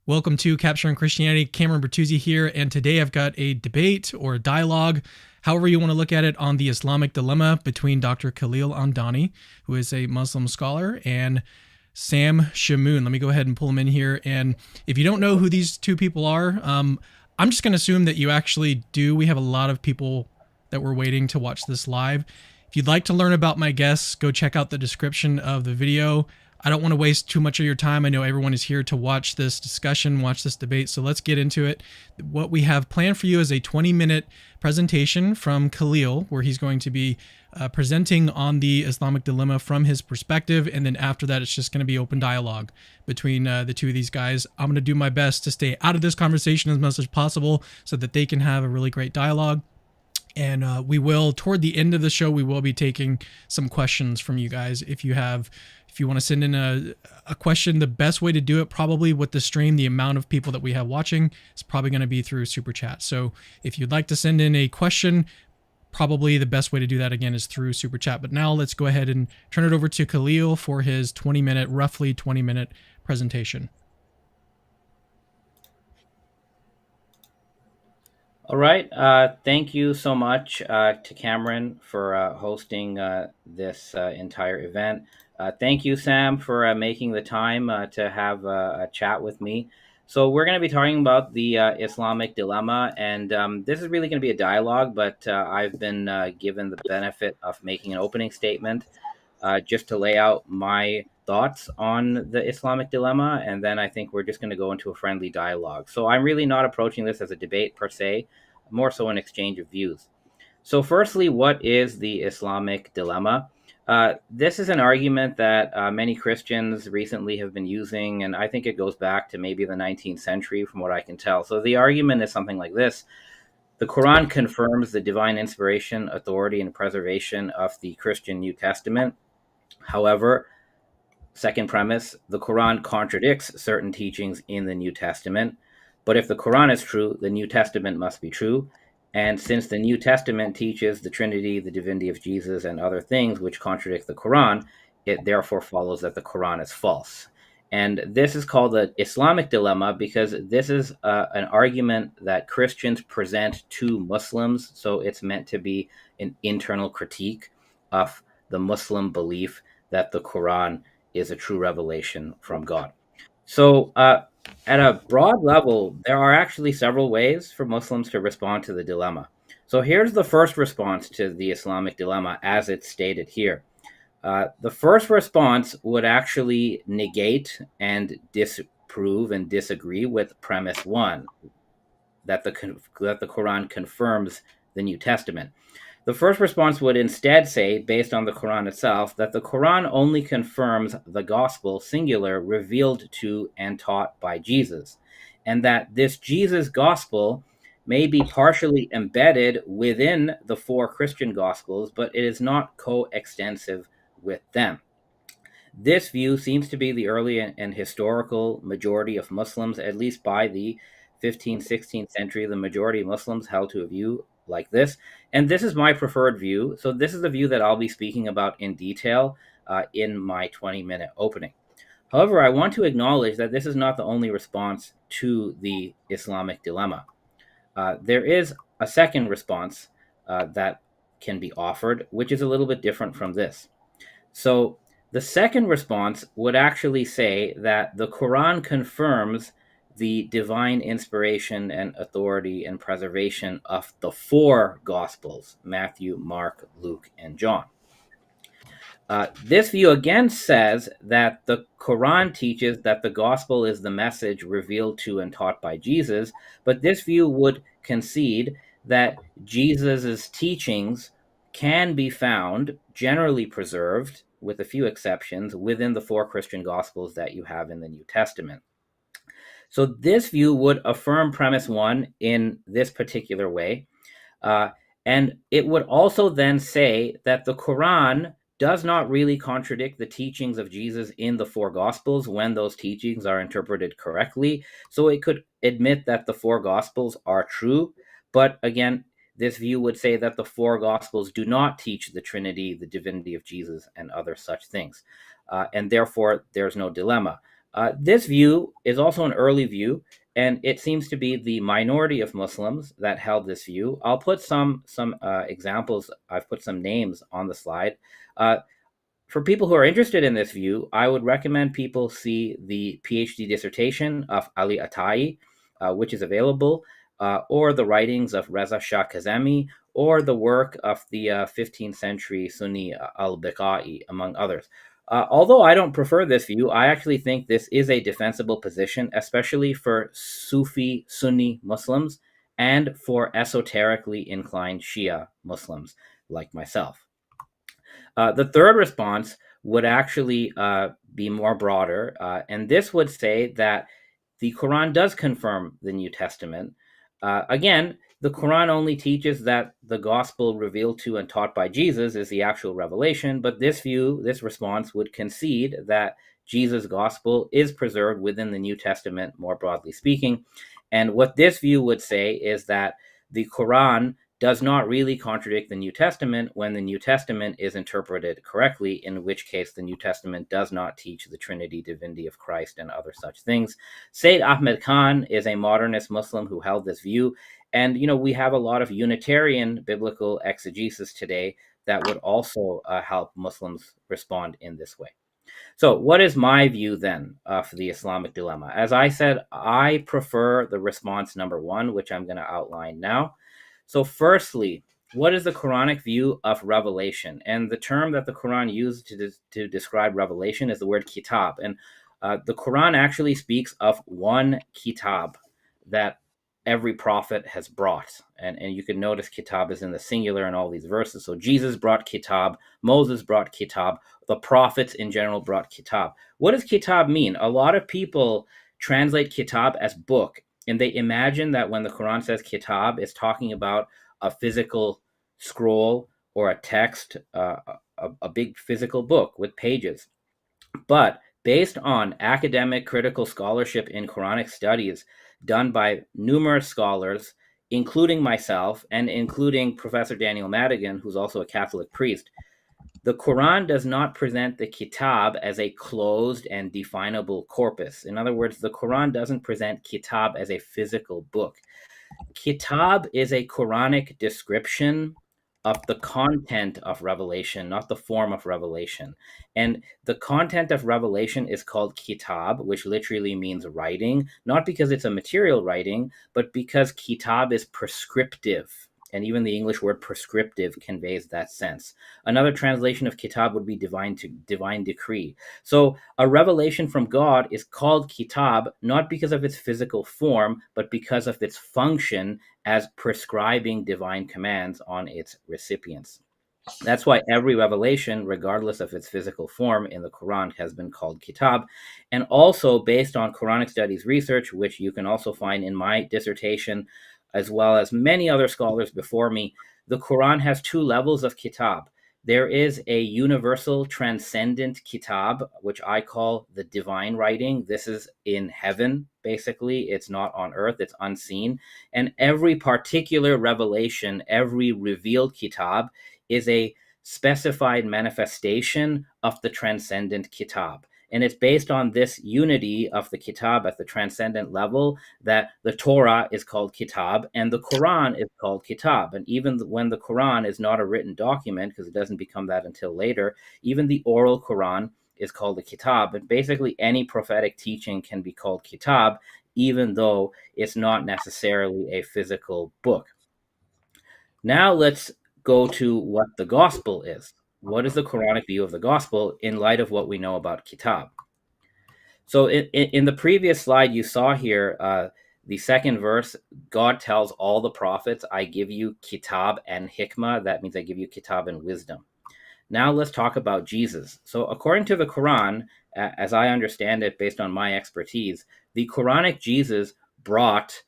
Welcome to Capturing Christianity. Cameron Bertuzzi here, and today I've got a debate or a dialogue, however you want to look at it, on the Islamic dilemma between Dr. Khalil Andani, who is a Muslim scholar, and Sam Shamoun. Let me go ahead and pull him in here. And if you don't know who these two people are, I'm just going to assume that you actually do. We have a lot of people that were waiting to watch this live. If you'd like to learn about my guests, go check out the description of the video. I don't want to waste too much of your time. I know everyone is here to watch this discussion, watch this debate, so let's get into it. What we have planned for you is a 20-minute presentation from Khalil, where he's going to be presenting on the Islamic dilemma from his perspective, and then after that, it's just going to be open dialogue between the two of these guys. I'm going to do my best to stay out of this conversation as much as possible so that they can have a really great dialogue. And we will, toward the end of the show, we will be taking some questions from you guys. If you want to send in a question, the best way to do it, probably with the stream, the amount of people that we have watching, is probably going to be through Super Chat. So if you'd like to send in a question, probably the best way to do that, again, is through Super Chat. But now let's go ahead and turn it over to Khalil for his roughly 20-minute presentation. All right. Thank you so much to Cameron for hosting this entire event. Thank you, Sam, for making the time to have a chat with me. So we're going to be talking about the Islamic dilemma, and this is really going to be a dialogue, but I've been given the benefit of making an opening statement just to lay out my thoughts on the Islamic dilemma, and then I think we're just going to go into a friendly dialogue. So I'm really not approaching this as a debate per se, more so an exchange of views. So firstly, what is the Islamic dilemma? This is an argument that many Christians recently have been using, and I think it goes back to maybe the 19th century from what I can tell. So the argument is something like this. The Quran confirms the divine inspiration, authority, and preservation of the Christian New Testament. However, second premise, the Quran contradicts certain teachings in the New Testament. But if the Quran is true, the New Testament must be true. And since the New Testament teaches the Trinity, the divinity of Jesus, and other things which contradict the Quran, it therefore follows that the Quran is false. And this is called the Islamic dilemma because this is an argument that Christians present to Muslims. So it's meant to be an internal critique of the Muslim belief that the Quran is a true revelation from God. So, at a broad level, there are actually several ways for Muslims to respond to the dilemma. So here's the first response to the Islamic dilemma as it's stated here. The first response would actually negate and disprove and disagree with premise one, that the Quran confirms the New Testament. The first response would instead say, based on the Quran itself, that the Quran only confirms the gospel, singular, revealed to and taught by Jesus, and that this Jesus gospel may be partially embedded within the four Christian gospels, but it is not coextensive with them. This view seems to be the early and historical majority of Muslims, at least by the 15th, 16th century. The majority of Muslims held to a view like this. And this is my preferred view. So this is the view that I'll be speaking about in detail in my 20-minute opening. However, I want to acknowledge that this is not the only response to the Islamic dilemma. There is a second response that can be offered, which is a little bit different from this. So the second response would actually say that the Quran confirms the divine inspiration and authority and preservation of the four Gospels, Matthew, Mark, Luke, and John. This view again says that the Quran teaches that the Gospel is the message revealed to and taught by Jesus, but this view would concede that Jesus' teachings can be found, generally preserved, with a few exceptions, within the four Christian Gospels that you have in the New Testament. So this view would affirm premise one in this particular way. And it would also then say that the Quran does not really contradict the teachings of Jesus in the four Gospels when those teachings are interpreted correctly. So it could admit that the four Gospels are true. But again, this view would say that the four Gospels do not teach the Trinity, the divinity of Jesus, and other such things. And therefore, there's no dilemma. This view is also an early view, and it seems to be the minority of Muslims that held this view. I'll put some examples. I've put some names on the slide. Uh, for people who are interested in this view, I would recommend people see the PhD dissertation of Ali Atai, which is available, or the writings of Reza Shah Kazemi, or the work of the 15th century Sunni al-Biqai, among others. Although I don't prefer this view, I actually think this is a defensible position, especially for Sufi Sunni Muslims and for esoterically inclined Shia Muslims like myself. The third response would actually be more broader, and this would say that the Quran does confirm the New Testament. Again, the Quran only teaches that the gospel revealed to and taught by Jesus is the actual revelation, but this view, this response would concede that Jesus' gospel is preserved within the New Testament, more broadly speaking. And what this view would say is that the Quran does not really contradict the New Testament when the New Testament is interpreted correctly, in which case the New Testament does not teach the Trinity, divinity of Christ, and other such things. Sayyid Ahmed Khan is a modernist Muslim who held this view. And, we have a lot of Unitarian biblical exegesis today that would also help Muslims respond in this way. So, what is my view then of the Islamic dilemma? As I said, I prefer the response number one, which I'm going to outline now. So, firstly, what is the Quranic view of revelation? And the term that the Quran used to describe revelation is the word kitab. And the Quran actually speaks of one kitab that every prophet has brought. And you can notice kitab is in the singular in all these verses. So Jesus brought kitab, Moses brought kitab, the prophets in general brought kitab. What does kitab mean? A lot of people translate kitab as book, and they imagine that when the Quran says kitab, it's talking about a physical scroll or a text, a big physical book with pages. But based on academic critical scholarship in Quranic studies done by numerous scholars, including myself and including Professor Daniel Madigan, who's also a Catholic priest, the Quran does not present the kitab as a closed and definable corpus. In other words, the Quran doesn't present kitab as a physical book. Kitab is a Quranic description of the content of revelation, not the form of revelation. And the content of revelation is called kitab, which literally means writing, not because it's a material writing, but because kitab is prescriptive. And even the English word prescriptive conveys that sense. Another translation of kitab would be divine decree. So a revelation from God is called kitab not because of its physical form, but because of its function as prescribing divine commands on its recipients. That's why every revelation, regardless of its physical form in the Quran, has been called kitab. And also, based on Quranic studies research, which you can also find in my dissertation, as well as many other scholars before me, the Quran has two levels of kitab. There is a universal transcendent kitab, which I call the divine writing. This is in heaven, basically. It's not on earth, it's unseen. And every particular revelation, every revealed kitab, is a specified manifestation of the transcendent kitab. And it's based on this unity of the kitab at the transcendent level that the Torah is called kitab and the Quran is called kitab. And even when the Quran is not a written document, because it doesn't become that until later, even the oral Quran is called a kitab. And basically, any prophetic teaching can be called kitab, even though it's not necessarily a physical book. Now let's go to what the gospel is. What is the Quranic view of the gospel in light of what we know about kitab? So in the previous slide, you saw here the second verse, God tells all the prophets, I give you kitab and hikmah. That means I give you kitab and wisdom. Now let's talk about Jesus. So according to the Quran, as I understand it, based on my expertise, the Quranic Jesus brought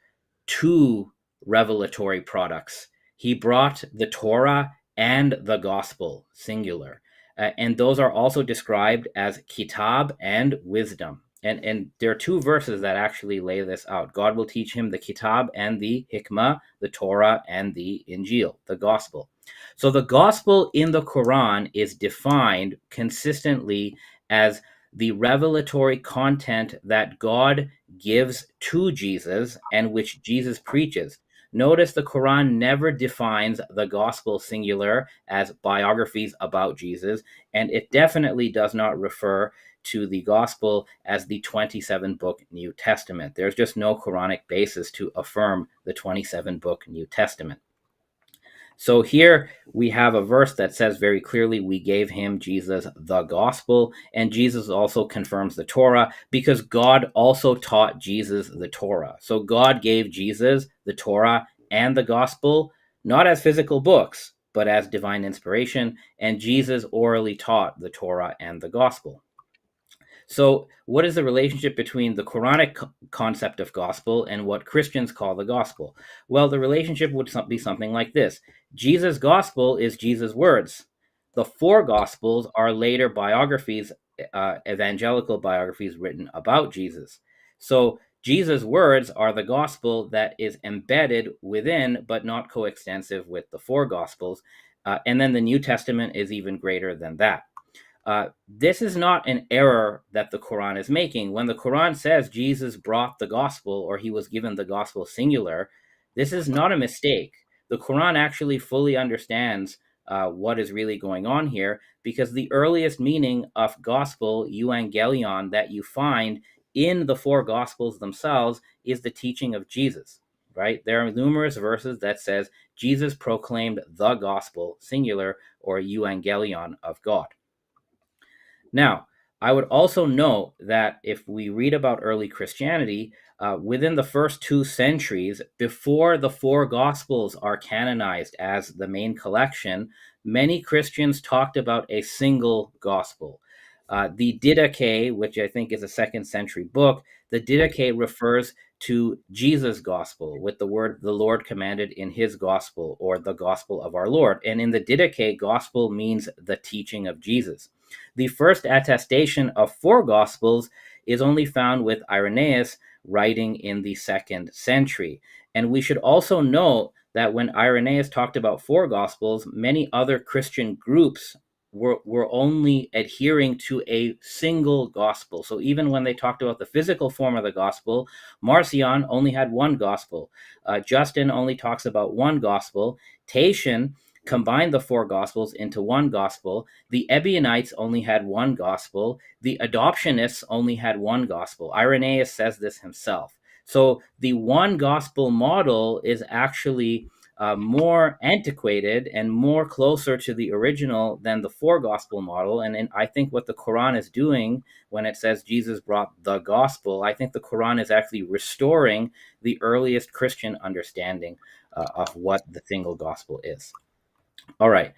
two revelatory products. He brought the Torah and the gospel, singular. And those are also described as kitab and wisdom. And there are two verses that actually lay this out. God will teach him the kitab and the hikmah, the Torah and the Injil, the gospel. So the gospel in the Quran is defined consistently as the revelatory content that God gives to Jesus and which Jesus preaches. Notice the Quran never defines the gospel singular as biographies about Jesus, and it definitely does not refer to the gospel as the 27 book New Testament. There's just no Quranic basis to affirm the 27 book New Testament. So here we have a verse that says very clearly, we gave him, Jesus, the gospel. And Jesus also confirms the Torah because God also taught Jesus the Torah. So God gave Jesus the Torah and the gospel, not as physical books, but as divine inspiration. And Jesus orally taught the Torah and the gospel. So, what is the relationship between the Quranic concept of gospel and what Christians call the gospel? Well, the relationship would be something like this: Jesus' gospel is Jesus' words. The four gospels are later biographies, evangelical biographies written about Jesus. So, Jesus' words are the gospel that is embedded within, but not coextensive with the four gospels. And then the New Testament is even greater than that. This is not an error that the Quran is making. When the Quran says Jesus brought the gospel or he was given the gospel singular, this is not a mistake. The Quran actually fully understands what is really going on here, because the earliest meaning of gospel, euangelion, that you find in the four gospels themselves is the teaching of Jesus. Right? There are numerous verses that says Jesus proclaimed the gospel singular or euangelion of God. Now, I would also note that if we read about early Christianity, within the first 2 centuries, before the four Gospels are canonized as the main collection, many Christians talked about a single Gospel. The Didache, which I think is a second-century book, the Didache refers to Jesus' Gospel with the word the Lord commanded in his Gospel, or the Gospel of our Lord. And in the Didache, Gospel means the teaching of Jesus. The first attestation of four Gospels is only found with Irenaeus writing in the 2nd century. And we should also note that when Irenaeus talked about four Gospels, many other Christian groups were only adhering to a single gospel. So even when they talked about the physical form of the gospel, Marcion only had one gospel. Justin only talks about one gospel. Tatian combined the four gospels into one gospel. The Ebionites only had one gospel. The adoptionists only had one gospel. Irenaeus says this himself. So the one gospel model is actually more antiquated and more closer to the original than the four gospel model. And I think what the Quran is doing when it says Jesus brought the gospel, I think the Quran is actually restoring the earliest Christian understanding of what the single gospel is. All right.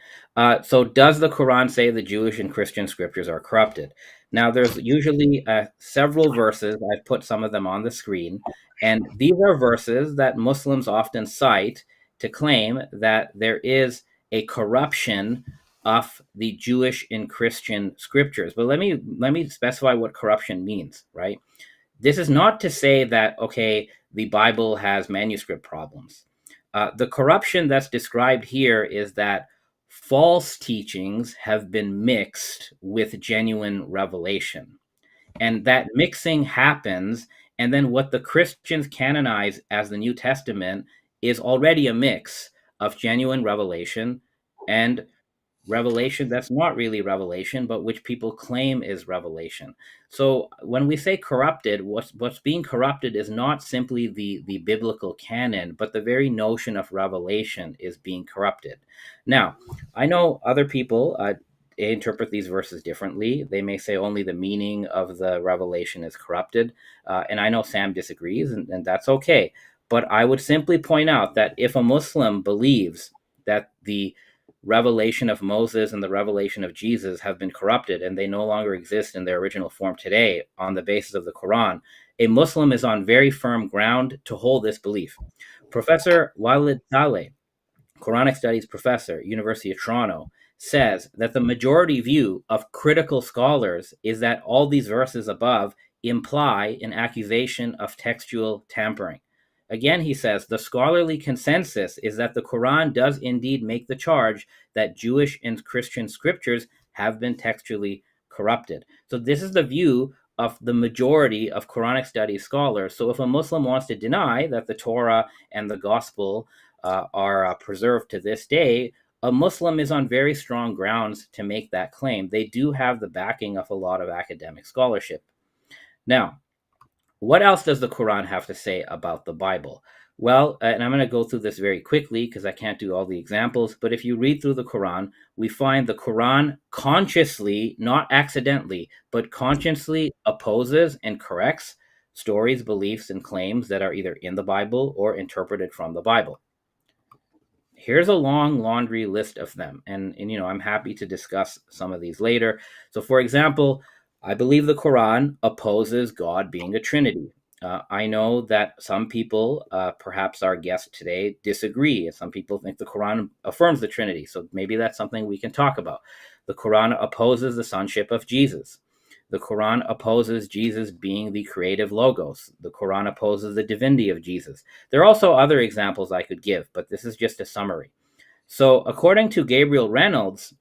So, does the Quran say the Jewish and Christian scriptures are corrupted? Now, there's usually several verses. I've put some of them on the screen. And these are verses that Muslims often cite to claim that there is a corruption of the Jewish and Christian scriptures. But let me specify what corruption means, right? This is not to say that, okay, the Bible has manuscript problems. The corruption that's described here is that false teachings have been mixed with genuine revelation. And that mixing happens, and then what the Christians canonize as the New Testament is already a mix of genuine revelation and revelation that's not really revelation, but which people claim is revelation. So when we say corrupted, what's being corrupted is not simply the biblical canon, but the very notion of revelation is being corrupted. Now, I know other people interpret these verses differently. They may say only the meaning of the revelation is corrupted, and I know Sam disagrees, and that's okay. But I would simply point out that if a Muslim believes that the revelation of Moses and the revelation of Jesus have been corrupted and they no longer exist in their original form today on the basis of the Quran, a Muslim is on very firm ground to hold this belief. Professor Walid Saleh, Quranic Studies professor, University of Toronto, says that the majority view of critical scholars is that all these verses above imply an accusation of textual tampering. Again, he says the scholarly consensus is that the Quran does indeed make the charge that Jewish and Christian scriptures have been textually corrupted. So this is the view of the majority of Quranic studies scholars. So if a Muslim wants to deny that the Torah and the Gospel are preserved to this day, a Muslim is on very strong grounds to make that claim. They do have the backing of a lot of academic scholarship. Now, what else does the Quran have to say about the Bible? Well, and I'm going to go through this very quickly because I can't do all the examples, but if you read through the Quran, we find the Quran consciously, not accidentally, but consciously opposes and corrects stories, beliefs, and claims that are either in the Bible or interpreted from the Bible. Here's a long laundry list of them, and I'm happy to discuss some of these later. So for example, I believe the Quran opposes God being a trinity. I know that some people, perhaps our guest today, disagree. Some people think the Quran affirms the Trinity, so maybe that's something we can talk about. The Quran opposes the sonship of Jesus. The Quran opposes Jesus being the creative logos. The Quran opposes the divinity of Jesus. There are also other examples I could give, but this is just a summary. So, according to Gabriel Reynolds,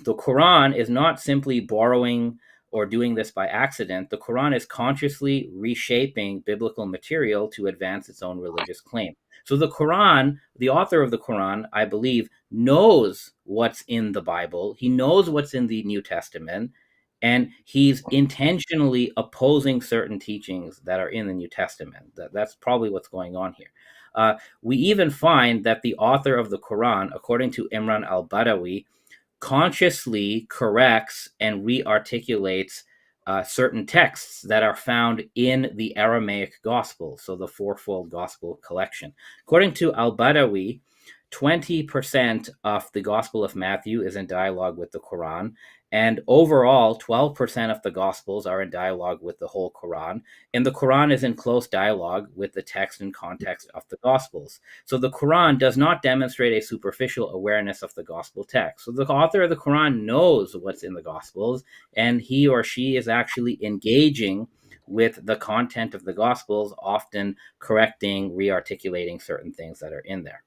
the Quran is not simply borrowing or doing this by accident. The Quran is consciously reshaping biblical material to advance its own religious claim. So the Quran, the author of the Quran, I believe, knows what's in the Bible. He knows what's in the New Testament, and he's intentionally opposing certain teachings that are in the New Testament. That's probably what's going on here. We even find that the author of the Quran, according to Imran al-Badawi, consciously corrects and re-articulates certain texts that are found in the Aramaic Gospel, so the fourfold Gospel collection. According to al-Badawi, 20% of the Gospel of Matthew is in dialogue with the Quran, and overall, 12% of the Gospels are in dialogue with the whole Quran, and the Quran is in close dialogue with the text and context of the Gospels. So the Quran does not demonstrate a superficial awareness of the Gospel text. So the author of the Quran knows what's in the Gospels, and he or she is actually engaging with the content of the Gospels, often correcting, re-articulating certain things that are in there.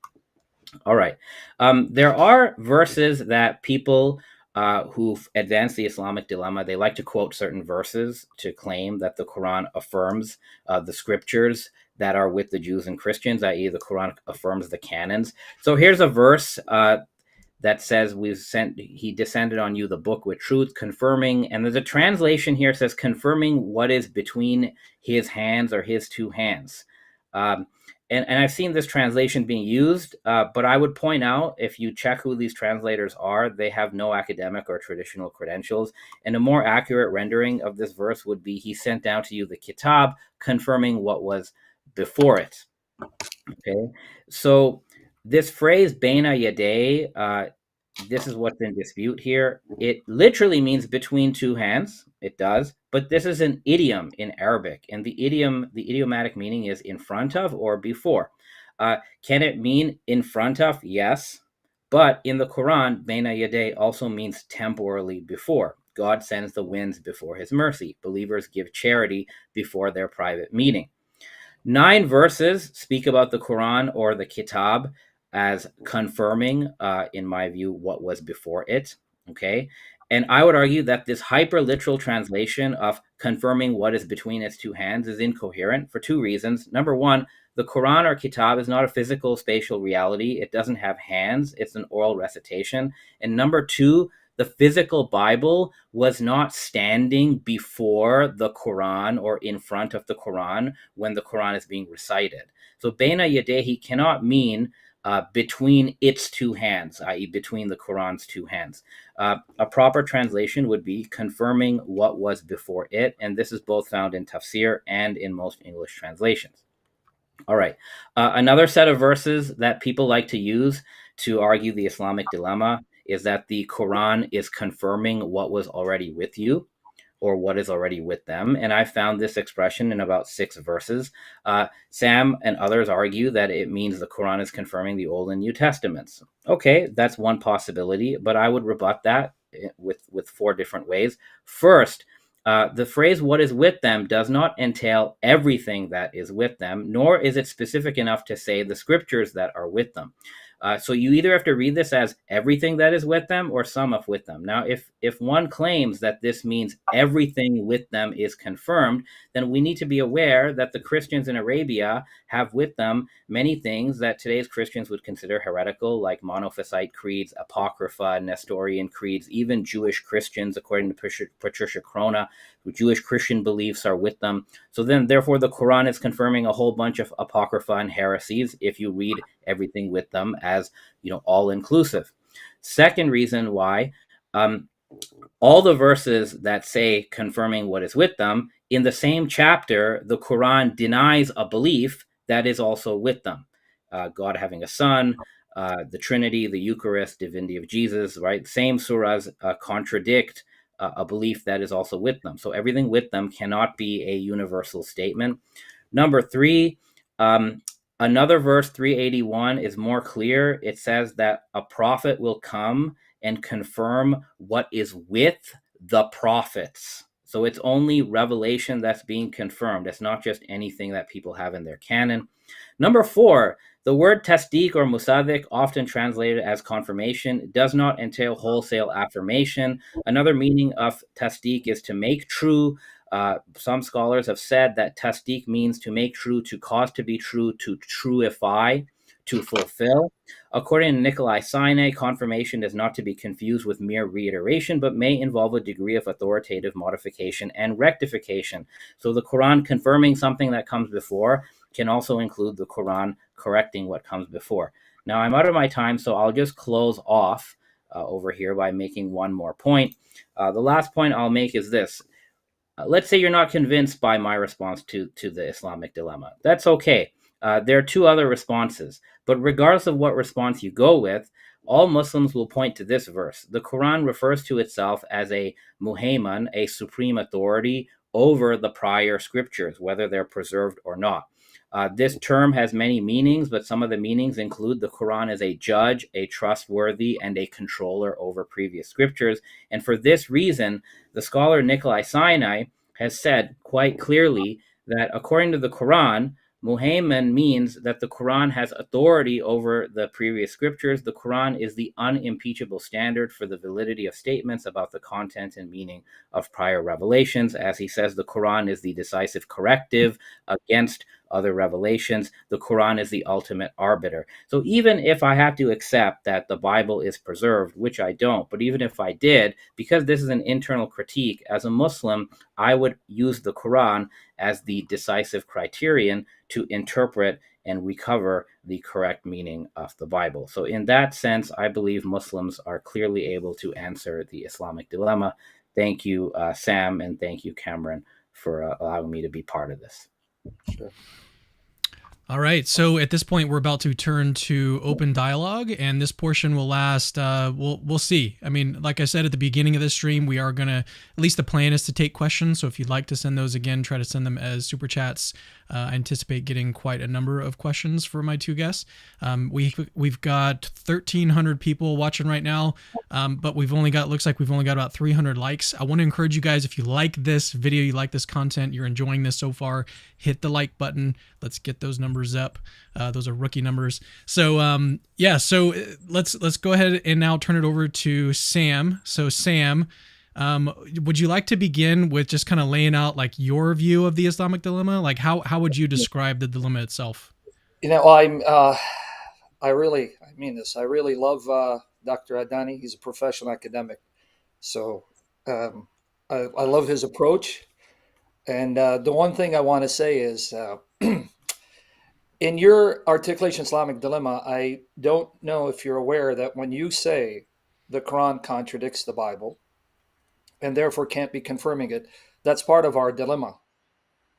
All right. There are verses that people who've advanced the Islamic dilemma, they like to quote certain verses to claim that the Quran affirms the scriptures that are with the Jews and Christians, i.e., the Quran affirms the canons. So here's a verse that says, he descended on you the book with truth, confirming, and there's a translation here that says confirming what is between his hands or his two hands. And I've seen this translation being used, but I would point out, if you check who these translators are, they have no academic or traditional credentials. And a more accurate rendering of this verse would be, he sent down to you the kitab, confirming what was before it. Okay, so this phrase, Baina Yadeh, this is what's in dispute here. It literally means between two hands. It does, but this is an idiom in Arabic, and the idiomatic meaning is in front of or before. Can it mean in front of? Yes, but in the Quran, Baina Yadeh also means temporally before. God sends the winds before his mercy. Believers give charity before their private meeting. 9 verses speak about the Quran or the Kitab as confirming, in my view, what was before it. Okay. And I would argue that this hyper literal translation of confirming what is between its two hands is incoherent for 2 reasons. Number one, the Quran or Kitab is not a physical spatial reality. It doesn't have hands, it's an oral recitation. And number 2, the physical Bible was not standing before the Quran or in front of the Quran when the Quran is being recited. So Baina Yadehi cannot mean between its two hands, i.e., between the Quran's two hands. A proper translation would be confirming what was before it, and this is both found in Tafsir and in most English translations. All right. Another set of verses that people like to use to argue the Islamic dilemma is that the Quran is confirming what was already with you or what is already with them. And I found this expression in about 6 verses. Sam and others argue that it means the Quran is confirming the Old and New Testaments. Okay, that's one possibility, but I would rebut that with 4 different ways. First, the phrase what is with them does not entail everything that is with them, nor is it specific enough to say the scriptures that are with them. So you either have to read this as everything that is with them or some of with them. Now, if one claims that this means everything with them is confirmed, then we need to be aware that the Christians in Arabia have with them many things that today's Christians would consider heretical, like Monophysite creeds, Apocrypha, Nestorian creeds, even Jewish Christians, according to Patricia Crona, who Jewish Christian beliefs are with them. So then, therefore, the Quran is confirming a whole bunch of Apocrypha and heresies if you read everything with them as, all inclusive. Second reason why, um, all the verses that say confirming what is with them, in the same chapter, the Quran denies a belief that is also with them. God having a son, the Trinity, the Eucharist, divinity of Jesus, right? Same surahs contradict a belief that is also with them. So everything with them cannot be a universal statement. Number three, another verse 381 is more clear. It says that a prophet will come and confirm what is with the prophets. So it's only revelation that's being confirmed. It's not just anything that people have in their canon. Number four, the word tasdeeq or musaddiq, often translated as confirmation, does not entail wholesale affirmation. Another meaning of tasdeeq is to make true. Some scholars have said that tasdeeq means to make true, to cause to be true, to truify, to fulfill. According to Nikolai Sine, confirmation is not to be confused with mere reiteration, but may involve a degree of authoritative modification and rectification. So the Quran confirming something that comes before can also include the Quran correcting what comes before. Now, I'm out of my time, so I'll just close off over here by making one more point. The last point I'll make is this. Let's say you're not convinced by my response to the Islamic dilemma. That's okay. There are two other responses. But regardless of what response you go with, all Muslims will point to this verse. The Quran refers to itself as a muhayman, a supreme authority over the prior scriptures, whether they're preserved or not. This term has many meanings, but some of the meanings include the Quran as a judge, a trustworthy, and a controller over previous scriptures. And for this reason, the scholar Nikolai Sinai has said quite clearly that according to the Quran, Muhayman means that the Quran has authority over the previous scriptures. The Quran is the unimpeachable standard for the validity of statements about the content and meaning of prior revelations. As he says, the Quran is the decisive corrective against other revelations. The Quran is the ultimate arbiter. So even if I have to accept that the Bible is preserved, which I don't, but even if I did, because this is an internal critique, as a Muslim, I would use the Quran as the decisive criterion to interpret and recover the correct meaning of the Bible. So in that sense, I believe Muslims are clearly able to answer the Islamic dilemma. Thank you, Sam, and thank you, Cameron, for allowing me to be part of this. Sure. All right. So at this point, we're about to turn to open dialogue, and this portion will last. We'll see. I mean, like I said at the beginning of this stream, we are gonna, at least the plan is to take questions. So if you'd like to send those again, try to send them as super chats. I anticipate getting quite a number of questions for my two guests. We've got 1,300 people watching right now, but looks like we've only got about 300 likes. I want to encourage you guys, if you like this video, you like this content, you're enjoying this so far, hit the like button. Let's get those numbers up. Those are rookie numbers. So let's go ahead and now turn it over to Sam. So Sam, would you like to begin with just kind of laying out like your view of the Islamic dilemma? Like how would you describe the dilemma itself? I mean this. I really love Dr. Adani. He's a professional academic, so I love his approach. And the one thing I want to say is, in your articulation Islamic dilemma, I don't know if you're aware that when you say the Quran contradicts the Bible and therefore can't be confirming it, that's part of our dilemma.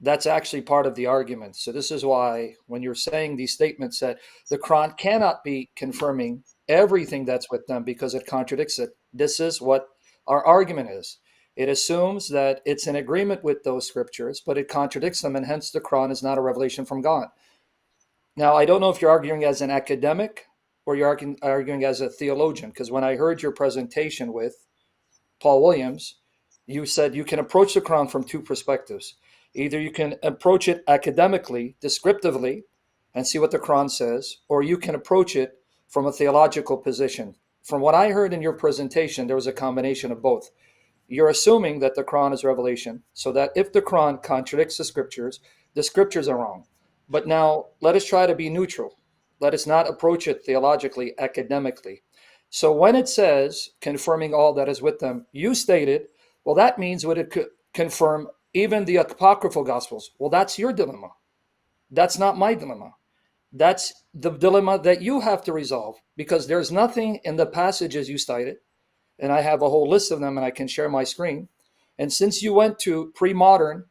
That's actually part of the argument. So this is why when you're saying these statements that the Quran cannot be confirming everything that's with them because it contradicts it, this is what our argument is. It assumes that it's in agreement with those scriptures, but it contradicts them, and hence the Quran is not a revelation from God. Now, I don't know if you're arguing as an academic or you're arguing as a theologian, because when I heard your presentation with Paul Williams, you said you can approach the Quran from two perspectives. Either you can approach it academically, descriptively, and see what the Quran says, or you can approach it from a theological position. From what I heard in your presentation, there was a combination of both. You're assuming that the Quran is revelation, so that if the Quran contradicts the scriptures are wrong. But now let us try to be neutral. Let us not approach it theologically, academically. So when it says confirming all that is with them, you stated, well, that means would it confirm even the apocryphal gospels? Well, that's your dilemma. That's not my dilemma. That's the dilemma that you have to resolve, because there's nothing in the passages you cited, and I have a whole list of them and I can share my screen. And since you went to pre-modern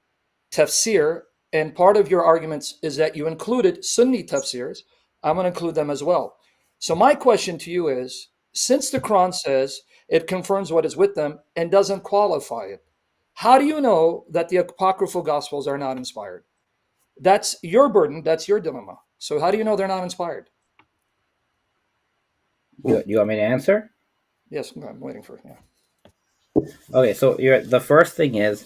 tafsir, and part of your arguments is that you included Sunni tafsirs, I'm going to include them as well. So my question to you is, since the Quran says it confirms what is with them and doesn't qualify it, how do you know that the apocryphal gospels are not inspired? That's your burden. That's your dilemma. So how do you know they're not inspired? You want me to answer? Yes, I'm waiting for it. Yeah. Okay, so the first thing is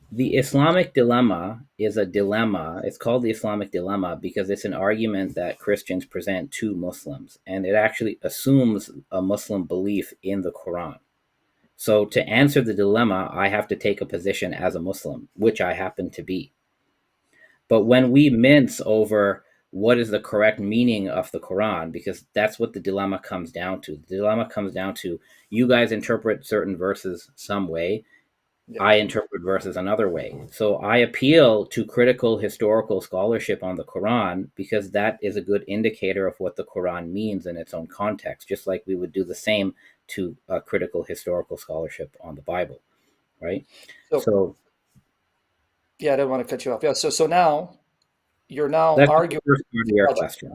the Islamic dilemma is a dilemma. It's called the Islamic dilemma because it's an argument that Christians present to Muslims, and it actually assumes a Muslim belief in the Quran. So to answer the dilemma, I have to take a position as a Muslim, which I happen to be. But when we mince over what is the correct meaning of the Quran, because that's what the dilemma comes down to. The dilemma comes down to you guys interpret certain verses some way, Yeah. I interpret verses another way. So I appeal to critical historical scholarship on the Quran because that is a good indicator of what the Quran means in its own context, just like we would do the same to critical historical scholarship on the Bible, right? So yeah, I didn't want to cut you off. Yeah, so now you're now that's the arguing. first part of your question.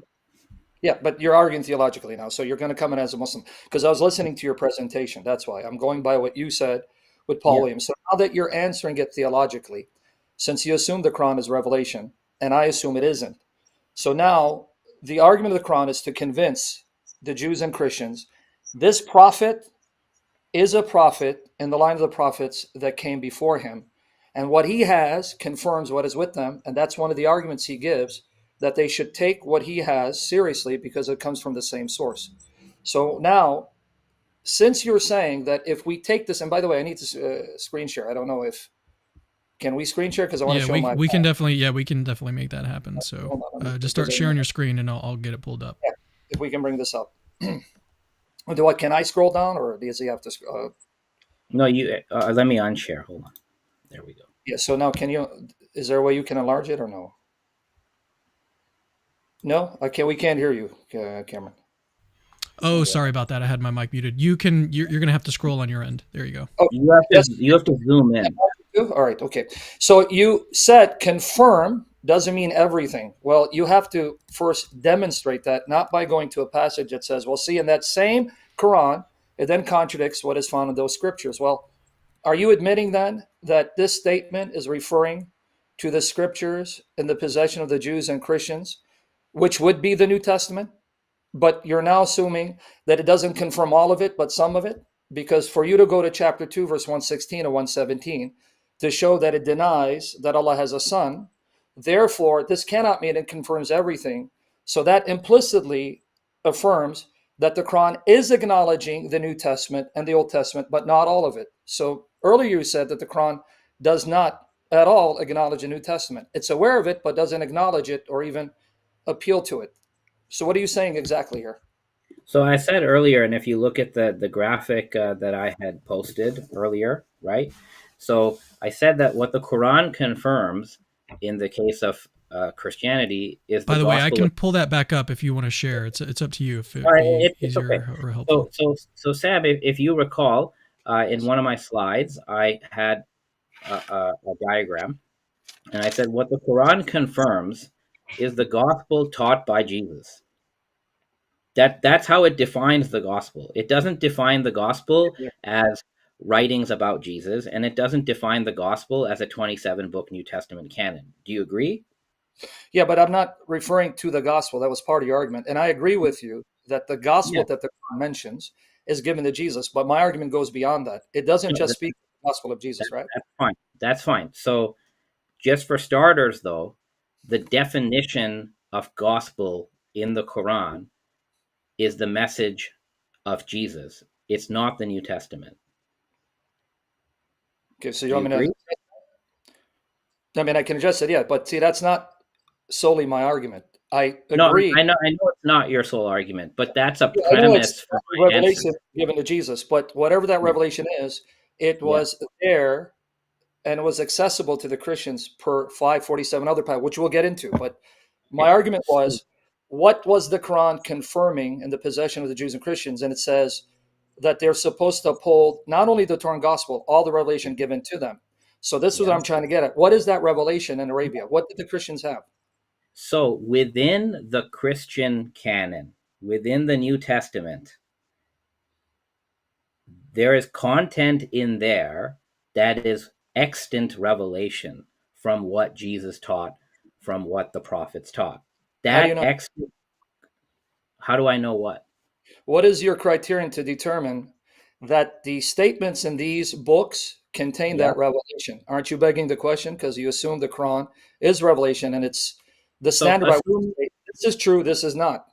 Yeah, but you're arguing theologically now, so you're going to come in as a Muslim. Because I was listening to your presentation. That's why I'm going by what you said with Paul Yeah. Williams. So now that you're answering it theologically, since you assume the Quran is revelation, and I assume it isn't. So now the argument of the Quran is to convince the Jews and Christians this prophet is a prophet in the line of the prophets that came before him. And what he has confirms what is with them. And that's one of the arguments he gives, that they should take what he has seriously because it comes from the same source. So now, since you're saying that if we take this, and by the way, I need to screen share. I don't know if, can we screen share? Because I want to Yeah, show my. we can definitely make that happen. So just start because sharing your screen and I'll get it pulled up. yeah, if we can bring this up. Do what? Can I scroll down, or does he have to? No, you let me unshare. Hold on. There we go. Yeah. So now, can you? Is there a way you can enlarge it or no? No, okay, we can't hear you, Cameron. Oh, sorry about that. I had my mic muted. You're going to have to scroll on your end. There you go. Oh, You have to zoom in. all right, okay. So you said confirm doesn't mean everything. Well, you have to first demonstrate that, not by going to a passage that says, well, see, in that same Quran, it then contradicts what is found in those scriptures. Well, are you admitting then that this statement is referring to the scriptures in the possession of the Jews and Christians, which would be the New Testament? But you're now assuming that it doesn't confirm all of it, but some of it? Because for you to go to chapter 2, verse 116 or 117, to show that it denies that Allah has a son, therefore, this cannot mean it confirms everything. So that implicitly affirms that the Quran is acknowledging the New Testament and the Old Testament, but not all of it. So earlier you said that the Quran does not at all acknowledge the New Testament. It's aware of it, but doesn't acknowledge it or even appeal to it. So what are you saying exactly here? So I said earlier, and if you look at the graphic that I had posted earlier, right? So I said that what the Quran confirms in the case of Christianity is By the way, I gospel can of. pull that back up if you want to share. It's up to you if it All would right, be it's okay. easier or helpful. So Sam, if you recall, in one of my slides, I had a diagram, and I said what the Quran confirms is the gospel taught by Jesus. That's how it defines the gospel. It doesn't define the gospel as writings about Jesus, and it doesn't define the gospel as a 27 book New Testament canon. Do you agree? Yeah, but I'm not referring to the gospel. That was part of your argument. And I agree with you that the gospel Yeah. that the Quran mentions is given to Jesus. But my argument goes beyond that. It doesn't No, just speak the gospel of Jesus, right? that's fine. That's fine. So just for starters, though, the definition of gospel in the Quran is the message of Jesus. It's not the New Testament. Okay, so you Do you want me agree? to? I mean, I can address it, yeah, but see, that's not solely my argument. I No, agree. I know it's not your sole argument, but that's a Yeah, I know it's premise for my answer. revelation given to Jesus, but whatever that Yeah, revelation is, it yeah, was there and it was accessible to the Christians per 547 other part, which we'll get into. But my okay. argument So, was, what was the Quran confirming in the possession of the Jews and Christians? And it says that they're supposed to uphold not only the Torah and Gospel, all the revelation given to them. So this is what yeah. I'm trying to get at. What is that revelation in Arabia? What did the Christians have? So within the Christian canon, within the New Testament, there is content in there that is extant revelation from what Jesus taught, from what the prophets taught. How do you That know? extant, how do I know what? What is your criterion to determine that the statements in these books contain Yeah. that revelation? Aren't you begging the question because you assume the Quran is revelation and it's the So standard by which assume, you say, this is true, this is not?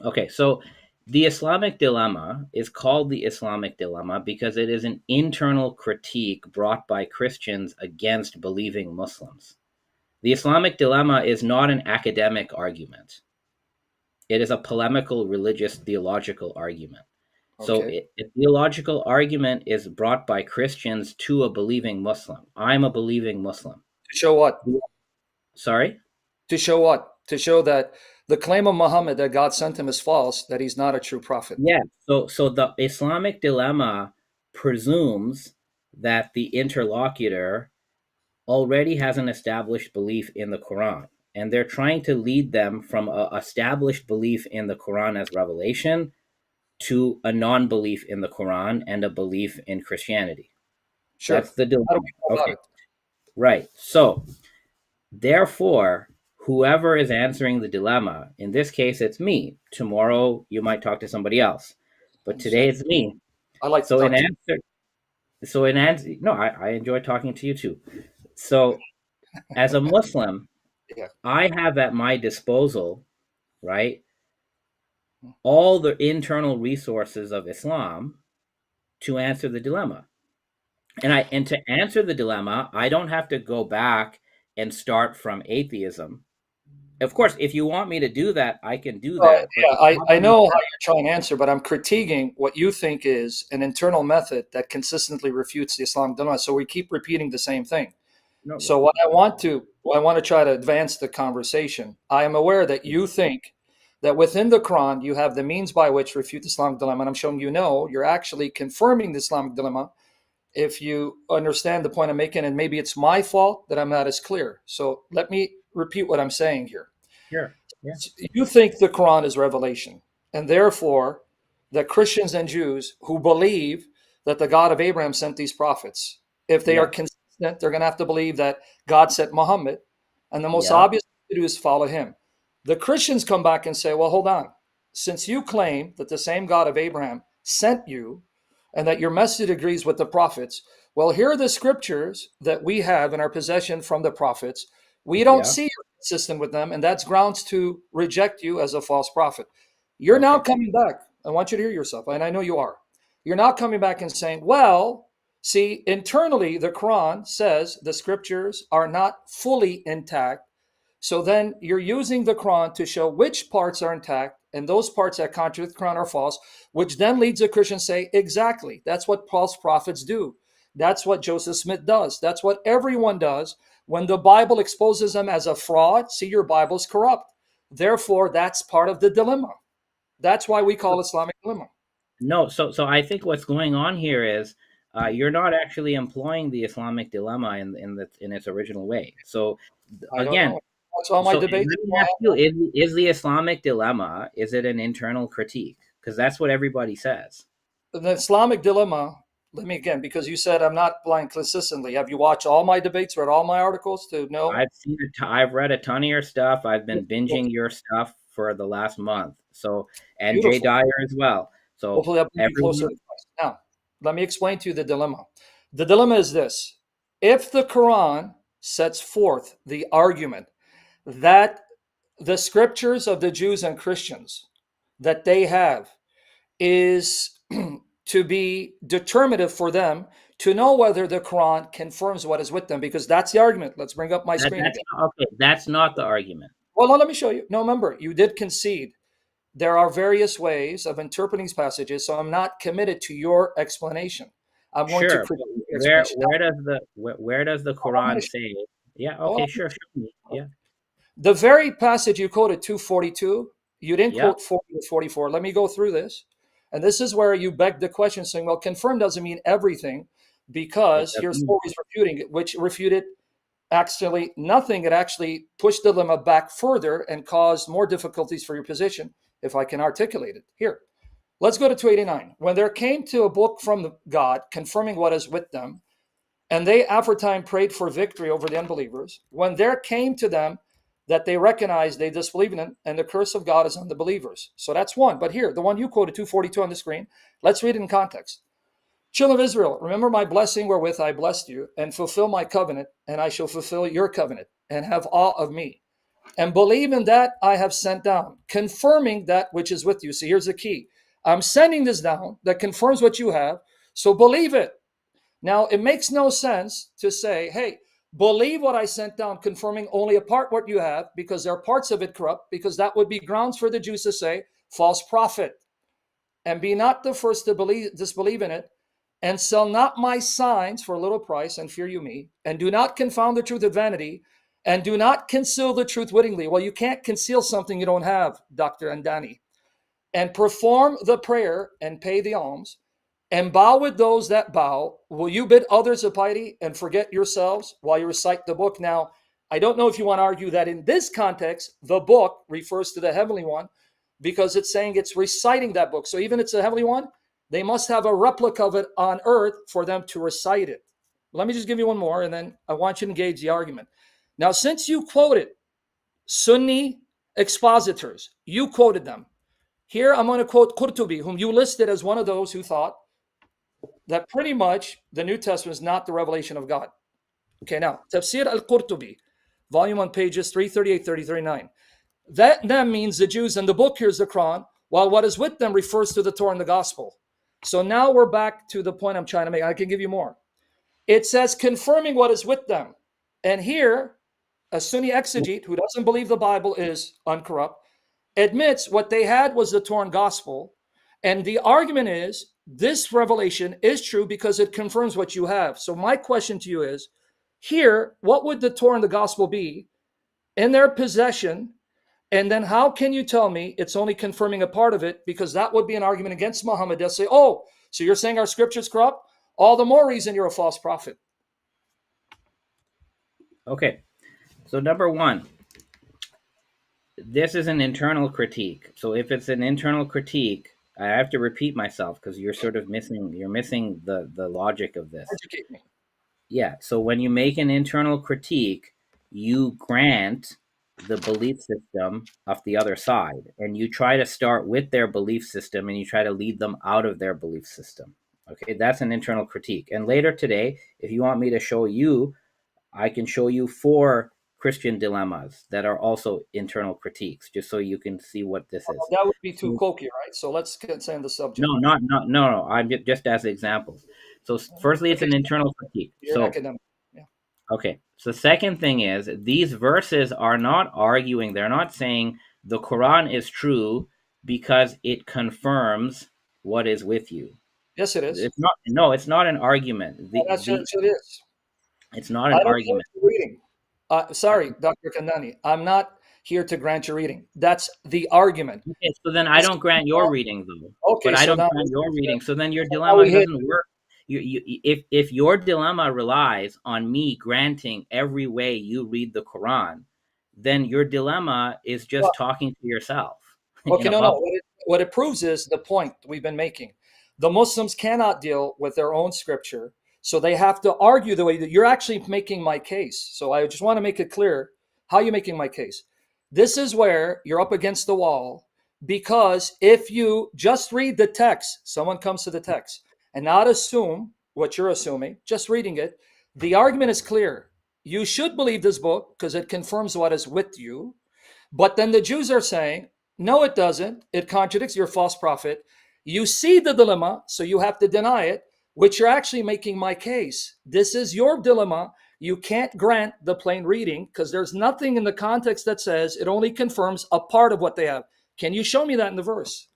okay, so the Islamic dilemma is called the Islamic dilemma because it is an internal critique brought by Christians against believing Muslims. The Islamic dilemma is not an academic argument. It is a polemical, religious, theological argument. So Okay. a theological argument is brought by Christians to a believing Muslim. I'm a believing Muslim. To show what? Sorry? To show what? To show that the claim of Muhammad that God sent him is false, that he's not a true prophet. Yeah. So the Islamic dilemma presumes that the interlocutor already has an established belief in the Quran. And they're trying to lead them from a established belief in the Quran as revelation to a non belief in the Quran and a belief in Christianity. Sure. That's the How do dilemma. we go about Okay, it? right. So, therefore, whoever is answering the dilemma, in this case, it's me. Tomorrow, you might talk to somebody else, but today Understand. it's me. I like to So, in talk to you. answer, no, I enjoy talking to you too. So, as a Muslim, Yeah. I have at my disposal, right, all the internal resources of Islam to answer the dilemma. And to answer the dilemma, I don't have to go back and start from atheism. Of course, if you want me to do that, I can do Uh, that. But yeah, the I problem is know how that, you're trying to answer, but I'm critiquing what you think is an internal method that consistently refutes the Islamic dilemma. So we keep repeating the same thing. no, So I want to try to advance the conversation. I am aware that you think that within the Quran you have the means by which to refute the Islamic dilemma, and I'm showing you no, you're actually confirming the Islamic dilemma if you understand the point I'm making, and maybe it's my fault that I'm not as clear. So let me repeat what I'm saying here. sure, yeah, You think the Quran is revelation, and therefore that Christians and Jews who believe that the God of Abraham sent these prophets, if they are yeah, consistent, they're going to have to believe that God sent Muhammad, and the most yeah, obvious thing to do is follow him. The Christians come back and say, well, hold on. Since you claim that the same God of Abraham sent you and that your message agrees with the prophets, well, here are the scriptures that we have in our possession from the prophets. We don't yeah. see you're consistent with them, and that's grounds to reject you as a false prophet. You're now Okay, coming back. I want you to hear yourself, and I know you are. You're now coming back and saying, well, see, internally, the Quran says the scriptures are not fully intact. So then you're using the Quran to show which parts are intact, and those parts that contradict the Quran are false, which then leads a Christian to say, exactly, that's what false prophets do. That's what Joseph Smith does. That's what everyone does. When the Bible exposes them as a fraud, see, your Bible's corrupt. Therefore, that's part of the dilemma. That's why we call Islamic dilemma. no. So I think what's going on here is you're not actually employing the Islamic dilemma in its original way. So I don't again, know. That's all my so let debates. me ask you: is the Islamic dilemma, is it an internal critique? Because that's what everybody says. The Islamic dilemma, let me again, because you said I'm not blind consistently. Have you watched all my debates, read all my articles to know? I've read a ton of your stuff. I've been Beautiful. binging your stuff for the last month. So, and Jay Beautiful. Dyer as well. So Hopefully, I'll bring you every closer month, to Christ. Now, let me explain to you the dilemma. The dilemma is this: if the Quran sets forth the argument that the scriptures of the Jews and Christians that they have is to be determinative for them to know whether the Quran confirms what is with them, because that's the argument. Let's bring up my screen That's again. okay. That's not the argument. Well, no, let me show you. No, remember, you did concede. There are various ways of interpreting these passages, so I'm not committed to your explanation. I'm going to Sure, but critique your explanation. where does the I'm going Quran to say? Yeah, oh, okay, sure, show me. Yeah, the very passage you quoted, 242, you didn't yeah. quote 40 to 44. Let me go through this. And this is where you beg the question saying, well, confirm doesn't mean everything, It because here's doesn't. always refuting it, which refuted actually nothing. It actually pushed the dilemma back further and caused more difficulties for your position, if I can articulate it. Here, let's go to 289. When there came to a book from God confirming what is with them, and they aforetime prayed for victory over the unbelievers, when there came to them that they recognized they disbelieve in it, and the curse of God is on the believers. So that's one. But here, the one you quoted, 242 on the screen, let's read it in context. Children of Israel, remember my blessing wherewith I blessed you, and fulfill my covenant, and I shall fulfill your covenant, and have awe of me. And believe in that I have sent down, confirming that which is with you. See, here's the key. I'm sending this down that confirms what you have, so believe it. Now, it makes no sense to say, hey, believe what I sent down, confirming only a part what you have, because there are parts of it corrupt, because that would be grounds for the Jews to say, false prophet. And be not the first to disbelieve in it, and sell not my signs for a little price, and fear you me, and do not confound the truth with vanity, and do not conceal the truth wittingly. Well, you can't conceal something you don't have, Dr. Andani. And perform the prayer and pay the alms, and bow with those that bow. Will you bid others of piety and forget yourselves while you recite the book? Now, I don't know if you want to argue that in this context, the book refers to the heavenly one, because it's saying it's reciting that book. So even it's a heavenly one, they must have a replica of it on earth for them to recite it. Let me just give you one more, and then I want you to engage the argument. Now, since you quoted Sunni expositors, you quoted them. Here, I'm going to quote Qurtubi, whom you listed as one of those who thought that pretty much the New Testament is not the revelation of God. Okay, now, Tafsir al-Qurtubi, volume 1, pages 338, 339. That then means the Jews, and the book here is the Quran, while what is with them refers to the Torah and the Gospel. So now we're back to the point I'm trying to make. I can give you more. It says confirming what is with them. And here, a Sunni exegete who doesn't believe the Bible is uncorrupt admits what they had was the Torah and Gospel. And the argument is this revelation is true because it confirms what you have. So my question to you is, here, what would the Torah and the Gospel be in their possession? And then how can you tell me it's only confirming a part of it? Because that would be an argument against Muhammad. They'll say, oh, so you're saying our scripture's corrupt? All the more reason you're a false prophet. Okay, so number one, this is an internal critique. So if it's an internal critique, I have to repeat myself because you're sort of missing the logic of this. Educate me. Yeah. So when you make an internal critique, you grant the belief system of the other side, and you try to start with their belief system and you try to lead them out of their belief system. Okay, that's an internal critique. And later today, if you want me to show you, I can show you 4 Christian dilemmas that are also internal critiques, just so you can see what this is. That would be too cokey, right? So let's get on the subject. No. I'm just as examples. So firstly, it's an internal critique. You're academic. Yeah. Okay. So the second thing is these verses are not arguing. They're not saying the Quran is true because it confirms what is with you. Yes, it is. It's not. No, it's not an argument. That's what it is. It's not an argument. Reading. Sorry, Dr. Kandani. I'm not here to grant your reading. That's the argument. Okay, so then I don't grant your reading, though. Okay, but I so don't grant your reading. So then your dilemma doesn't work. If your dilemma relies on me granting every way you read the Quran, then your dilemma is just talking to yourself. Okay, no. What it proves is the point we've been making. The Muslims cannot deal with their own scripture, so they have to argue the way that you're actually making my case. So I just want to make it clear how you're making my case. This is where you're up against the wall, because if you just read the text, someone comes to the text, and not assume what you're assuming, just reading it, the argument is clear. You should believe this book because it confirms what is with you. But then the Jews are saying, No, it doesn't. It contradicts your false prophet. You see the dilemma, so you have to deny it, which you're actually making my case. This is your dilemma. You can't grant the plain reading because there's nothing in the context that says it only confirms a part of what they have. Can you show me that in the verse?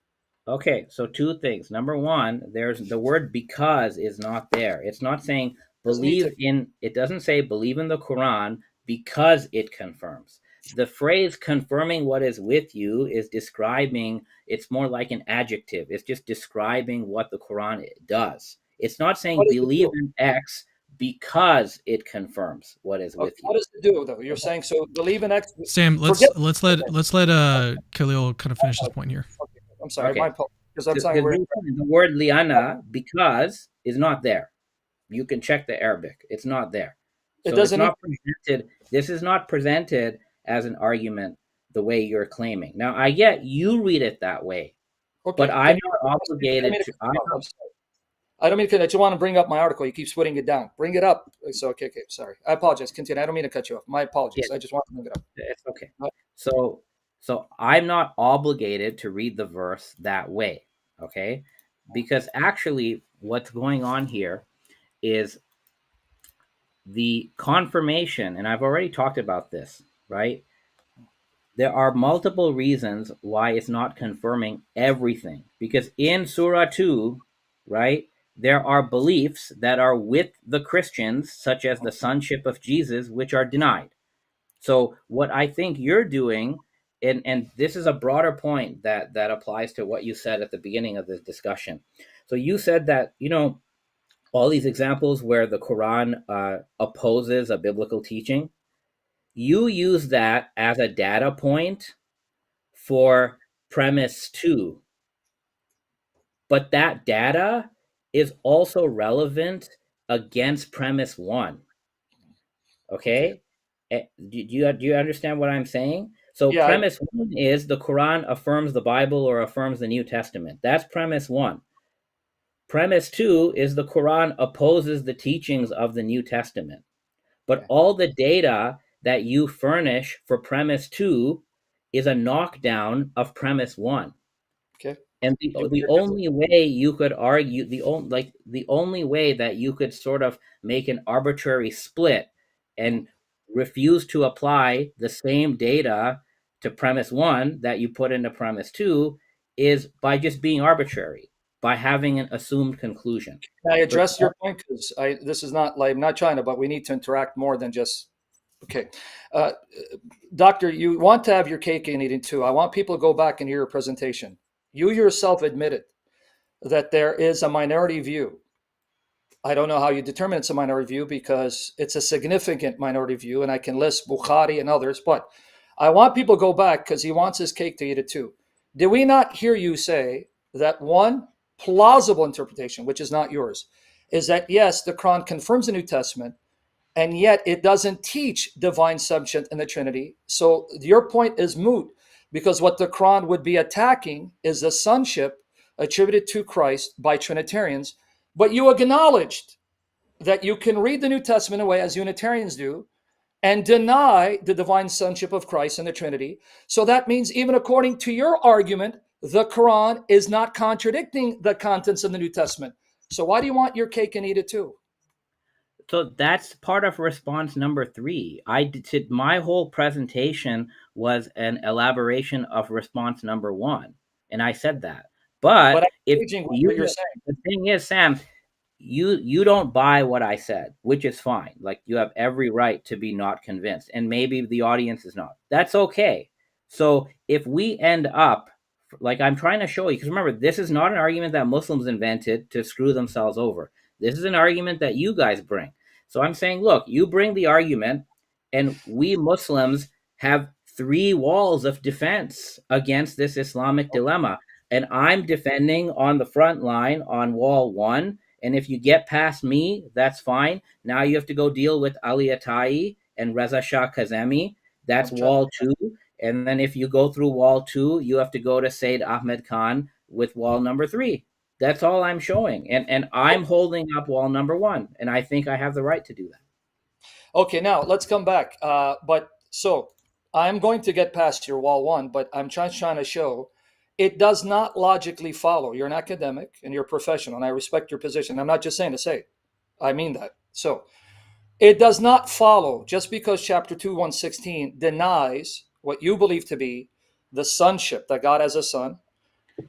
Okay, so two things. Number one, there's the word because is not there. It's not saying Doesn't need believe to. in, it doesn't say believe in the Quran because it confirms. The phrase confirming what is with you is describing, it's more like an adjective. It's just describing what the Quran does. It's not saying What does it believe do? in X because it confirms what is Okay, with what you. does it do though? You're saying so believe in X. Sam, Forget. Okay, let's let Khalil kind of finish his point here. okay. I'm sorry, my Okay. apologies. Because I'm saying Because we're the word liana, because, is not there. You can check the Arabic. It's not there. it So it's doesn't need. not presented. This is not presented as an argument the way you're claiming. Now, I get you read it that way, but Okay, can I'm you? not I don't mean obligated to to. cut you off. I'm sorry. I don't mean to. I just want to bring up my article. You keep splitting it down. Bring it up. So okay, okay. Sorry, I apologize. Continue. I don't mean to cut you off. My Yeah, apologies. I just want to bring it up. it's okay. Uh, So, so I'm not obligated to read the verse that way, okay? Because actually, what's going on here is the confirmation, and I've already talked about this, right? There are multiple reasons why it's not confirming everything. Because in Surah 2, right, there are beliefs that are with the Christians, such as the sonship of Jesus, which are denied. So, what I think you're doing, and this is a broader point that applies to what you said at the beginning of this discussion. So, you said that, all these examples where the Quran opposes a biblical teaching, you use that as a data point for premise two, but that data is also relevant against premise one. okay. Okay, do you understand what I'm saying? So Yeah. premise one is the Quran affirms the Bible or affirms the New Testament. That's premise one. Premise two is the Quran opposes the teachings of the New Testament. But Okay. all the data that you furnish for premise two is a knockdown of premise one. Okay. And the But the you're just only way you could argue the only way that you could sort of make an arbitrary split and refuse to apply the same data to premise one that you put into premise two is by just being arbitrary, by having an assumed conclusion. can I But address your point? Because I this is not like I'm not China, but we need to interact more than just okay. Uh, Doctor, you want to have your cake and eat it too. I want people to go back and hear your presentation. You yourself admitted that there is a minority view. I don't know how you determine it's a minority view because it's a significant minority view, and I can list Bukhari and others, but I want people to go back because he wants his cake to eat it too. Did we not hear you say that one plausible interpretation, which is not yours, is that yes, the Quran confirms the New Testament, and yet it doesn't teach divine sonship in the Trinity. So your point is moot because what the Quran would be attacking is the sonship attributed to Christ by Trinitarians. But you acknowledged that you can read the New Testament away as Unitarians do and deny the divine sonship of Christ and the Trinity. So that means, even according to your argument, the Quran is not contradicting the contents of the New Testament. So why do you want your cake and eat it too? so that's part of response number three. My whole presentation was an elaboration of response number one, and I said that. But But I'm if engaging with you, what you're saying. the thing is, Sam, you don't buy what I said, which is fine. Like you have every right to be not convinced, and maybe the audience is not. That's okay. So if we end up like I'm trying to show you, because remember, this is not an argument that Muslims invented to screw themselves over. This is an argument that you guys bring. So I'm saying, look, you bring the argument, and we Muslims have three walls of defense against this Islamic dilemma. And I'm defending on the front line on wall one. And if you get past me, that's fine. Now you have to go deal with Ali Atai and Reza Shah Kazemi. That's I'm trying. wall two. And then if you go through wall two, you have to go to Said Ahmed Khan with wall number three. That's all I'm showing. And I'm holding up wall number one. And I think I have the right to do that. Okay, now let's come back. But so I'm going to get past your wall one, but I'm trying to show it does not logically follow. You're an academic and you're a professional, and I respect your position. I'm not just saying to say it. I mean that. So it does not follow just because chapter 2, 116 denies what you believe to be the sonship, that God has a son,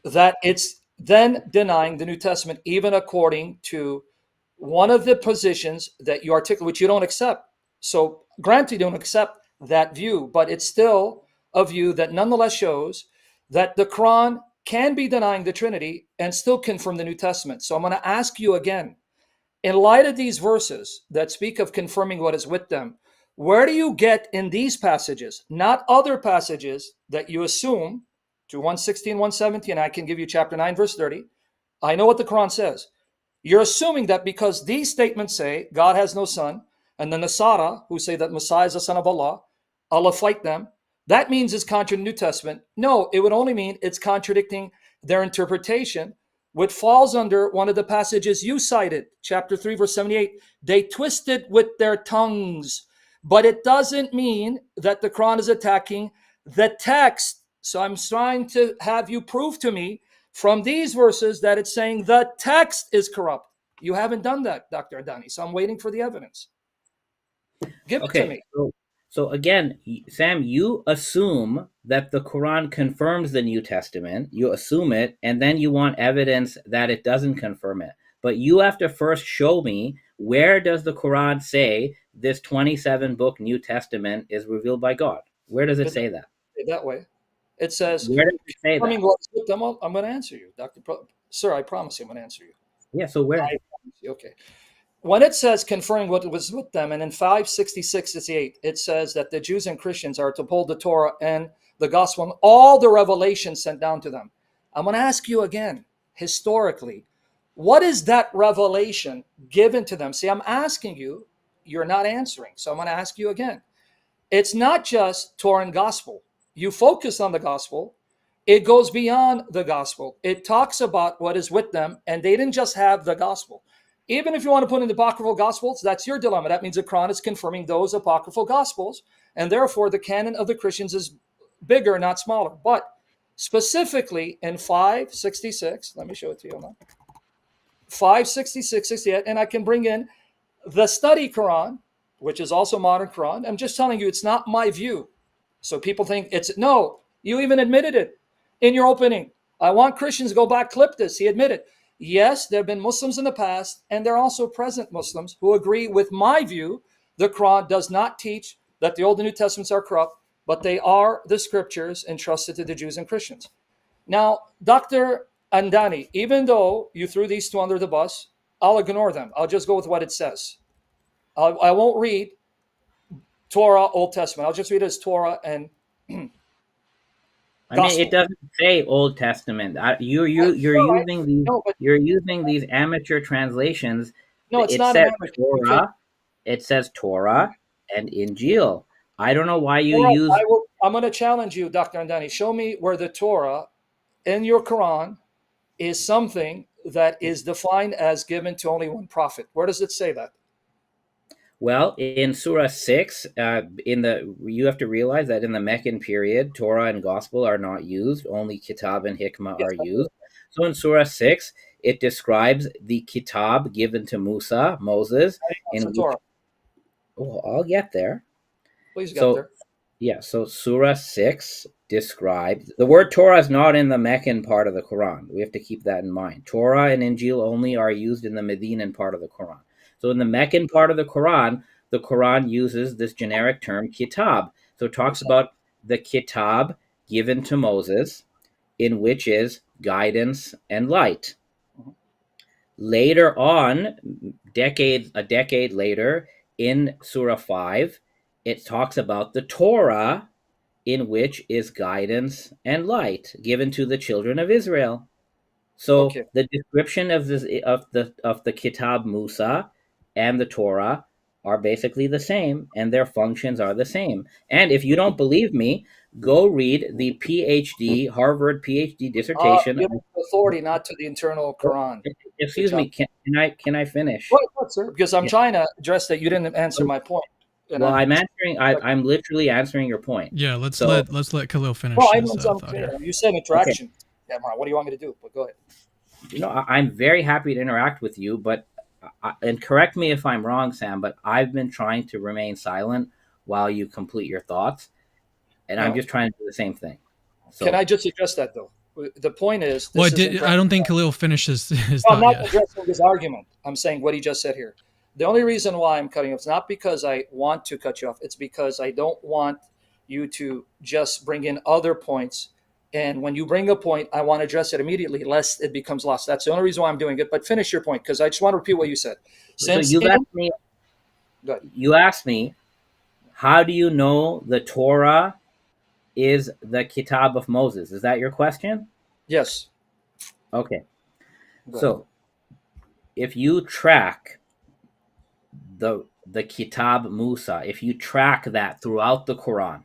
that it's then denying the New Testament, even according to one of the positions that you articulate, which you don't accept. So, granted, you don't accept that view, but it's still a view that nonetheless shows that the Quran can be denying the Trinity and still confirm the New Testament. So, I'm going to ask you again, in light of these verses that speak of confirming what is with them, where do you get in these passages, not other passages that you assume to 116, 117? I can give you chapter 9, verse 30. I know what the Quran says. You're assuming that because these statements say God has no son, and the Nasara, who say that Messiah is the son of Allah, Allah fight them, that means it's contrary to the New Testament. No, it would only mean it's contradicting their interpretation, which falls under one of the passages you cited, chapter 3, verse 78. They twisted with their tongues, but it doesn't mean that the Quran is attacking the text. So I'm trying to have you prove to me from these verses that it's saying the text is corrupt. You haven't done that, Dr. Adani. So I'm waiting for the evidence. Give it to Okay, me. so again, Sam, you assume that the Quran confirms the New Testament. You assume it, and then you want evidence that it doesn't confirm it. But you have to first show me, where does the Quran say this 27 book New Testament is revealed by God? Where does it It say that? that way. It says, Where does it say confirming that? what's with them. I'm going to answer you, Sir, I promise you I'm going to answer you. Yeah, so I where? promise you. Okay. When it says confirming what was with them, and in 566-68, it says that the Jews and Christians are to uphold the Torah and the gospel and all the revelation sent down to them. I'm going to ask you again, historically, what is that revelation given to them? See, I'm asking you, you're not answering. So I'm going to ask you again. It's not just Torah and gospel. You focus on the gospel. It goes beyond the gospel. It talks about what is with them, and they didn't just have the gospel. Even if you want to put in the apocryphal gospels, that's your dilemma. That means the Quran is confirming those apocryphal gospels, and therefore the canon of the Christians is bigger, not smaller. But specifically in 566, let me show it to you now. 566, 68, and I can bring in the study Quran, which is also modern Quran. I'm just telling you, it's not my view. So people think it's no, you even admitted it in your opening. I want Christians to go back, clip this. He admitted, yes, there have been Muslims in the past, and there are also present Muslims who agree with my view. The Quran does not teach that the Old and New Testaments are corrupt, but they are the scriptures entrusted to the Jews and Christians. Now, Dr. Andani, even though you threw these two under the bus, I'll ignore them. I'll just go with what it says. I won't read Torah, Old Testament. I'll just read it as Torah and I mean, it Gospel. doesn't say Old Testament. You're No, using these no, but amateur translations. no, it's It not an says amateur because Torah. It says Torah and Injil. I don't know why you all right, use. I'm going to challenge you, Dr. Andani. Show me where the Torah in your Quran is something that is defined as given to only one prophet. Where does it say that? Well, in Surah 6, you have to realize that in the Meccan period, Torah and Gospel are not used. Only Kitab and Hikmah Yes, are I do. used. So in Surah 6, it describes the Kitab given to Moses, That's the in which, Torah. oh, I'll get there. Please get So there. yeah, so Surah 6 describes the word Torah is not in the Meccan part of the Quran. We have to keep that in mind. Torah and Injil only are used in the Medinan part of the Quran. So in the Meccan part of the Quran uses this generic term kitab. So it talks about the kitab given to Moses, in which is guidance and light. Mhm. Later on, a decade later, in Surah 5, it talks about the Torah, in which is guidance and light given to the children of Israel. So Okay. the description of the Kitab Musa and the Torah are basically the same, and their functions are the same. And if you don't believe me, go read the Harvard PhD dissertation. Given authority, not to the internal Quran, Excuse which I'm. me, can I finish? What, sir? Because I'm Yeah. trying to address that. You didn't answer my point. And Well, I'm I'm answering. I'm literally answering your point. Yeah, So let's let Khalil well, finish I his know some. thought here. You said okay, interaction. Yeah, Mark, what do you want me to do? But go ahead. I'm very happy to interact with you, but and correct me if I'm wrong, Sam, but I've been trying to remain silent while you complete your thoughts, and I'm No, just trying to do the same thing. can So I just address that though? The point is, Well, this is I interaction. don't think Khalil finished his No, I'm thought not yet. addressing his argument. I'm saying what he just said here. The only reason why I'm cutting off is not because I want to cut you off. It's because I don't want you to just bring in other points. And when you bring a point, I want to address it immediately, lest it becomes lost. That's the only reason why I'm doing it. But finish your point, because I just want to repeat what you said. so Since in good, you asked me, how do you know the Torah is the Kitab of Moses? Is that your question? yes, Okay. good. So if you track the Kitab Musa, if you track that throughout the Quran,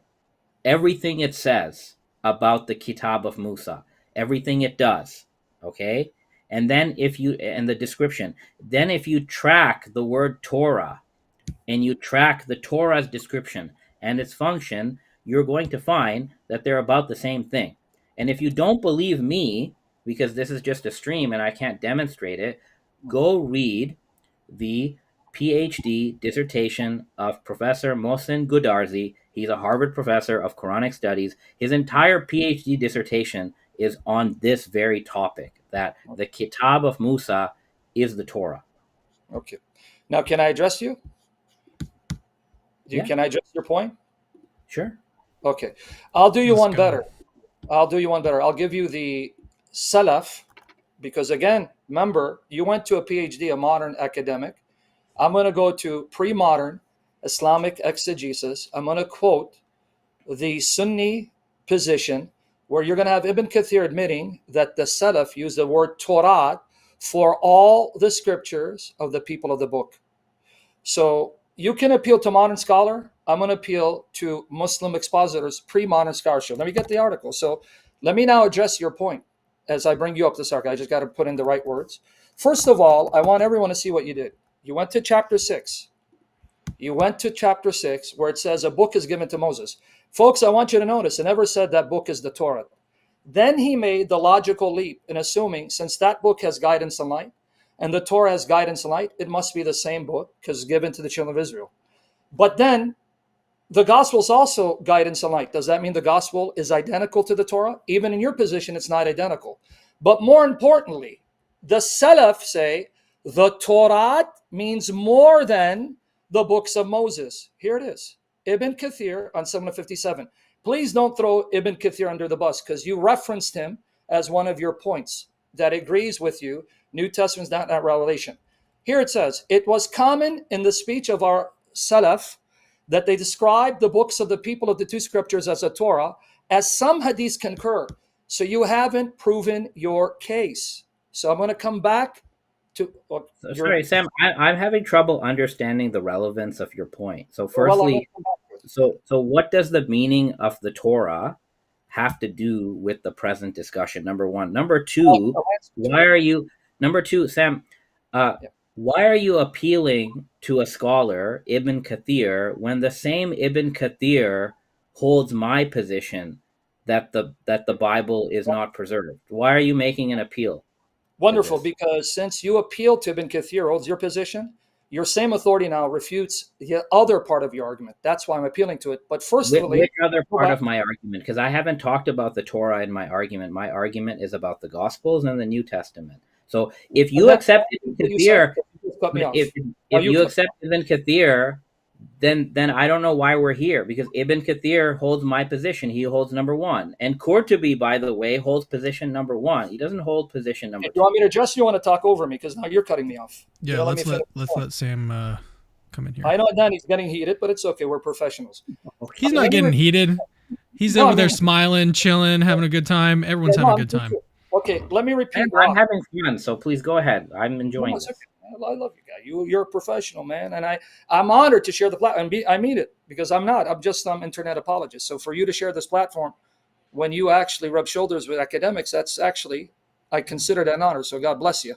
everything it says about the Kitab of Musa, everything it does, okay? And then if you and the description, then if you track the word Torah and you track the Torah's description and its function, you're going to find that they're about the same thing. And if you don't believe me, because this is just a stream and I can't demonstrate it, go read the PhD dissertation of Professor Mohsen Goodarzi. He's a Harvard professor of Quranic studies. His entire PhD dissertation is on this very topic, that the Kitab of Musa is the Torah. Okay. Now, can I address you? Yeah, Can I address your point? sure. Okay. I'll do you Let's one go. better. I'll do you one better. I'll give you the Salaf, because again, remember, you went to a PhD, a modern academic. I'm going to go to pre modern Islamic exegesis. I'm going to quote the Sunni position, where you're going to have Ibn Kathir admitting that the Salaf use the word Torah for all the scriptures of the people of the book. So you can appeal to modern scholar. I'm going to appeal to Muslim expositors, pre-modern scholarship. Let me get the article. So let me now address your point as I bring you up this article. I just got to put in the right words. First of all, I want everyone to see what you did. You went to chapter 6. You went to chapter 6 where it says a book is given to Moses. Folks, I want you to notice it never said that book is the Torah. Then he made the logical leap in assuming since that book has guidance and light, and the Torah has guidance and light, it must be the same book because given to the children of Israel. But then the gospel is also guidance and light. Does that mean the gospel is identical to the Torah? Even in your position, it's not identical. But more importantly, the Salaf say the Torah means more than the books of Moses. Here it is. Ibn Kathir on 757. Please don't throw Ibn Kathir under the bus because you referenced him as one of your points that agrees with you. New Testament is not that revelation. Here it says, it was common in the speech of our Salaf that they describe the books of the people of the two scriptures as a Torah, as some hadiths concur. So you haven't proven your case. So I'm going to come back to So, your. sorry, Sam. I'm having trouble understanding the relevance of your point. So, Well, I'm going firstly, to come back to it. so what does the meaning of the Torah have to do with the present discussion? Number one. Number two, I'll answer to why it. are you? Number two, Sam. Uh, Yeah. why are you appealing to a scholar, Ibn Kathir, when the same Ibn Kathir holds my position that the Bible is not preserved? Why are you making an appeal to Wonderful, this? because since you appeal to Ibn Kathir, holds your position, your same authority now refutes the other part of your argument. That's why I'm appealing to it. But firstly, Which other go part back. of my argument? Because I haven't talked about the Torah in my argument. My argument is about the Gospels and the New Testament. So if And you that's accept Ibn what you said. Kathir, You just cut me off. if Now if you you cut. accept Ibn Kathir, then I don't know why we're here, because Ibn Kathir holds my position. He holds number one, and Qurtubi, by the way, holds position number one. He doesn't hold position number If you want two. me to address, you want to talk over me because now you're cutting me off. You Yeah, don't let me finish. let's let Sam come in here. I know Danny's getting heated, but it's okay. We're professionals. He's Okay. not Let me getting repeat. heated. He's No, I over there mean, smiling, chilling, having a good time. yeah, Everyone's no, having a I'm good time. okay. Let me repeat I'm why. having fun, so please go ahead. I'm No, enjoying it's okay. this. I love you, guy. You're a professional, man, and I'm honored to share the platform. I mean it because I'm not. I'm just some internet apologist. So for you to share this platform when you actually rub shoulders with academics, that's actually I consider that an honor. So God bless you.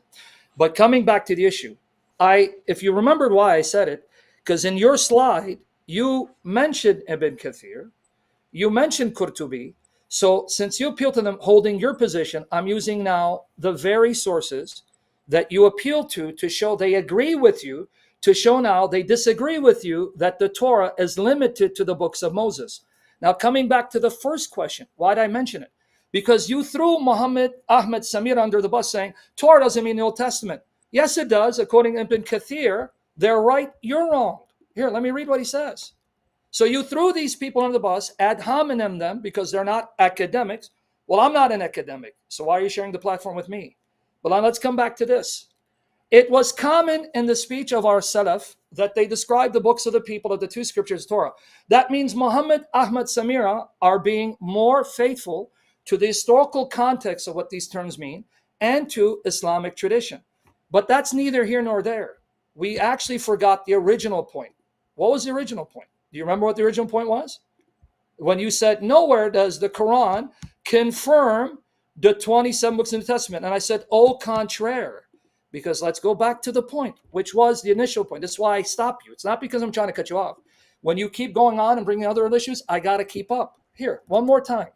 But coming back to the issue, if you remembered why I said it, because in your slide You mentioned Ibn Kathir, you mentioned Qurtubi. So since you appeal to them holding your position, I'm using now the very sources that you appeal to show they agree with you, to show now they disagree with you that the Torah is limited to the books of Moses. Now, coming back to the first question, why did I mention it? Because you threw Muhammad Ahmed Samir under the bus saying Torah doesn't mean the Old Testament. Yes, it does. According to Ibn Kathir, they're right, you're wrong. Here, let me read what he says. So you threw these people under the bus, ad hominem them, because they're not academics. Well, I'm not an academic, so why are you sharing the platform with me? But now let's come back to this. It was common in the speech of our Salaf that they describe the books of the people of the two scriptures, Torah. That means Muhammad Ahmad Samira are being more faithful to the historical context of what these terms mean and to Islamic tradition. But that's neither here nor there. We actually forgot the original point. What was the original point? Do you remember what the original point was? When you said, nowhere does the Quran confirm the 27 books in the Testament. And I said, au contraire. Because let's go back to the point, which was the initial point. That's why I stop you. It's not because I'm trying to cut you off. When you keep going on and bringing other issues, I got to keep up. Here, one more time.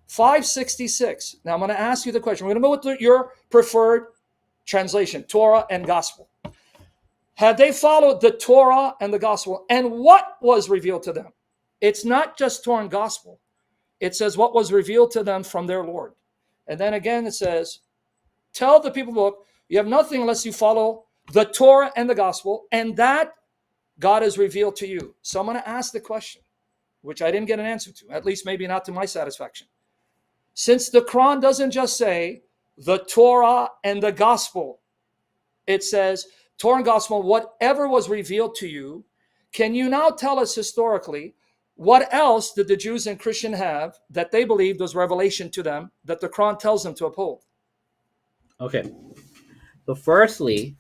566. Now I'm going to ask you the question. We're going to go with your preferred translation, Torah and Gospel. Had they followed the Torah and the Gospel, and what was revealed to them? It's not just Torah and Gospel. It says what was revealed to them from their Lord. And then again it says, tell the people, look, you have nothing unless you follow the Torah and the Gospel, and that God has revealed to you. So I'm going to ask the question, which I didn't get an answer to, at least maybe not to my satisfaction. Since the Quran doesn't just say the Torah and the Gospel, it says Torah and Gospel, whatever was revealed to you, can you now tell us historically what else did the Jews and Christian have that they believed was revelation to them that the Quran tells them to uphold? Okay. So firstly,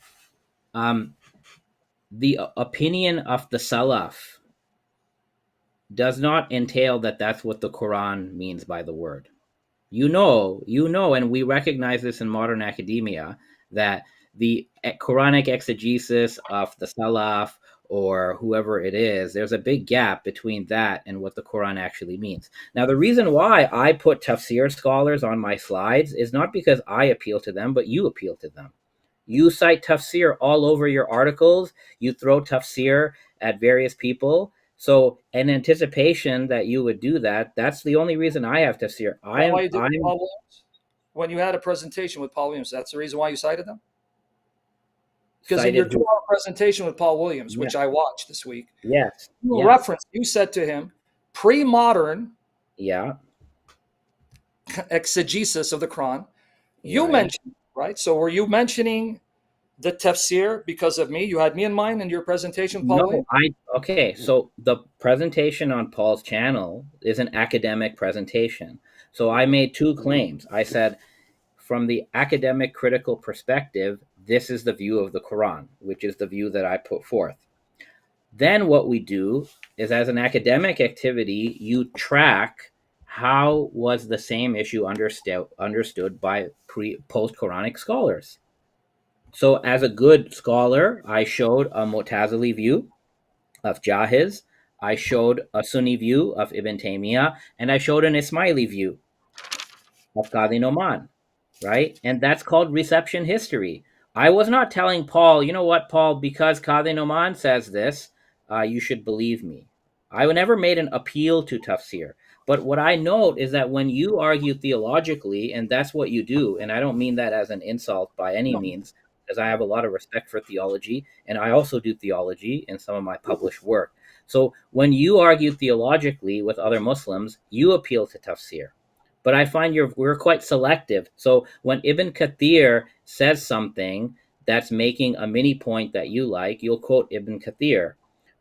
the opinion of the Salaf does not entail that that's what the Quran means by the word. You know, and we recognize this in modern academia, that the Quranic exegesis of the Salaf or whoever it is, there's a big gap between that and what the Quran actually means. Now, the reason why I put tafsir scholars on my slides is not because I appeal to them, but you appeal to them. You cite tafsir all over your articles. You throw tafsir at various people. So, in anticipation that you would do that, that's the only reason I have tafsir. Why did Paul Williams? When you had a presentation with Paul Williams, that's the reason why you cited them? Because in your 2-hour presentation with Paul Williams, which I watched this week, you said to him, pre-modern exegesis of the Quran. You mentioned, right? So were you mentioning the tafsir because of me? You had me in mind in your presentation, Paul Williams? Okay, so the presentation on Paul's channel is an academic presentation. So I made two claims. I said, from the academic critical perspective, this is the view of the Quran, which is the view that I put forth. Then what we do is, as an academic activity, you track how was the same issue understood by post-Quranic scholars. So as a good scholar, I showed a Mu'tazili view of Jahiz, I showed a Sunni view of Ibn Taymiyyah, and I showed an Ismaili view of Qadi Noman, right? And that's called reception history. I was not telling Paul, you know what, Paul, because Qadi Noman says this, you should believe me. I never made an appeal to tafsir. But what I note is that when you argue theologically, and that's what you do, and I don't mean that as an insult by any means, because I have a lot of respect for theology, and I also do theology in some of my published work. So when you argue theologically with other Muslims, you appeal to tafsir. But I find we're quite selective. So when Ibn Kathir says something that's making a mini point that you like, you'll quote Ibn Kathir.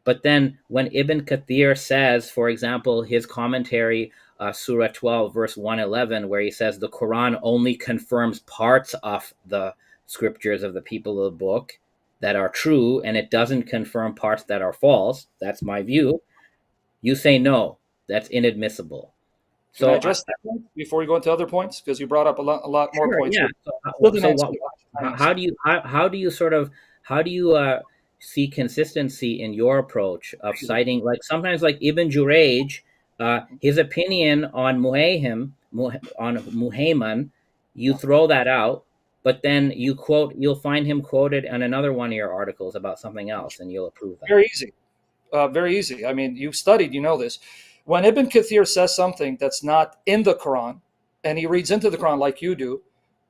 But then when Ibn Kathir says, for example, his commentary, Surah 12, verse 111, where he says the Quran only confirms parts of the scriptures of the people of the book that are true, and it doesn't confirm parts that are false, that's my view, you say no, that's inadmissible. Can I address that point before we go into other points? Because you brought up a lot more points. Yeah. How do you see consistency in your approach of citing, like sometimes like Ibn Jurayj, his opinion on Muhayman, you throw that out, but then you'll find him quoted in another one of your articles about something else, and you'll approve that. Very easy. Very easy. I mean, you've studied, you know this. When Ibn Kathir says something that's not in the Quran, and he reads into the Quran like you do,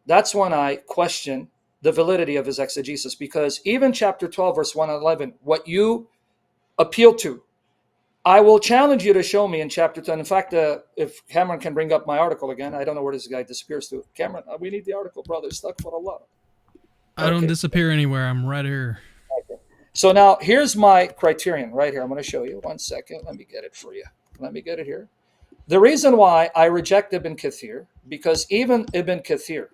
that's when I question the validity of his exegesis. Because even chapter 12, verse 111, what you appeal to, I will challenge you to show me in chapter 10. In fact, if Cameron can bring up my article again, I don't know where this guy disappears to. Cameron, we need the article, brother. Stuck for Allah. I don't disappear anywhere. I'm right here. Okay. So now here's my criterion right here. I'm going to show you. 1 second. Let me get it for you. Let me get it here. The reason why I reject Ibn Kathir, because even Ibn Kathir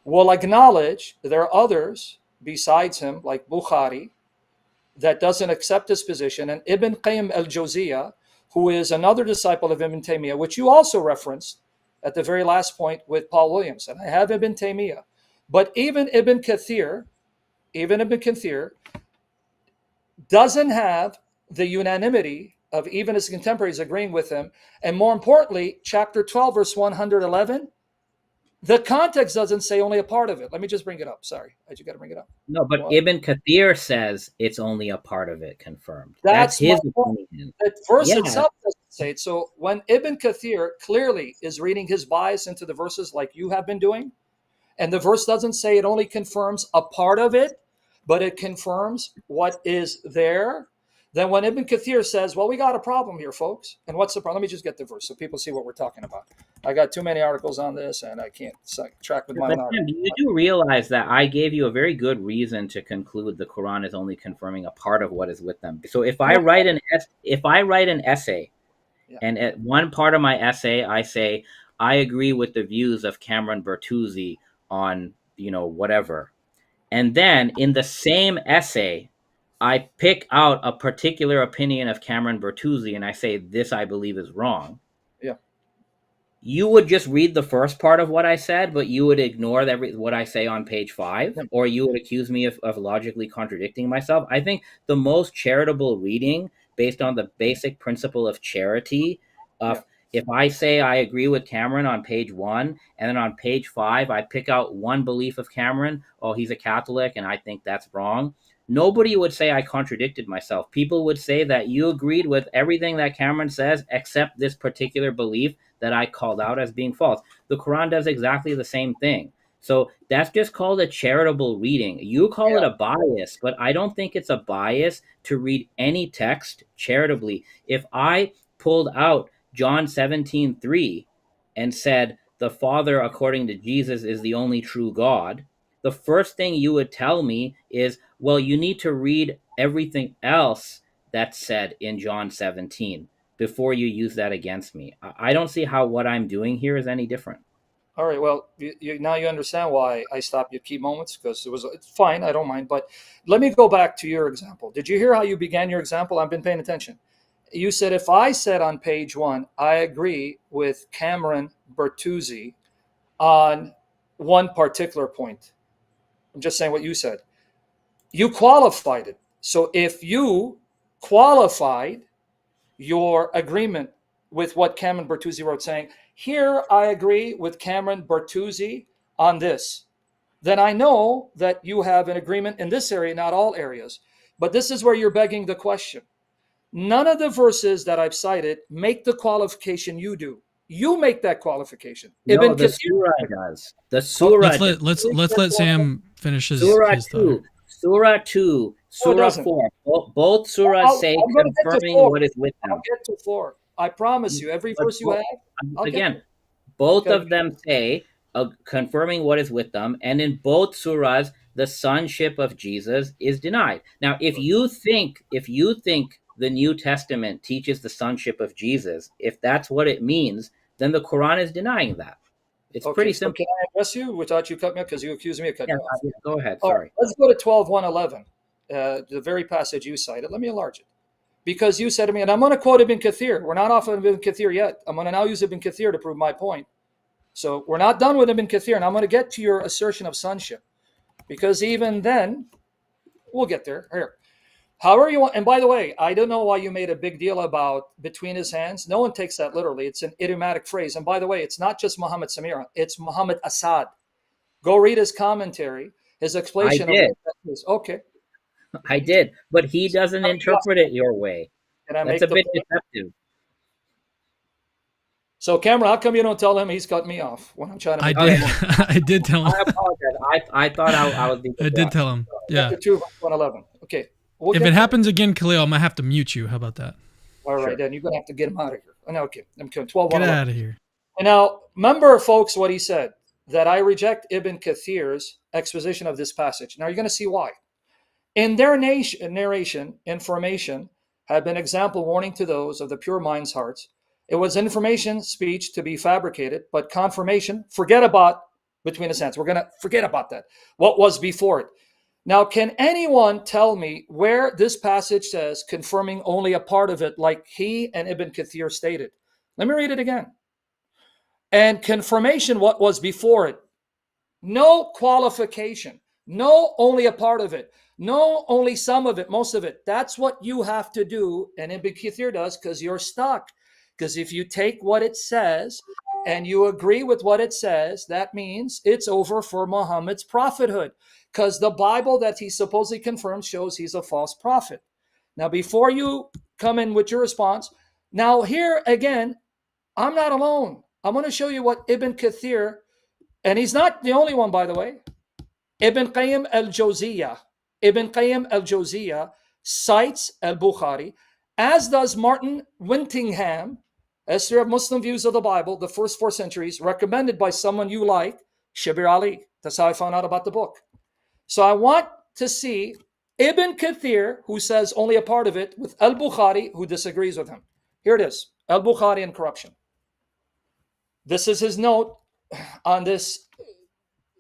will acknowledge there are others besides him, like Bukhari, that doesn't accept his position, and Ibn Qayyim al-Jawziyah, who is another disciple of Ibn Taymiyyah, which you also referenced at the very last point with Paul Williams. And I have Ibn Taymiyyah. But even Ibn Kathir doesn't have the unanimity of even his contemporaries agreeing with him. And more importantly, chapter 12, verse 111, the context doesn't say only a part of it. Let me just bring it up. Sorry, I just got to bring it up. No, but Ibn Kathir says it's only a part of it confirmed. That's his opinion. The verse itself doesn't say it. So when Ibn Kathir clearly is reading his bias into the verses like you have been doing, and the verse doesn't say it only confirms a part of it, but it confirms what is there, then when Ibn Kathir says, well, we got a problem here, folks. And what's the problem? Let me just get the verse so people see what we're talking about. I got too many articles on this, and I can't track with my own article. You do realize that I gave you a very good reason to conclude the Quran is only confirming a part of what is with them. So if I write an essay, and at one part of my essay I say I agree with the views of Cameron Bertuzzi on whatever, and then in the same essay I pick out a particular opinion of Cameron Bertuzzi and I say this I believe is wrong. Yeah. You would just read the first part of what I said, but you would ignore what I say on page 5, or you would accuse me of logically contradicting myself. I think the most charitable reading, based on the basic principle of charity, if I say I agree with Cameron on page 1, and then on page 5 I pick out one belief of Cameron, oh, he's a Catholic and I think that's wrong, nobody would say I contradicted myself. People would say that you agreed with everything that Cameron says except this particular belief that I called out as being false. The Quran does exactly the same thing. So that's just called a charitable reading. You call it a bias, but I don't think it's a bias to read any text charitably. If I pulled out John 17:3 and said the Father, according to Jesus, is the only true God, the first thing you would tell me is, well, you need to read everything else that's said in John 17 before you use that against me. I don't see how what I'm doing here is any different. All right. Well, now you understand why I stopped you at key moments, because it's fine. I don't mind. But let me go back to your example. Did you hear how you began your example? I've been paying attention. You said, if I said on page 1, I agree with Cameron Bertuzzi on one particular point. I'm just saying what you said. You qualified it. So if you qualified your agreement with what Cameron Bertuzzi wrote, saying, here I agree with Cameron Bertuzzi on this, then I know that you have an agreement in this area, not all areas. But this is where you're begging the question. None of the verses that I've cited make the qualification you do. You make that qualification. No, the surah does. The surah. Let's let Sam finish his Surah his 2, Surah 2, Surah 4. Both surahs say confirming what is with them. I'll get to 4. I promise you. Every verse you have. Again, both of them say confirming what is with them, and in both surahs, the sonship of Jesus is denied. Now, if you think the New Testament teaches the sonship of Jesus, if that's what it means, then the Quran is denying that. It's pretty simple. Can I address you without you cutting me off? Because you accused me of cutting you off. Yeah, go ahead. Sorry. Let's go to 12:111, the very passage you cited. Let me enlarge it. Because you said to me, and I'm going to quote Ibn Kathir. We're not off of Ibn Kathir yet. I'm going to now use Ibn Kathir to prove my point. So we're not done with Ibn Kathir, and I'm going to get to your assertion of sonship. Because even then, We'll get there. Here. However you want. And by the way, I don't know why you made a big deal about between his hands. No one takes that literally. It's an idiomatic phrase. And by the way, it's not just Muhammad Samira. It's Muhammad Assad. Go read his commentary, his I explanation of did. what that is. Okay. I did. But he doesn't interpret it your way. Can I That's make a the bit point? deceptive. So, Cameron, how come you don't tell him he's cut me off when I'm trying to I make did. Okay. I did tell I him. apologize. I thought I was being I did abrupt. tell him. Yeah. chapter 2, verse 111? Okay. We'll If get it there. happens again, Khalil, I might have to mute you. How about that? All right, Sure. then you're going to have to get him out of here. Oh, no, okay. I'm going 12, Get 111. out of here. And now, remember, folks, what he said, that I reject Ibn Kathir's exposition of this passage. Now, you're going to see why. In their narration, information had been example warning to those of the pure mind's hearts. It was information speech to be fabricated, but confirmation, forget about between the hands. We're going to forget about that. What was before it. Now, can anyone tell me where this passage says confirming only a part of it, like he and Ibn Kathir stated? Let me read it again. And confirmation, what was before it. No qualification. No, only a part of it. No, only some of it, most of it. That's what you have to do. And Ibn Kathir does, because you're stuck. Because if you take what it says and you agree with what it says, that means it's over for Muhammad's prophethood. Because the Bible that he supposedly confirms shows he's a false prophet. Now, before you come in with your response, now here again, I'm not alone. I'm going to show you what Ibn Kathir, and he's not the only one, by the way. Ibn Qayyim al-Jawziyah cites al-Bukhari, as does Martin Wintingham, History of Muslim Views of the Bible, the first 4 centuries, recommended by someone you like, Shabir Ali. That's how I found out about the book. So I want to see Ibn Kathir, who says only a part of it, with al-Bukhari, who disagrees with him. Here it is, al-Bukhari and corruption. This is his note on this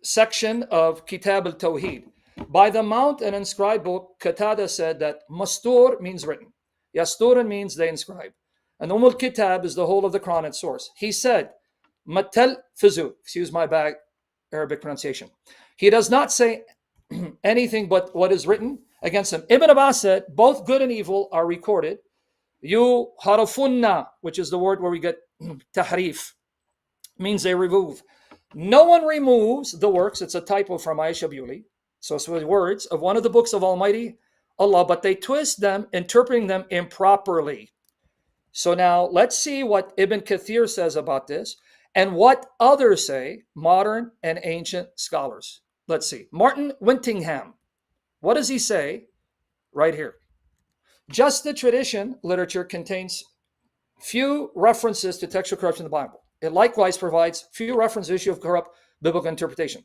section of Kitab al-Tawheed. By the mount and inscribed book, Qatada said that Mastur means written. Yasturan means they inscribe. And Kitab is the whole of the Quran and source. He said, Matal Fizu, excuse my bad Arabic pronunciation. He does not say anything but what is written against him. Ibn Abbas said, both good and evil are recorded. You harafunna, which is the word where we get tahrif, means they remove. No one removes the works. It's a typo from Aisha Bewley. So it's the words of one of the books of Almighty Allah, but they twist them, interpreting them improperly. So now let's see what Ibn Kathir says about this and what others say, modern and ancient scholars. Let's see. Martin Wintingham. What does he say? Right here. Just the tradition literature contains few references to textual corruption in the Bible. It likewise provides few references to the issue of corrupt biblical interpretation.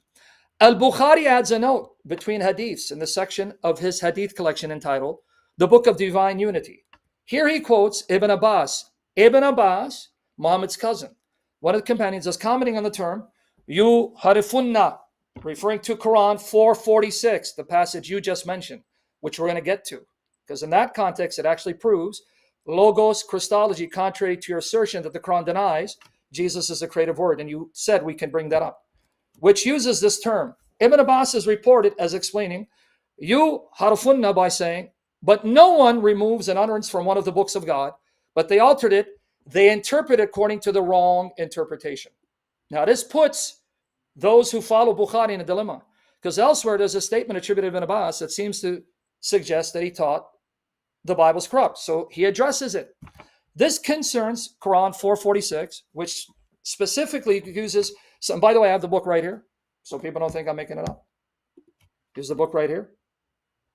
Al-Bukhari adds a note between hadiths in the section of his hadith collection entitled The Book of Divine Unity. Here he quotes Ibn Abbas. Ibn Abbas, Muhammad's cousin, one of the companions, is commenting on the term "yu harifunna," referring to Quran 446, the passage you just mentioned, which we're going to get to. Because in that context, it actually proves Logos Christology, contrary to your assertion that the Quran denies Jesus is a creative word. And you said we can bring that up, which uses this term. Ibn Abbas is reported as explaining "yu harifunna" by saying, but no one removes an utterance from one of the books of God, but they altered it. They interpret it according to the wrong interpretation. Now, this puts those who follow Bukhari in a dilemma, because elsewhere there's a statement attributed to Ibn Abbas that seems to suggest that he taught the Bible's corrupt. So he addresses it. This concerns Quran 446, which specifically uses some. By the way, I have the book right here, so people don't think I'm making it up. Here's the book right here.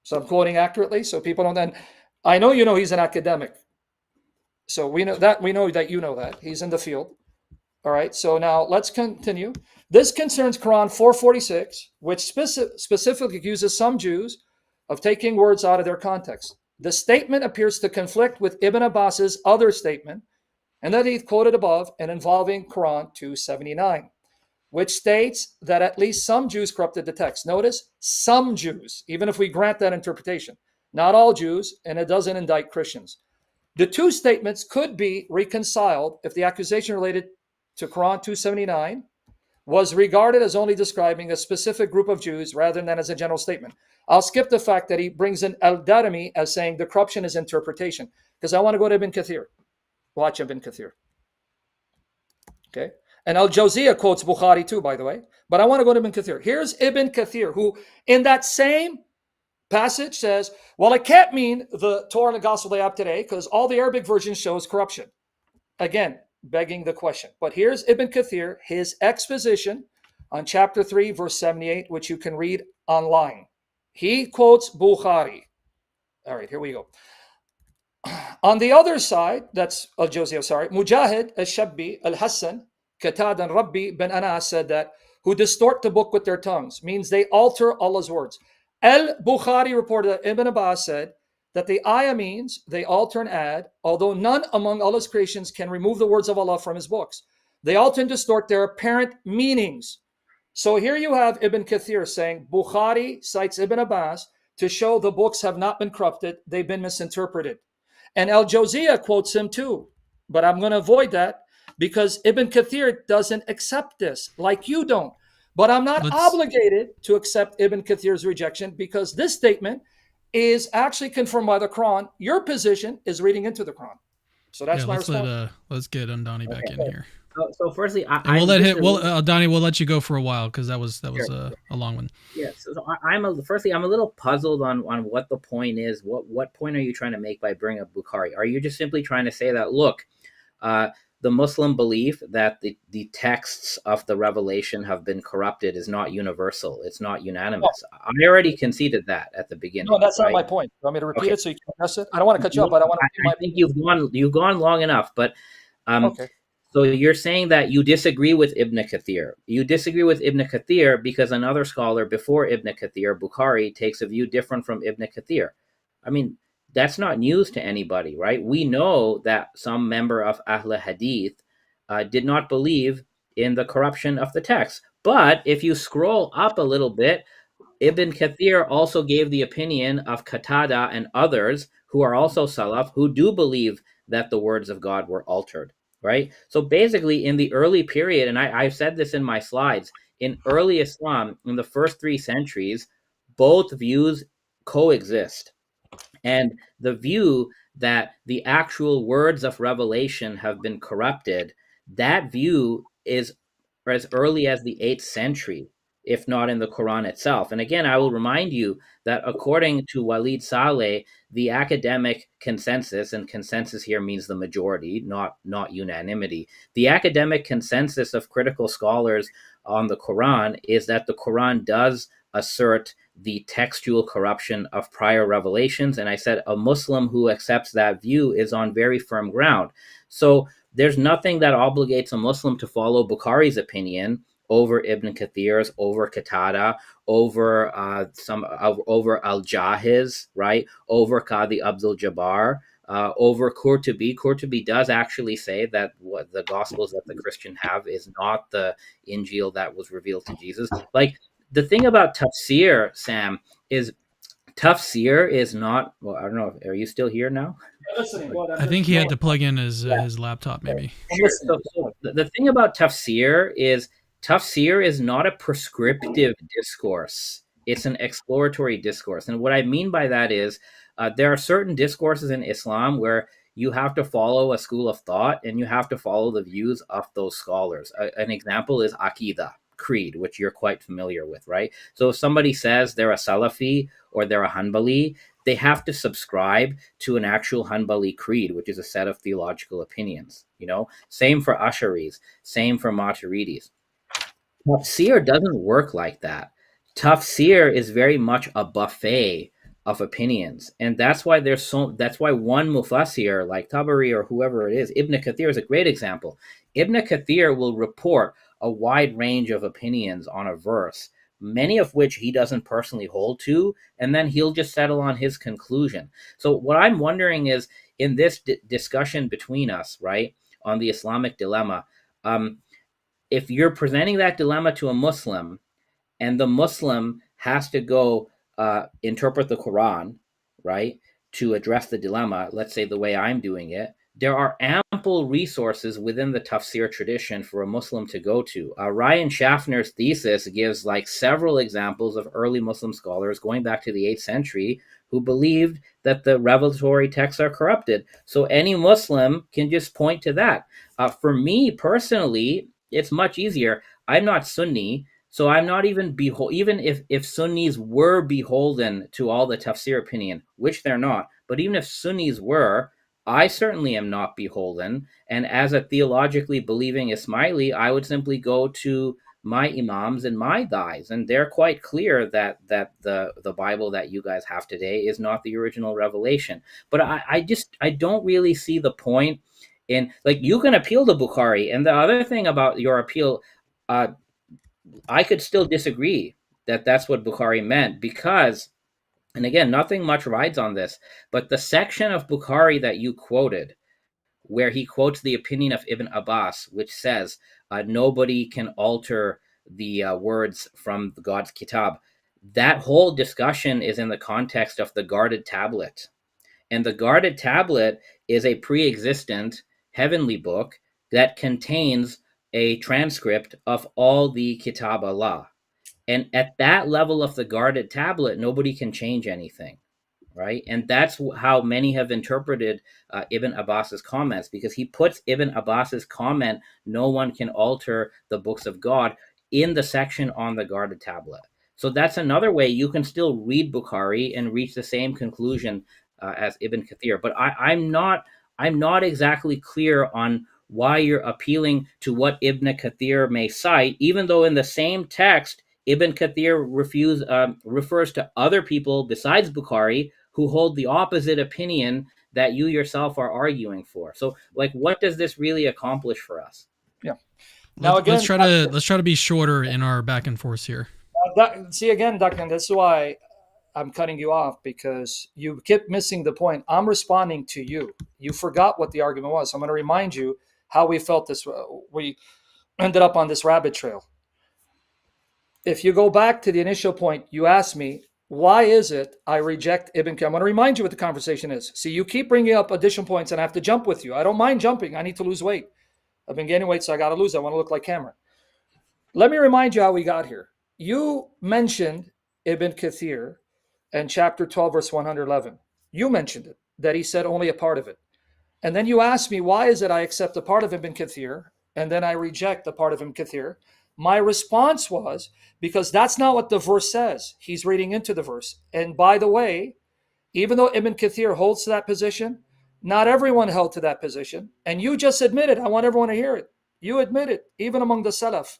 So I'm quoting accurately, so people don't then. I know you know he's an academic. So we know that you know that. He's in the field. All right, so now let's continue. This concerns Quran 446, which specifically accuses some Jews of taking words out of their context. The statement appears to conflict with Ibn Abbas's other statement, and that he quoted above, and involving Quran 279, which states that at least some Jews corrupted the text. Notice, some Jews, even if we grant that interpretation. Not all Jews, and it doesn't indict Christians. The two statements could be reconciled if the accusation related to Quran 279 was regarded as only describing a specific group of Jews rather than as a general statement. I'll skip the fact that he brings in Al-Darimi as saying the corruption is interpretation, because I want to go to Ibn Kathir. Watch Ibn Kathir. Okay. And Al-Jawziyah quotes Bukhari too, by the way. But I want to go to Ibn Kathir. Here's Ibn Kathir, who in that same passage says, well, it can't mean the Torah and the Gospel they have today because all the Arabic version shows corruption. Again, begging the question. But here's Ibn Kathir, his exposition on chapter 3, verse 78, which you can read online. He quotes Bukhari. All right, here we go. On the other side, that's Al-Jawziyah, sorry, Mujahid, Al-Shabbi, Al-Hassan, Qatada, and Rabbi bin Anas said that, who distort the book with their tongues, means they alter Allah's words. Al-Bukhari reported that Ibn Abbas said that the ayah means they alter and add, although none among Allah's creations can remove the words of Allah from his books. They alter and distort their apparent meanings. So here you have Ibn Kathir saying, Bukhari cites Ibn Abbas to show the books have not been corrupted, they've been misinterpreted. And Al-Jawziyah quotes him too. But I'm going to avoid that because Ibn Kathir doesn't accept this, like you don't. But I'm not obligated to accept Ibn Kathir's rejection because this statement is actually confirmed by the Quran. Your position is reading into the Quran. So that's my response. Let's get Andani back in here. So firstly, we'll let him. Andani, we'll let you go for a while because that was a long one. Yeah. So I'm a little puzzled on what the point is. What point are you trying to make by bringing up Bukhari? Are you just simply trying to say that look, the Muslim belief that the texts of the revelation have been corrupted is not universal. It's not unanimous. No. I already conceded that at the beginning. No, that's not my point. You want me to repeat it so you can address it? I don't want to cut you off, but I want to. I think you've gone long enough, but okay. So you're saying that you disagree with Ibn Kathir. You disagree with Ibn Kathir because another scholar before Ibn Kathir, Bukhari, takes a view different from Ibn Kathir. I mean, that's not news to anybody, right? We know that some member of Ahl Hadith did not believe in the corruption of the text. But if you scroll up a little bit, Ibn Kathir also gave the opinion of Qatada and others who are also Salaf who do believe that the words of God were altered. Right. So basically, in the early period, and I've said this in my slides, in early Islam, in the first 3 centuries, both views coexist. And the view that the actual words of revelation have been corrupted, that view is as early as the 8th century, if not in the Quran itself. And again, I will remind you that according to Walid Saleh, the academic consensus, and consensus here means the majority, not unanimity. The academic consensus of critical scholars on the Quran is that the Quran does assert the textual corruption of prior revelations. And I said a Muslim who accepts that view is on very firm ground. So there's nothing that obligates a Muslim to follow Bukhari's opinion over Ibn Kathir's, over Qatada, over over Al-Jahiz, right? Over Qadi Abdul Jabbar, over Qurtubi. Qurtubi does actually say that what the Gospels that the Christian have is not the Injil that was revealed to Jesus. Like the thing about tafsir, Sam, is tafsir is not. Well, I don't know. Are you still here now? I think he had to plug in his laptop, maybe. So the thing about tafsir is not a prescriptive discourse. It's an exploratory discourse. And what I mean by that is there are certain discourses in Islam where you have to follow a school of thought and you have to follow the views of those scholars. An example is Aqidah, creed, which you're quite familiar with, right? So if somebody says they're a Salafi or they're a Hanbali, they have to subscribe to an actual Hanbali creed, which is a set of theological opinions. Same for Asharis, same for Maturidis. Tafsir doesn't work like that. Tafsir is very much a buffet of opinions, and that's why that's why one mufassir like Tabari or whoever it is, Ibn Kathir is a great example. Ibn Kathir will report a wide range of opinions on a verse, many of which he doesn't personally hold to, and then he'll just settle on his conclusion. So what I'm wondering is, in this discussion between us, right, on the Islamic dilemma, if you're presenting that dilemma to a Muslim and the Muslim has to go interpret the Quran, right, to address the dilemma, let's say the way I'm doing it, there are ample resources within the tafsir tradition for a Muslim to go to. Ryan Schaffner's thesis gives like several examples of early Muslim scholars going back to the 8th century who believed that the revelatory texts are corrupted. So any Muslim can just point to that. For me personally, it's much easier. I'm not Sunni, so I'm not even even if Sunnis were beholden to all the tafsir opinion, which they're not, but even if Sunnis were, I certainly am not beholden. And as a theologically believing Ismaili, I would simply go to my imams and my dais, and they're quite clear that the Bible that you guys have today is not the original revelation. But I don't really see the point in, like, you can appeal to Bukhari, and the other thing about your appeal, uh, I could still disagree that that's what Bukhari meant, because, and again, nothing much rides on this, but the section of Bukhari that you quoted, where he quotes the opinion of Ibn Abbas, which says nobody can alter the words from God's kitab, that whole discussion is in the context of the guarded tablet. And the guarded tablet is a pre existent heavenly book that contains a transcript of all the kitab Allah. And at that level of the guarded tablet, nobody can change anything, right? And that's how many have interpreted Ibn Abbas's comments, because he puts Ibn Abbas's comment, "No one can alter the books of God," in the section on the guarded tablet. So that's another way you can still read Bukhari and reach the same conclusion as Ibn Kathir. But I'm not exactly clear on why you're appealing to what Ibn Kathir may cite, even though in the same text Ibn Kathir refers to other people besides Bukhari who hold the opposite opinion that you yourself are arguing for. So, like, what does this really accomplish for us? Yeah. Now let's try to be shorter in our back and forth here. See again, Doctor, that's why I'm cutting you off, because you kept missing the point. I'm responding to you. You forgot what the argument was. So I'm going to remind you how we felt this. We ended up on this rabbit trail. If you go back to the initial point, you asked me, why is it I reject Ibn Kathir? I'm going to remind you what the conversation is. See, you keep bringing up additional points, and I have to jump with you. I don't mind jumping. I need to lose weight. I've been gaining weight, so I got to lose. I want to look like Cameron. Let me remind you how we got here. You mentioned Ibn Kathir and chapter 12, verse 111. You mentioned it, that he said only a part of it. And then you asked me, why is it I accept a part of Ibn Kathir and then I reject the part of Ibn Kathir? My response was, because that's not what the verse says. He's reading into the verse. And by the way, even though Ibn Kathir holds to that position, not everyone held to that position. And you just admitted, I want everyone to hear it. You admitted, even among the Salaf,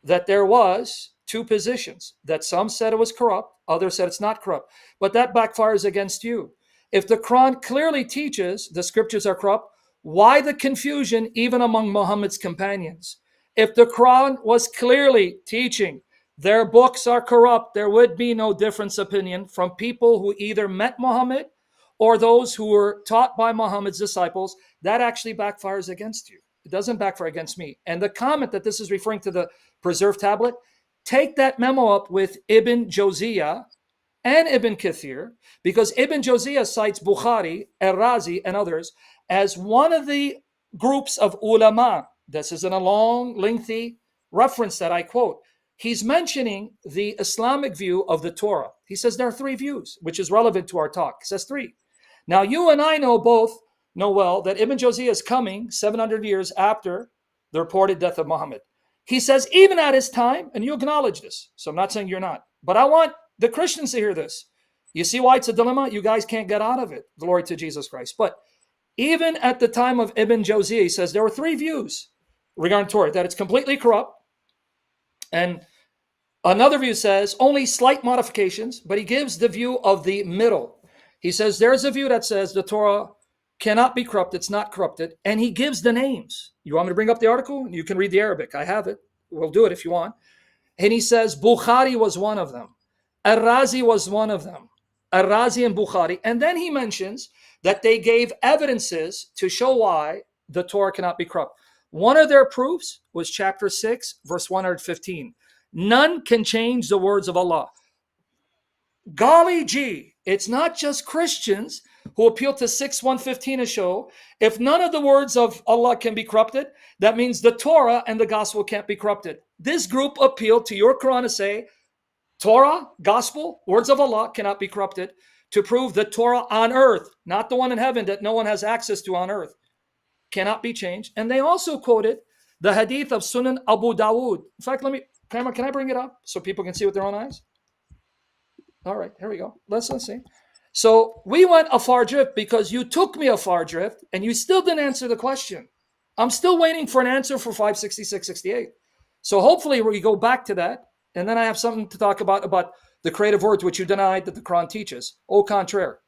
that there was two positions, that some said it was corrupt, others said it's not corrupt. But that backfires against you. If the Quran clearly teaches the scriptures are corrupt, why the confusion even among Muhammad's companions? If the Quran was clearly teaching their books are corrupt, there would be no difference opinion from people who either met Muhammad or those who were taught by Muhammad's disciples. That actually backfires against you. It doesn't backfire against me. And the comment that this is referring to the preserved tablet, take that memo up with Ibn Jawziyah and Ibn Kathir, because Ibn Jawziyah cites Bukhari, Al-Razi, and others as one of the groups of ulama. This is in a long, lengthy reference that I quote. He's mentioning the Islamic view of the Torah. He says there are three views, which is relevant to our talk. He says three. Now, you and I know well that Ibn Jawziyah is coming 700 years after the reported death of Muhammad. He says, even at his time, and you acknowledge this, so I'm not saying you're not, but I want the Christians to hear this. You see why it's a dilemma? You guys can't get out of it. Glory to Jesus Christ. But even at the time of Ibn Jawziyah, he says there were three views regarding Torah, that it's completely corrupt. And another view says only slight modifications, but he gives the view of the middle. He says there's a view that says the Torah cannot be corrupted, it's not corrupted, and he gives the names. You want me to bring up the article? You can read the Arabic. I have it. We'll do it if you want. And he says Bukhari was one of them. Al-Razi was one of them. Al-Razi and Bukhari. And then he mentions that they gave evidences to show why the Torah cannot be corrupt. One of their proofs was chapter 6, verse 115. None can change the words of Allah. Golly gee, it's not just Christians who appeal to 6:115 and show if none of the words of Allah can be corrupted, that means the Torah and the gospel can't be corrupted. This group appealed to your Quran to say Torah, gospel, words of Allah cannot be corrupted, to prove the Torah on earth, not the one in heaven that no one has access to on earth, cannot be changed. And they also quoted the hadith of Sunan Abu Dawood. In fact, can I bring it up so people can see with their own eyes? All right, here we go. Let's see. So we went a far drift because you took me a far drift and you still didn't answer the question. I'm still waiting for an answer for 566-68. So hopefully we go back to that. And then I have something to talk about the creative words, which you denied that the Quran teaches. Au contraire.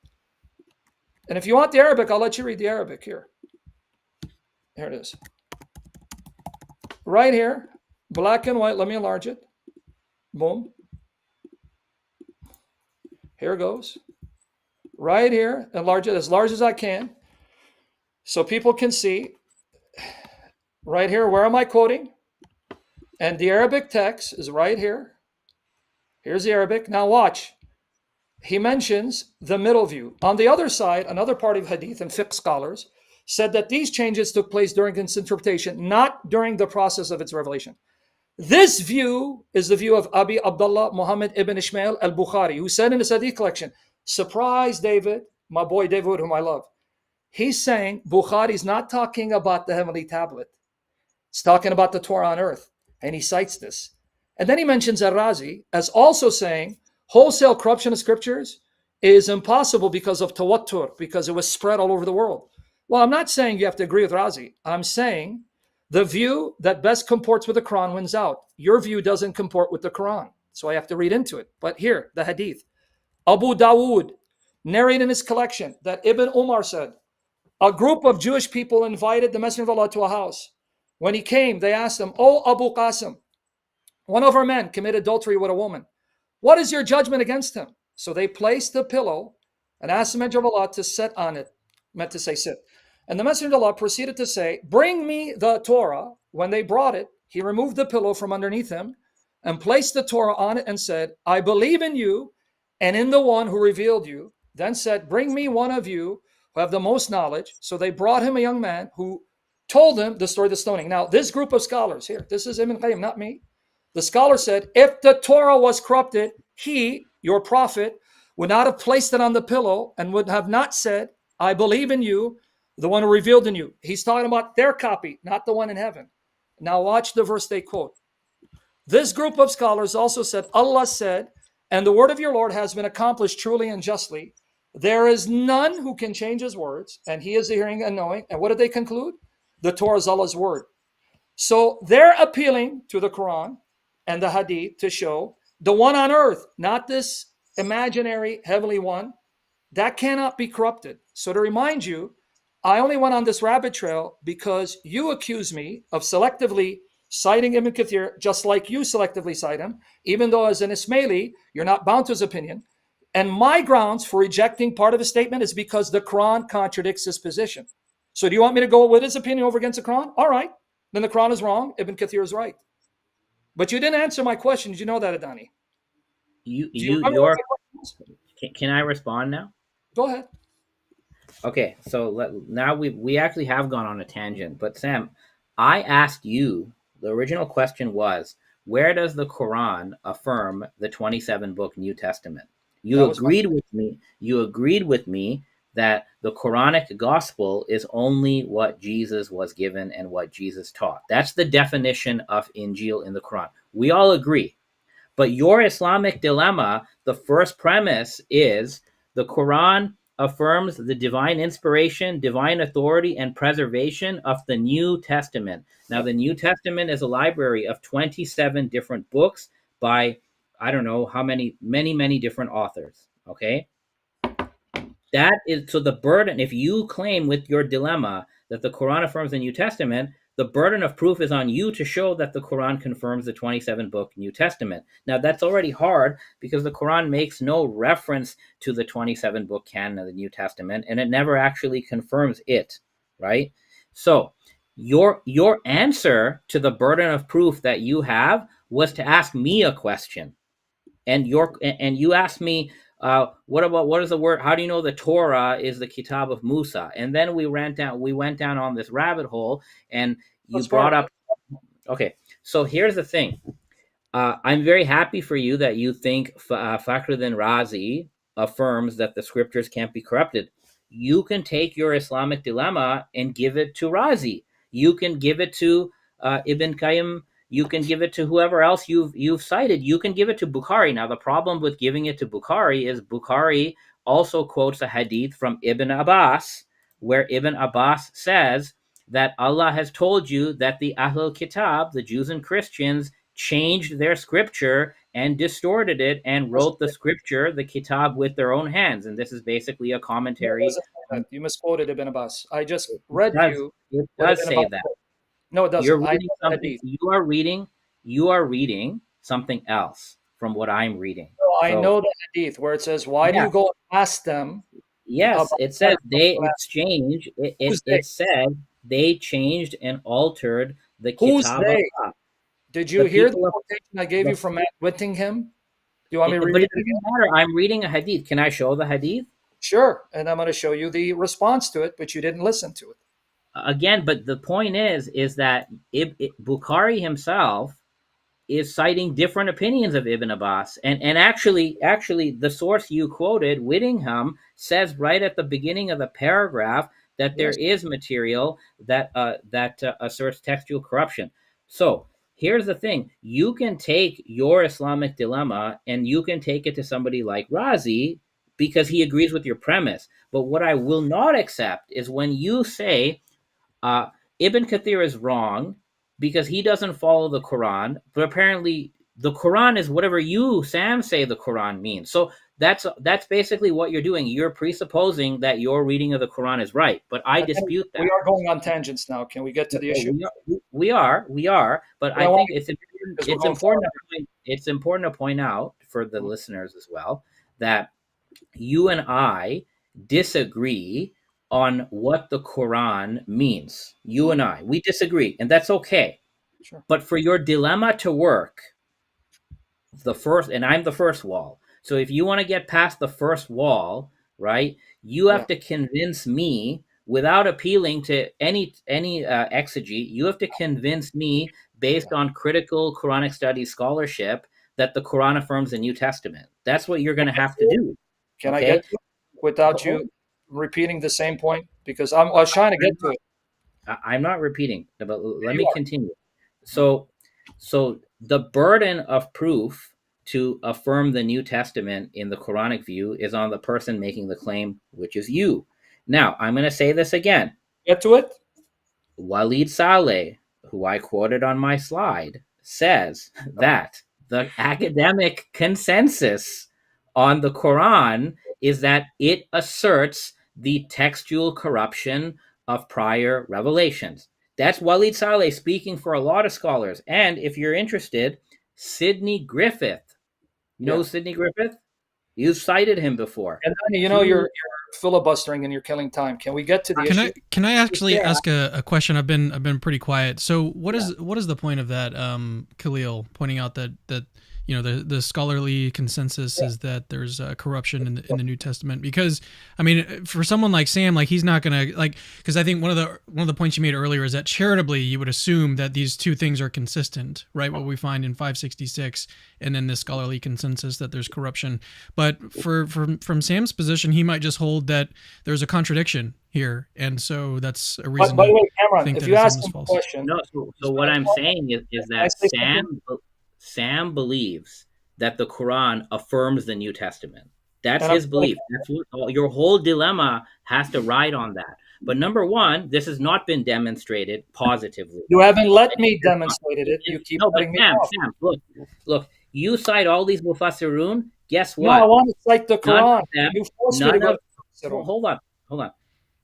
And if you want the Arabic, I'll let you read the Arabic here. Here it is. Right here, black and white. Let me enlarge it. Boom. Here it goes. Right here, enlarge it as large as I can so people can see. Right here, where am I quoting? And the Arabic text is right here. Here's the Arabic. Now watch. He mentions the middle view. On the other side, another part of Hadith and fiqh scholars said that these changes took place during its interpretation, not during the process of its revelation. This view is the view of Abi Abdullah Muhammad ibn Ishmael al-Bukhari, who said in his Hadith collection, surprise, David, my boy David, whom I love. He's saying Bukhari's not talking about the heavenly tablet. It's talking about the Torah on earth. And he cites this. And then he mentions Ar-Razi as also saying wholesale corruption of scriptures is impossible because of tawattur, because it was spread all over the world. Well, I'm not saying you have to agree with Razi. I'm saying the view that best comports with the Quran wins out. Your view doesn't comport with the Quran. So I have to read into it. But here, the hadith. Abu Dawood narrated in his collection that Ibn Umar said, a group of Jewish people invited the Messenger of Allah to a house. When he came, they asked him, "O Abu Qasim, one of our men committed adultery with a woman. What is your judgment against him?" So they placed the pillow and asked the Messenger of Allah to sit on it, meant to say sit. And the Messenger of Allah proceeded to say, "Bring me the Torah." When they brought it, he removed the pillow from underneath him and placed the Torah on it and said, "I believe in you and in the one who revealed you." Then said, "Bring me one of you who have the most knowledge." So they brought him a young man who told him the story of the stoning. Now, this group of scholars here, this is Ibn Qayyim, not me. The scholar said, if the Torah was corrupted, he, your prophet, would not have placed it on the pillow and would have not said, "I believe in you, the one who revealed in you." He's talking about their copy, not the one in heaven. Now watch the verse they quote. This group of scholars also said, Allah said, "And the word of your Lord has been accomplished truly and justly. There is none who can change his words, and he is the hearing and knowing." And what did they conclude? The Torah is Allah's word. So they're appealing to the Quran and the Hadith to show the one on earth, not this imaginary heavenly one, that cannot be corrupted. So to remind you, I only went on this rabbit trail because you accuse me of selectively citing Ibn Kathir, just like you selectively cite him, even though as an Ismaili, you're not bound to his opinion. And my grounds for rejecting part of his statement is because the Quran contradicts his position. So do you want me to go with his opinion over against the Quran? All right. Then the Quran is wrong. Ibn Kathir is right. But you didn't answer my question. Did you know that, Adani? Can I respond now? Go ahead. Okay, so now we actually have gone on a tangent. But Sam, I asked you, the original question was, where does the Quran affirm the 27-book New Testament? You agreed with me that the Quranic gospel is only what Jesus was given and what Jesus taught. That's the definition of Injil in the Quran. We all agree. But your Islamic dilemma, the first premise is the Quran affirms the divine inspiration, divine authority, and preservation of the New Testament. Now, the New Testament is a library of 27 different books by, I don't know how many different authors, okay? That is, so the burden, if you claim with your dilemma that the Quran affirms the New Testament, the burden of proof is on you to show that the Quran confirms the 27-book New Testament. Now, that's already hard because the Quran makes no reference to the 27-book canon of the New Testament, and it never actually confirms it, right? So your answer to the burden of proof that you have was to ask me a question. And you asked me, What is the word? How do you know the Torah is the Kitab of Musa? And then we went down on this rabbit hole, and you That's part brought of up. it. Okay, so here's the thing. I'm very happy for you that you think Fakhruddin Razi affirms that the scriptures can't be corrupted. You can take your Islamic dilemma and give it to Razi. You can give it to Ibn Qayyim. You can give it to whoever else you've cited. You can give it to Bukhari. Now, the problem with giving it to Bukhari is Bukhari also quotes a hadith from Ibn Abbas, where Ibn Abbas says that Allah has told you that the Ahlul Kitab, the Jews and Christians, changed their scripture and distorted it and wrote the scripture, the kitab, with their own hands. And this is basically a No, it commentary. doesn't say that. You misquoted Ibn Abbas. I just It read does, you it what does Ibn say Abbas that. said. No, it You're doesn't. I reading know the something, hadith. you are reading something else from what I'm reading. No, I So know the hadith where it says, "Why do yeah, you go and ask them yes, about it says that from they Quran?" exchanged, Who's they? it said they changed and altered the Who's kitab of they? Allah. Did you The hear the people of quotation I gave the you from Matt Whittingham? Do you want me to but reread it it again? doesn't matter. I'm reading a hadith. Can I show the hadith? Sure. And I'm going to show you the response to it, but you didn't listen to it. Again, but the point is that Bukhari himself is citing different opinions of Ibn Abbas, and actually the source you quoted, Whittingham, says right at the beginning of the paragraph that there Yes. is material that asserts textual corruption. So here's the thing: you can take your Islamic dilemma and you can take it to somebody like Razi because he agrees with your premise. But what I will not accept is when you say uh, Ibn Kathir is wrong because he doesn't follow the Quran, but apparently the Quran is whatever you, Sam, say the Quran means. So that's basically what you're doing. You're presupposing that your reading of the Quran is right, but I And then dispute we that. are going on tangents now. Can we get to the issue? We are, but But I I want think to because we're it's going far. it's important to point out for the Mhm. listeners as well that you and I disagree on what the Quran means. You Mhm. and I, we disagree, and that's okay. Sure. But for your dilemma to work, and I'm the first wall. So if you want to get past the first wall, right, you Yeah. have to convince me without appealing to any exegete. You have to convince me based Yeah. on critical Quranic studies scholarship that the Quran affirms the New Testament. That's what you're going to have to do. Can I Okay. get to it without Hold you repeating the same point? Because I was trying to get to it. I'm not repeating, but let You me are. continue. Mhm. So the burden of proof to affirm the New Testament in the Quranic view is on the person making the claim, which is you. Now, I'm going to say this again. Get to it. Walid Saleh, who I quoted on my slide, says that the academic consensus on the Quran is that it asserts the textual corruption of prior revelations. That's Walid Saleh speaking for a lot of scholars. And if you're interested, Sidney Griffith. You know Yeah. who Sidney Griffith? You've cited him before. And then, He, you're filibustering and you're killing time. Can we get to the Can issue? I actually yeah, ask a question? I've been pretty quiet. So yeah. what is the point of that, Khalil, pointing out that the scholarly consensus is that there's corruption in the New Testament? Because I mean, for someone like Sam, like he's not gonna like, because I think one of the points you made earlier is that charitably you would assume that these two things are consistent, right? What we find in 566 and then this scholarly consensus that there's corruption. But from Sam's position, he might just hold that there's a contradiction here, and so that's a reason By the to way, Cameron, think if that you Islam ask is him a false. question, No, he's so what going to I'm talk. saying is Can I that say something? Sam believes that the Quran affirms the New Testament. That's And I'm his belief. That's what your whole dilemma has to ride on that. But number one, this has not been demonstrated positively. you haven't let And me here's why. demonstrate it. You keep No, but cutting me off. Sam, look. You cite all these mufassirun. Guess No, I what? want to cite the None Quran. of them. You forced me to None go of. to Sarun. Hold on.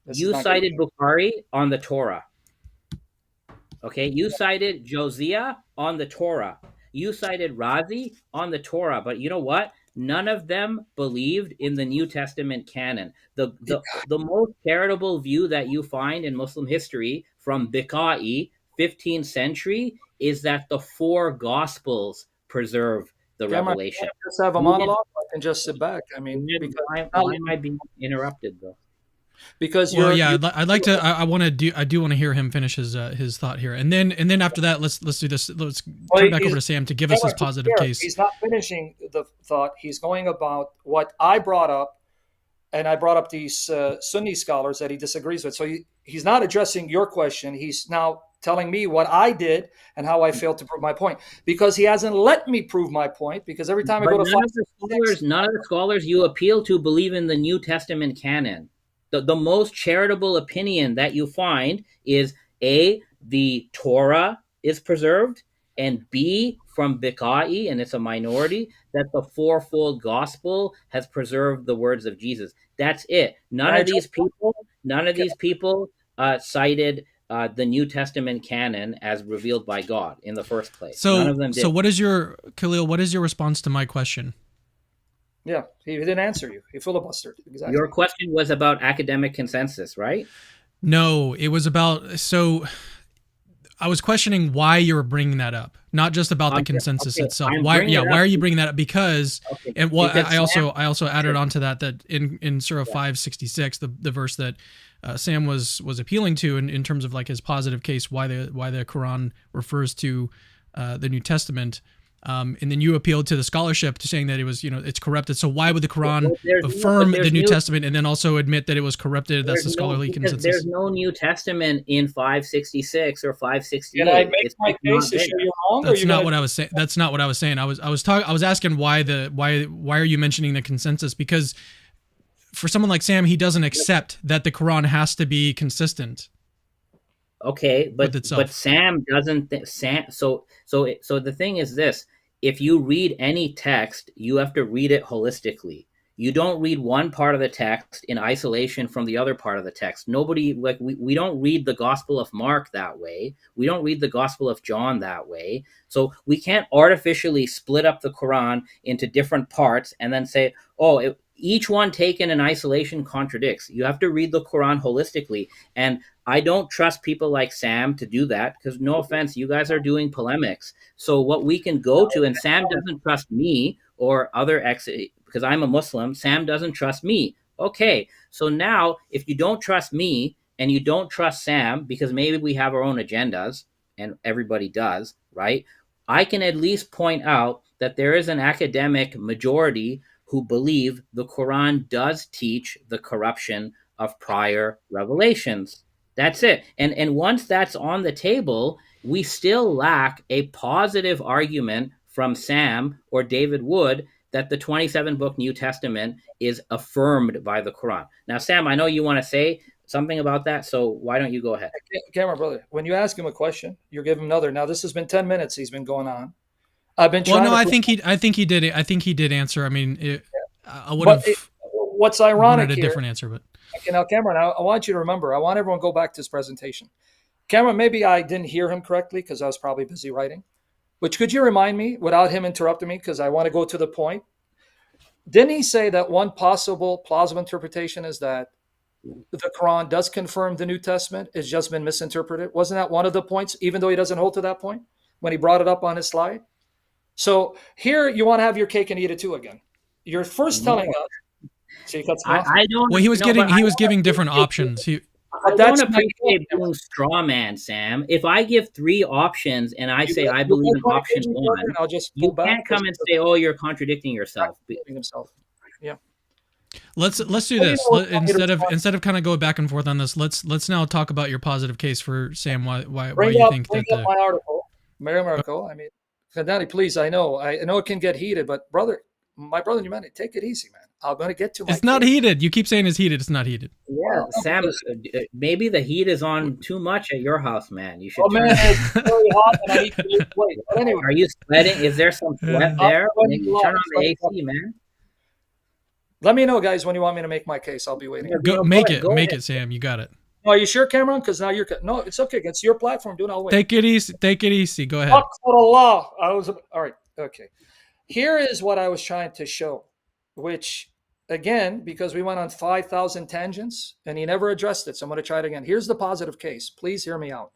This is You not good. cited Bukhari on the Torah. Okay, you cited Josiah on the Torah. You cited Razi on the Torah, but you know what? None of them believed in the New Testament canon. The most charitable view that you find in Muslim history from Biqai, 15th century, is that the four gospels preserve the Cameron, revelation. I just have a You didn't. monologue. I can just sit back. I mean, Why am I being interrupted though? because Well, yeah, you're I'd like to. I want to do. I do want to hear him finish his thought here, and then after that, let's do this. Let's well, turn back over to Sam to give us his Cameron, to be positive fair, case. he's not finishing the thought. He's going about what I brought up, and I brought up these Sunni scholars that he disagrees with. So he's not addressing your question. He's now telling me what I did and how I failed to prove my point, because he hasn't let me prove my point. Because every time I But go to none of the scholars you appeal to believe in the New Testament canon. The most charitable opinion that you find is A, the Torah is preserved, and B, from Bikai, and it's a minority, that the fourfold gospel has preserved the words of Jesus. That's it. None of these people cited the New Testament canon as revealed by God in the first place. None of them did. So what is your Khalil? What is your response to my question? Yeah, he didn't answer you. He filibustered. Exactly. Your question was about academic consensus, right? No, it was about. So I was questioning why you were bringing that up, not just about the consensus itself. Why are you bringing that up? Because and what I also added on to that in Surah 566, the verse that Sam was appealing to in terms of like his positive case, why the Quran refers to the New Testament. And then you appealed to the scholarship to saying that it was, it's corrupted. So why would the Quran affirm the New Testament and then also admit that it was corrupted? That's the scholarly consensus. There's no New Testament in 566 or 568. Can I make my case to show you wrong? That's not what I was saying. That's not what I was saying. I was asking why are you mentioning the consensus? Because for someone like Sam, he doesn't accept that the Quran has to be consistent. Okay, but Sam doesn't. So the thing is this: if you read any text, you have to read it holistically. You don't read one part of the text in isolation from the other part of the text. Nobody we don't read the Gospel of Mark that way. We don't read the Gospel of John that way. So we can't artificially split up the Quran into different parts and then say, each one taken in isolation contradicts. You have to read the Quran holistically. And I don't trust people like Sam to do that because, no offense, you guys are doing polemics. So what we can go to, and Sam doesn't trust me or other because I'm a Muslim, Sam doesn't trust me. Okay, so now if you don't trust me and you don't trust Sam because maybe we have our own agendas and everybody does, right? I can at least point out that there is an academic majority who believe the Quran does teach the corruption of prior revelations. That's it. And once that's on the table, we still lack a positive argument from Sam or David Wood that the 27-book New Testament is affirmed by the Quran. Now, Sam, I know you want to say something about that, so why don't you go ahead? Cameron, brother, when you ask him a question, you're giving him another. Now, this has been 10 minutes he's been going on. I've been trying I think he did it. I think he did answer. I mean, I would have what's ironic wanted a different answer, but now, Cameron, I want you to remember, I want everyone to go back to his presentation. Cameron, maybe I didn't hear him correctly because I was probably busy writing. But could you remind me without him interrupting me, because I want to go to the point? Didn't he say that one possible plausible interpretation is that the Quran does confirm the New Testament? It's just been misinterpreted. Wasn't that one of the points, even though he doesn't hold to that point when he brought it up on his slide? So here you want to have your cake and eat it too again. You're first telling us. I don't. Well, he was giving different options. I don't appreciate being straw man, Sam. If I give three options and I say I believe in option one, you can't come and say, "Oh, you're contradicting yourself." Yeah. Let's do this instead of kind of go back and forth on this. Let's now talk about your positive case for Sam. Why you think that my article, Miracle. I mean, Andani, please. I know it can get heated, but my brother in humanity, take it easy, man. I'm going to get to my It's not heated. You keep saying it's heated. It's not heated. Yeah, Sam, maybe the heat is on too much at your house, man. You should. Oh, man, it's very hot and I need to lose weight. But anyway. Are you sweating? Is there some sweat there? Maybe turn on the AC, man. Let me know, guys, when you want me to make my case. I'll be waiting. Make it, Sam. You got it. Are you sure, Cameron? Because now no, it's okay. It's your platform. I'll wait. Take it easy. Go ahead. All right. Okay. Here is what I was trying to show, which, again, because we went on 5,000 tangents and he never addressed it. So I'm going to try it again. Here's the positive case. Please hear me out.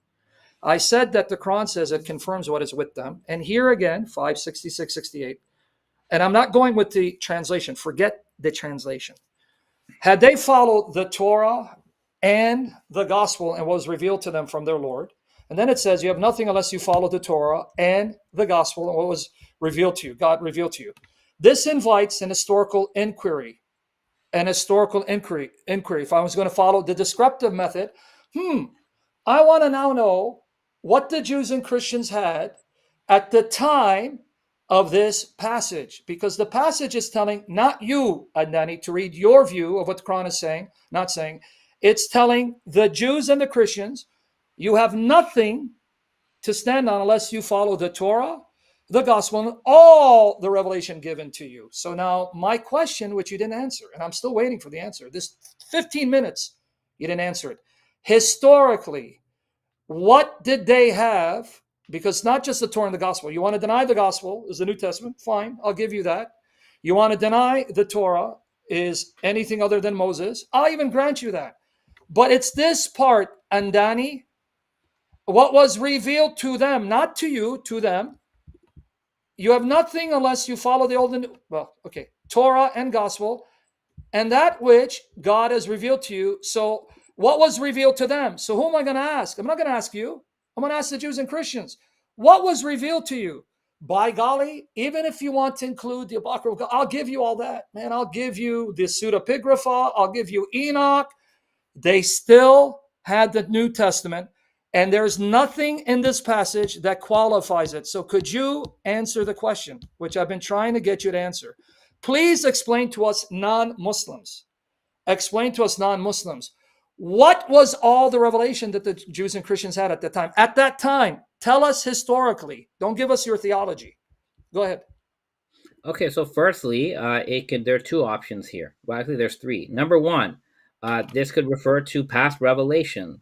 I said that the Quran says it confirms what is with them. And here again, 566, 68, And I'm not going with the translation. Forget the translation. Had they followed the Torah and the gospel and what was revealed to them from their Lord, and then it says you have nothing unless you follow the Torah and the gospel and what was revealed to you, God revealed to you. This invites an historical inquiry. An historical inquiry. If I was going to follow the descriptive method, I want to now know what the Jews and Christians had at the time of this passage, because the passage is telling not you, Adnani, to read your view of what the Quran is saying, not saying. It's telling the Jews and the Christians, you have nothing to stand on unless you follow the Torah, the gospel, and all the revelation given to you. So now my question, which you didn't answer, and I'm still waiting for the answer, this 15 minutes, you didn't answer it. Historically, what did they have? Because not just the Torah and the gospel. You want to deny the gospel is the New Testament? Fine, I'll give you that. You want to deny the Torah is anything other than Moses? I'll even grant you that. But it's this part, Andani, what was revealed to them, not to you, to them. You have nothing unless you follow the old and Torah and gospel, and that which God has revealed to you. So what was revealed to them? So who am I going to ask? I'm not going to ask you. I'm going to ask the Jews and Christians. What was revealed to you? By golly, even if you want to include the Apocrypha, I'll give you all that, man. I'll give you the pseudepigrapha. I'll give you Enoch. They still had the New Testament, and there's nothing in this passage that qualifies it. So could you answer the question, which I've been trying to get you to answer? Please explain to us non-Muslims. Explain to us non-Muslims. What was all the revelation that the Jews and Christians had at that time? At that time, tell us historically. Don't give us your theology. Go ahead. Okay, so firstly, there are two options here. Well, actually, there's three. Number one, this could refer to past revelation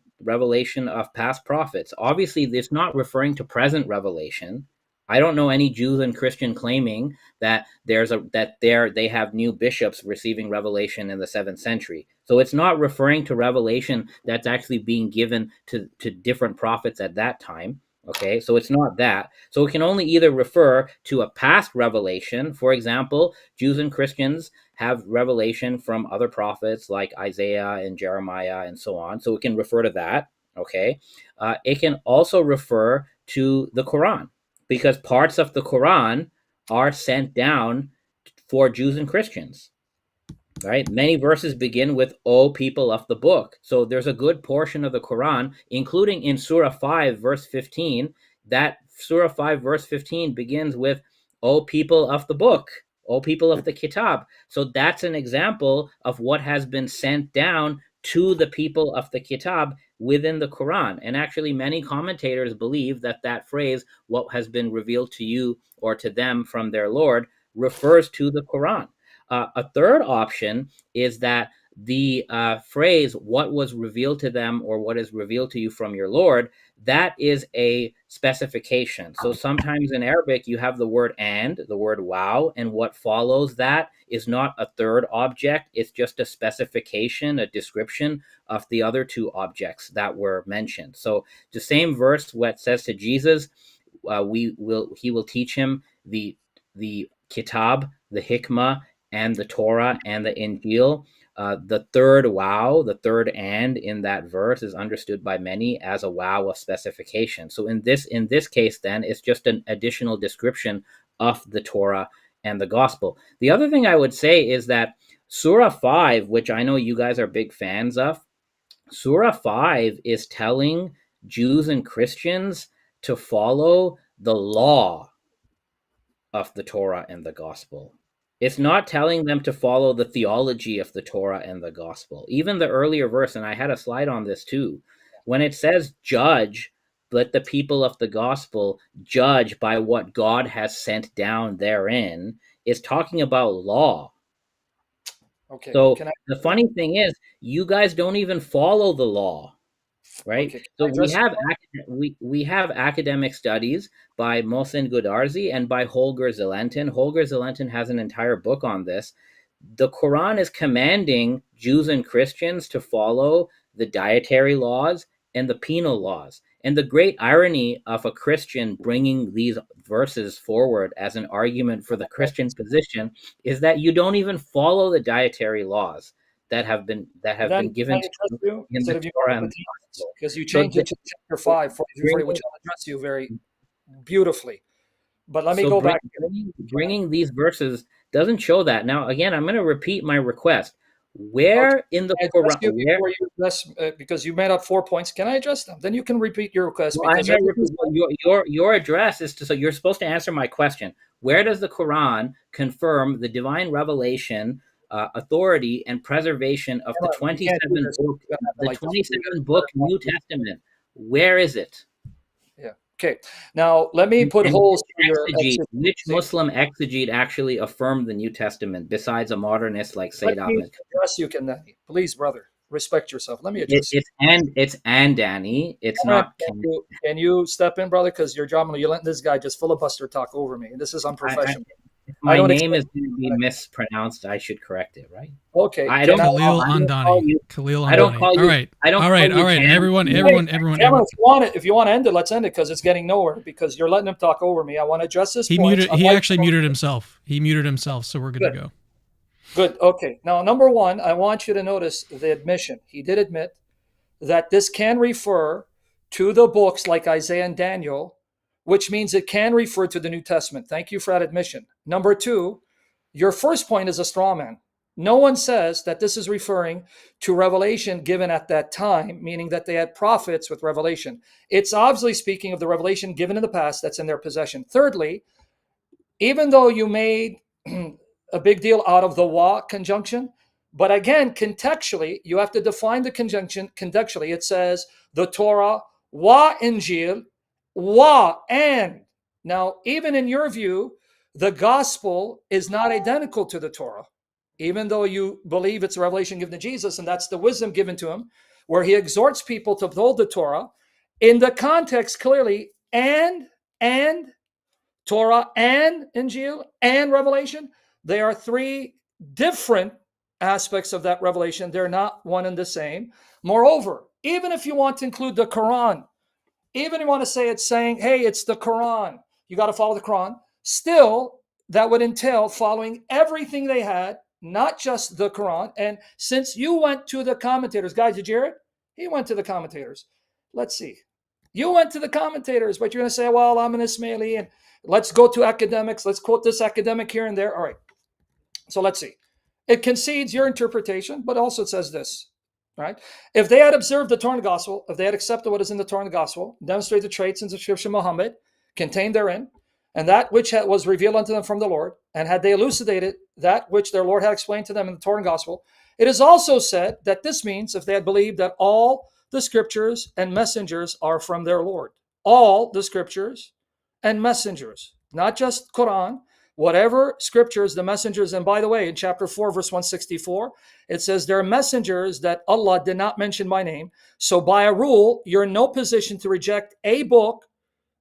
of past prophets. Obviously, it's not referring to present revelation. I don't know any Jews and Christian claiming that they have new bishops receiving revelation in the 7th century. So it's not referring to revelation that's actually being given to different prophets at that time. Okay, so it's not that. So it can only either refer to a past revelation. For example, Jews and Christians have revelation from other prophets like Isaiah and Jeremiah and so on. So it can refer to that. Okay, it can also refer to the Quran, because parts of the Quran are sent down for Jews and Christians. Right? Many verses begin with, O people of the book. So there's a good portion of the Quran, including in Surah 5, verse 15, that Surah 5, verse 15 begins with, O people of the book, O people of the Kitab. So that's an example of what has been sent down to the people of the Kitab within the Quran. And actually, many commentators believe that that phrase, what has been revealed to you or to them from their Lord, refers to the Quran. A third option is that the phrase, what was revealed to them or what is revealed to you from your Lord, that is a specification. So sometimes in Arabic, you have the word and, the word wow, and what follows that is not a third object. It's just a specification, a description of the other two objects that were mentioned. So the same verse, what says to Jesus, he will teach him the kitab, the hikmah, and the Torah and the Injil. The third wow, the third and in that verse is understood by many as a wow of specification. So in this case, then, it's just an additional description of the Torah and the gospel. The other thing I would say is that Surah 5, which I know you guys are big fans of, Surah 5 is telling Jews and Christians to follow the law of the Torah and the gospel. It's not telling them to follow the theology of the Torah and the gospel. Even the earlier verse, and I had a slide on this too, when it says judge, let the people of the gospel judge by what God has sent down therein, is talking about law. Okay. So the funny thing is, you guys don't even follow the law. Right. Okay. So we have academic studies by Mohsen Goodarzi and by Holger Zelentin. Holger Zelentin has an entire book on this. The Quran is commanding Jews and Christians to follow the dietary laws and the penal laws. And the great irony of a Christian bringing these verses forward as an argument for the Christian position is that you don't even follow the dietary laws that have Then been can I given to address you you in the instead of you Torah going and with the the gospel. because you So, changed it to chapter 5, 43, 40, which bringing, I'll address you very beautifully. But let me so go bring, back. bringing these verses doesn't show that. Now, again, I'm going to repeat my request. Okay. Where in the Can I address Quran? you Where? before you address, because you made up 4 points. Can I address them? Then you can repeat your request Well, I'm because going to everything's repeat. Well, your address is to. So you're supposed to answer my question. Where does the Quran confirm the divine revelation, authority, and preservation of the you can't do 27 this. book, You gotta have it the like this. 27 book New Testament? Where is it? Yeah. Okay. Now let me put And holes through your which See, Muslim exegete actually affirmed the New Testament besides a modernist like let Sayyid me Ahmed? address you, Kennedy. Please, brother, respect yourself. Let me address you. It's and Danny. It's Cameron, not Ken. can you step in, brother? Because you're dropping. You're letting this guy just filibuster talk over me, and this is I, unprofessional. if I my don't name expect. is going to be mispronounced, I should correct it, right? Okay. I Can don't I? call. Khalil I don't call Andani. you. Khalil I don't Andani. call All you. right. I don't All call right. you All right. Cam. Everyone, Hey, everyone, everyone, Cameron, everyone. if you want to end it, let's end it because it's getting nowhere. Because you're letting him talk over me. I want to address his He points. muted. He Unlike actually muted himself. He muted himself. So we're good to good, go. good. Okay. Now, number one, I want you to notice the admission. He did admit that this can refer to the books like Isaiah and Daniel, which means it can refer to the New Testament. Thank you for that admission. Number two, your first point is a straw man. No one says that this is referring to revelation given at that time, meaning that they had prophets with revelation. It's obviously speaking of the revelation given in the past that's in their possession. Thirdly, even though you made a big deal out of the wa conjunction, but again, contextually, you have to define the conjunction contextually. It says the Torah, wa Injil, wa and. Now, even in your view, the gospel is not identical to the Torah, even though you believe it's a revelation given to Jesus, and that's the wisdom given to him, where he exhorts people to uphold the Torah. In the context, clearly, and Torah and Injil and Revelation, they are three different aspects of that revelation. They're not one and the same. Moreover, even if you want to include the Quran, even if you want to say it's saying, hey, it's the Quran, you got to follow the Quran, still, that would entail following everything they had, not just the Quran. And since you went to the commentators, guys, did you hear it? He went to the commentators. Let's see. You went to the commentators, but you're going to say, well, I'm an Ismaili, and let's go to academics. Let's quote this academic here and there. All right. So let's see. It concedes your interpretation, but also it says this, right? If they had observed the Torah and the Gospel, if they had accepted what is in the Torah and the Gospel, demonstrate the traits and description of Muhammad contained therein, and that which was revealed unto them from the Lord, and had they elucidated that which their Lord had explained to them in the Torah and Gospel, it is also said that this means if they had believed that all the scriptures and messengers are from their Lord. All the scriptures and messengers, not just Quran, whatever scriptures, the messengers. And by the way, in chapter 4, verse 164, it says there are messengers that Allah did not mention by name. So by a rule, you're in no position to reject a book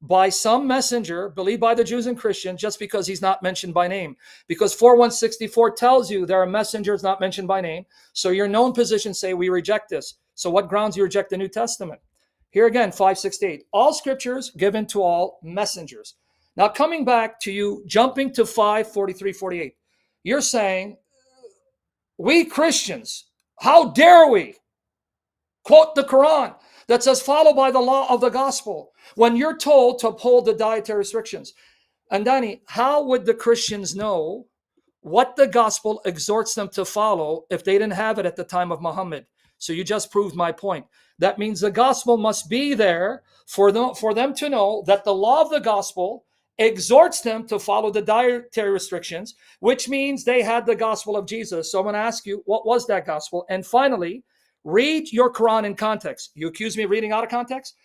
by some messenger believed by the Jews and Christians just because he's not mentioned by name. Because 4164 tells you there are messengers not mentioned by name. So you're in no position to say we reject this. So what grounds you reject the New Testament? Here again, 568. All scriptures given to all messengers. Now coming back to you, jumping to 543, 48. You're saying, we Christians, how dare we quote the Quran that says follow by the law of the gospel when you're told to uphold the dietary restrictions. And Danny, how would the Christians know what the gospel exhorts them to follow if they didn't have it at the time of Muhammad? So you just proved my point. That means the gospel must be there for them to know that the law of the gospel exhorts them to follow the dietary restrictions, which means they had the gospel of Jesus. So I'm going to ask you, what was that gospel? And finally, read your Quran in context. You accuse me of reading out of context?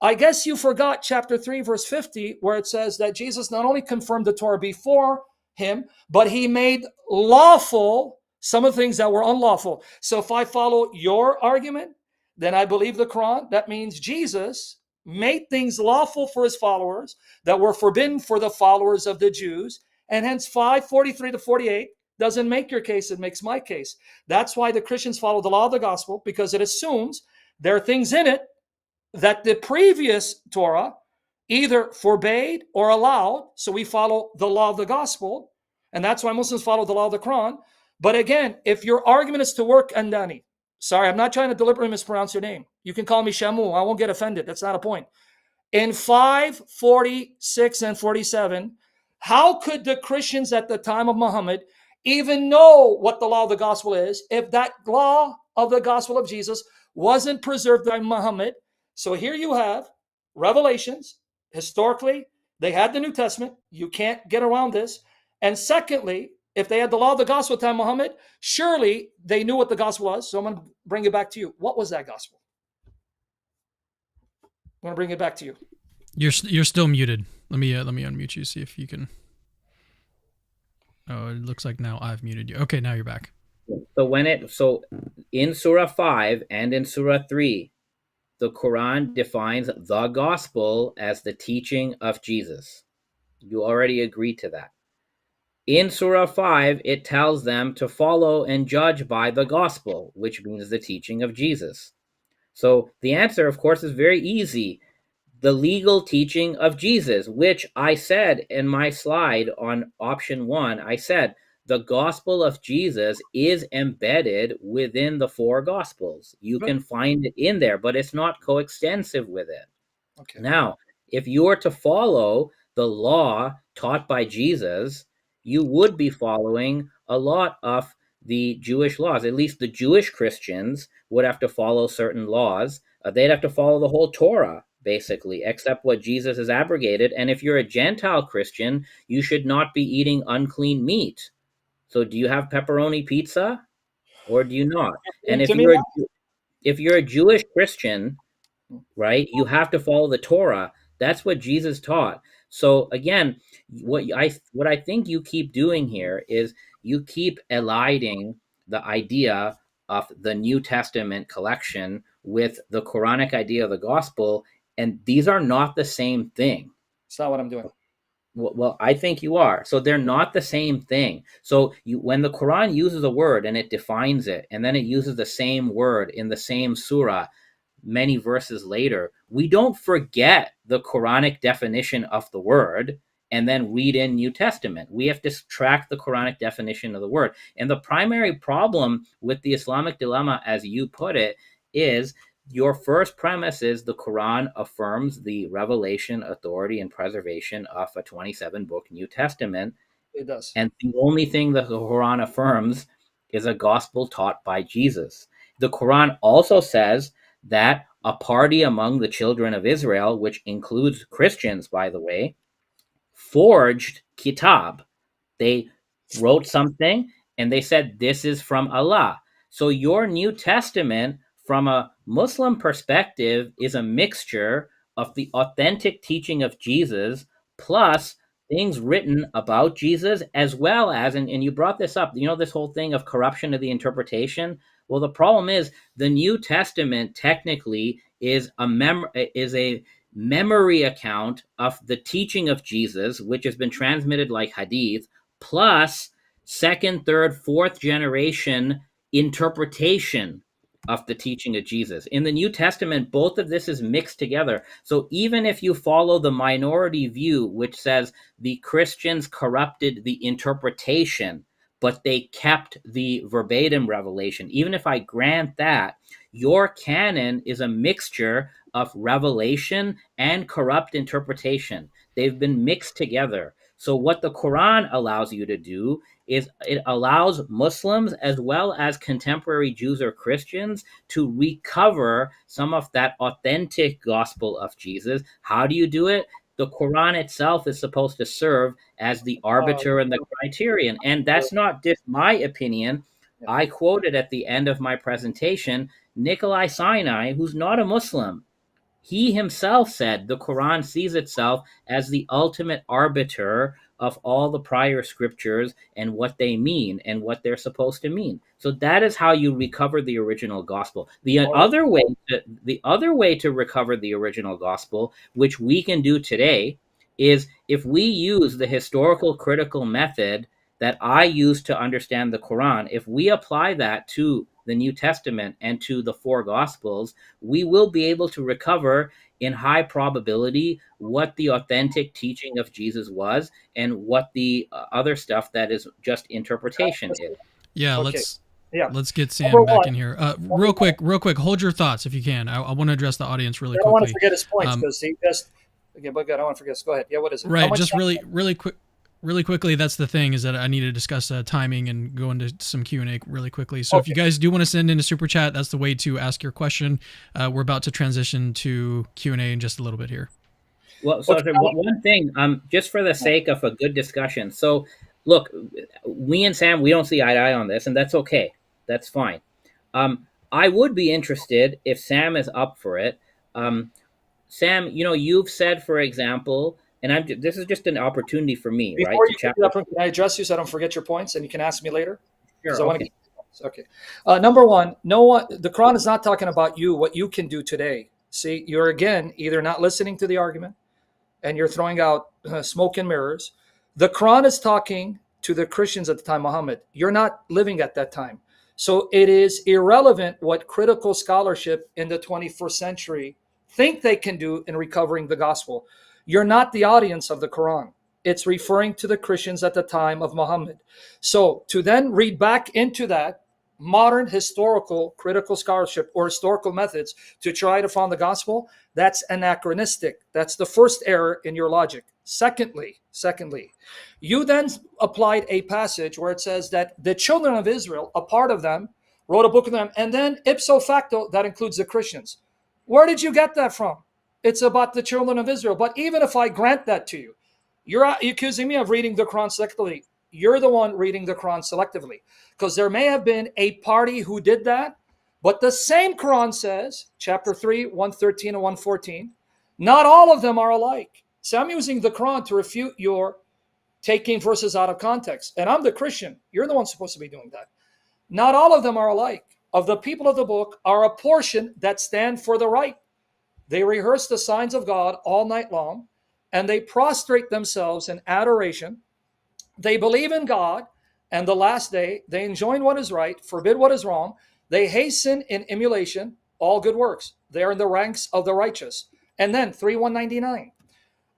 I guess you forgot chapter 3, verse 50, where it says that Jesus not only confirmed the Torah before him, but he made lawful some of the things that were unlawful. So if I follow your argument, then I believe the Quran. That means Jesus made things lawful for his followers that were forbidden for the followers of the Jews. And hence 543 to 48 doesn't make your case, it makes my case. That's why the Christians follow the law of the gospel, because it assumes there are things in it that the previous Torah either forbade or allowed. So we follow the law of the gospel. And that's why Muslims follow the law of the Quran. But again, if your argument is to work, Andani, sorry, I'm not trying to deliberately mispronounce your name. You can call me Shamoun. I won't get offended. That's not a point. In 546 and 47, how could the Christians at the time of Muhammad even know what the law of the gospel is if that law of the gospel of Jesus wasn't preserved by Muhammad? So here you have Revelations. Historically, they had the New Testament. You can't get around this. And secondly, if they had the law of the gospel at the time of Muhammad, surely they knew what the gospel was. So I'm going to bring it back to you. What was that gospel? I'm going to bring it back to you. You're still muted. Let me unmute you. See if you can. Oh, it looks like now I've muted you. Okay, now you're back. So in Surah 5 and in Surah 3, the Quran defines the gospel as the teaching of Jesus. You already agreed to that. In Surah 5, it tells them to follow and judge by the gospel, which means the teaching of Jesus. So the answer, of course, is very easy. The legal teaching of Jesus, which I said in my slide on option 1, I said the gospel of Jesus is embedded within the 4 gospels. You can find it in there, but it's not coextensive with it. Okay. Now, if you were to follow the law taught by Jesus, you would be following a lot of the Jewish laws. At least the Jewish Christians would have to follow certain laws. They'd have to follow the whole Torah, basically, except what Jesus has abrogated. And if you're a Gentile Christian, you should not be eating unclean meat. So do you have pepperoni pizza or do you not? And if you're a Jewish Christian, right, you have to follow the Torah. That's what Jesus taught. So again, what I think you keep doing here is you keep eliding the idea of the New Testament collection with the Quranic idea of the gospel, and these are not the same thing. It's not what I'm doing. Well, I think you are. So they're not the same thing. So when the Quran uses a word and it defines it, and then it uses the same word in the same surah many verses later, we don't forget the Quranic definition of the word and then read in New Testament. We have to track the Quranic definition of the word. And the primary problem with the Islamic dilemma, as you put it, is your first premise is the Quran affirms the revelation, authority, and preservation of a 27-book New Testament. It does. And the only thing that the Quran affirms is a gospel taught by Jesus. The Quran also says that a party among the children of Israel, which includes Christians, by the way, forged kitab. They wrote something and they said, this is from Allah. So your New Testament, from a Muslim perspective, is a mixture of the authentic teaching of Jesus plus things written about Jesus, as well as, and you brought this up, this whole thing of corruption of the interpretation. Well, the problem is the New Testament technically is a memory account of the teaching of Jesus, which has been transmitted like hadith, plus second, third, fourth generation interpretation of the teaching of Jesus. In the New Testament, both of this is mixed together. So even if you follow the minority view, which says the Christians corrupted the interpretation, but they kept the verbatim revelation, even if I grant that, your canon is a mixture of revelation and corrupt interpretation. They've been mixed together. So what the Quran allows you to do is it allows Muslims as well as contemporary Jews or Christians to recover some of that authentic gospel of Jesus. How do you do it? The Quran itself is supposed to serve as the arbiter and the criterion. And that's not just my opinion. I quoted at the end of my presentation Nikolai Sinai, who's not a Muslim. He himself said the Quran sees itself as the ultimate arbiter of all the prior scriptures and what they mean and what they're supposed to mean. So that is how you recover the original gospel. The other way to recover the original gospel, which we can do today, is if we use the historical critical method that I use to understand the Quran, if we apply that to the New Testament and to the four Gospels, we will be able to recover in high probability what the authentic teaching of Jesus was and what the other stuff that is just interpretation is. Yeah, Okay. Yeah. let's get Number Sam back one, in here. number one, Real quick, hold your thoughts if you can. I want to address the audience really I don't want to quickly. forget his points because he just. Okay, but I don't want to forget. Go ahead. Yeah, what is it? How Right, much just time? really quickly. That's the thing, is that I need to discuss timing and go into some Q&A really quickly. So if Okay. you guys do want to send in a super chat, that's the way to ask your question. We're about to transition to Q&A in just a little bit here. Well, so Okay. one thing, just for the sake of a good discussion. So, look, we and Sam, we don't see eye to eye on this, and that's okay. That's fine. I would be interested if Sam is up for it. Sam, you've said, for example, and this is just an opportunity for me, right, Before to you pick chat it up, with. can I address you so I don't forget your points, and you can ask me later? Because Sure, I want to okay. get your points. Okay. Number one, no one. The Quran is not talking about you, what you can do today. See, you're again either not listening to the argument, and you're throwing out smoke and mirrors. The Quran is talking to the Christians at the time, Muhammad. You're not living at that time. So it is irrelevant what critical scholarship in the 21st century think they can do in recovering the gospel. You're not the audience of the Quran. It's referring to the Christians at the time of Muhammad. So to then read back into that modern historical critical scholarship or historical methods to try to find the gospel, that's anachronistic. That's the first error in your logic. Secondly, you then applied a passage where it says that the children of Israel, a part of them, wrote a book of them, and then ipso facto, that includes the Christians. Where did you get that from? It's about the children of Israel. But even if I grant that to you, you're accusing me of reading the Quran selectively. You're the one reading the Quran selectively, because there may have been a party who did that, but the same Quran says, chapter 3, 113 and 114, not all of them are alike. So I'm using the Quran to refute your taking verses out of context. And I'm the Christian. You're the one supposed to be doing that. Not all of them are alike. Of the people of the book are a portion that stand for the right. They rehearse the signs of God all night long, and they prostrate themselves in adoration. They believe in God and the last day. They enjoin what is right, forbid what is wrong. They hasten in emulation all good works. They are in the ranks of the righteous. And then 3:199.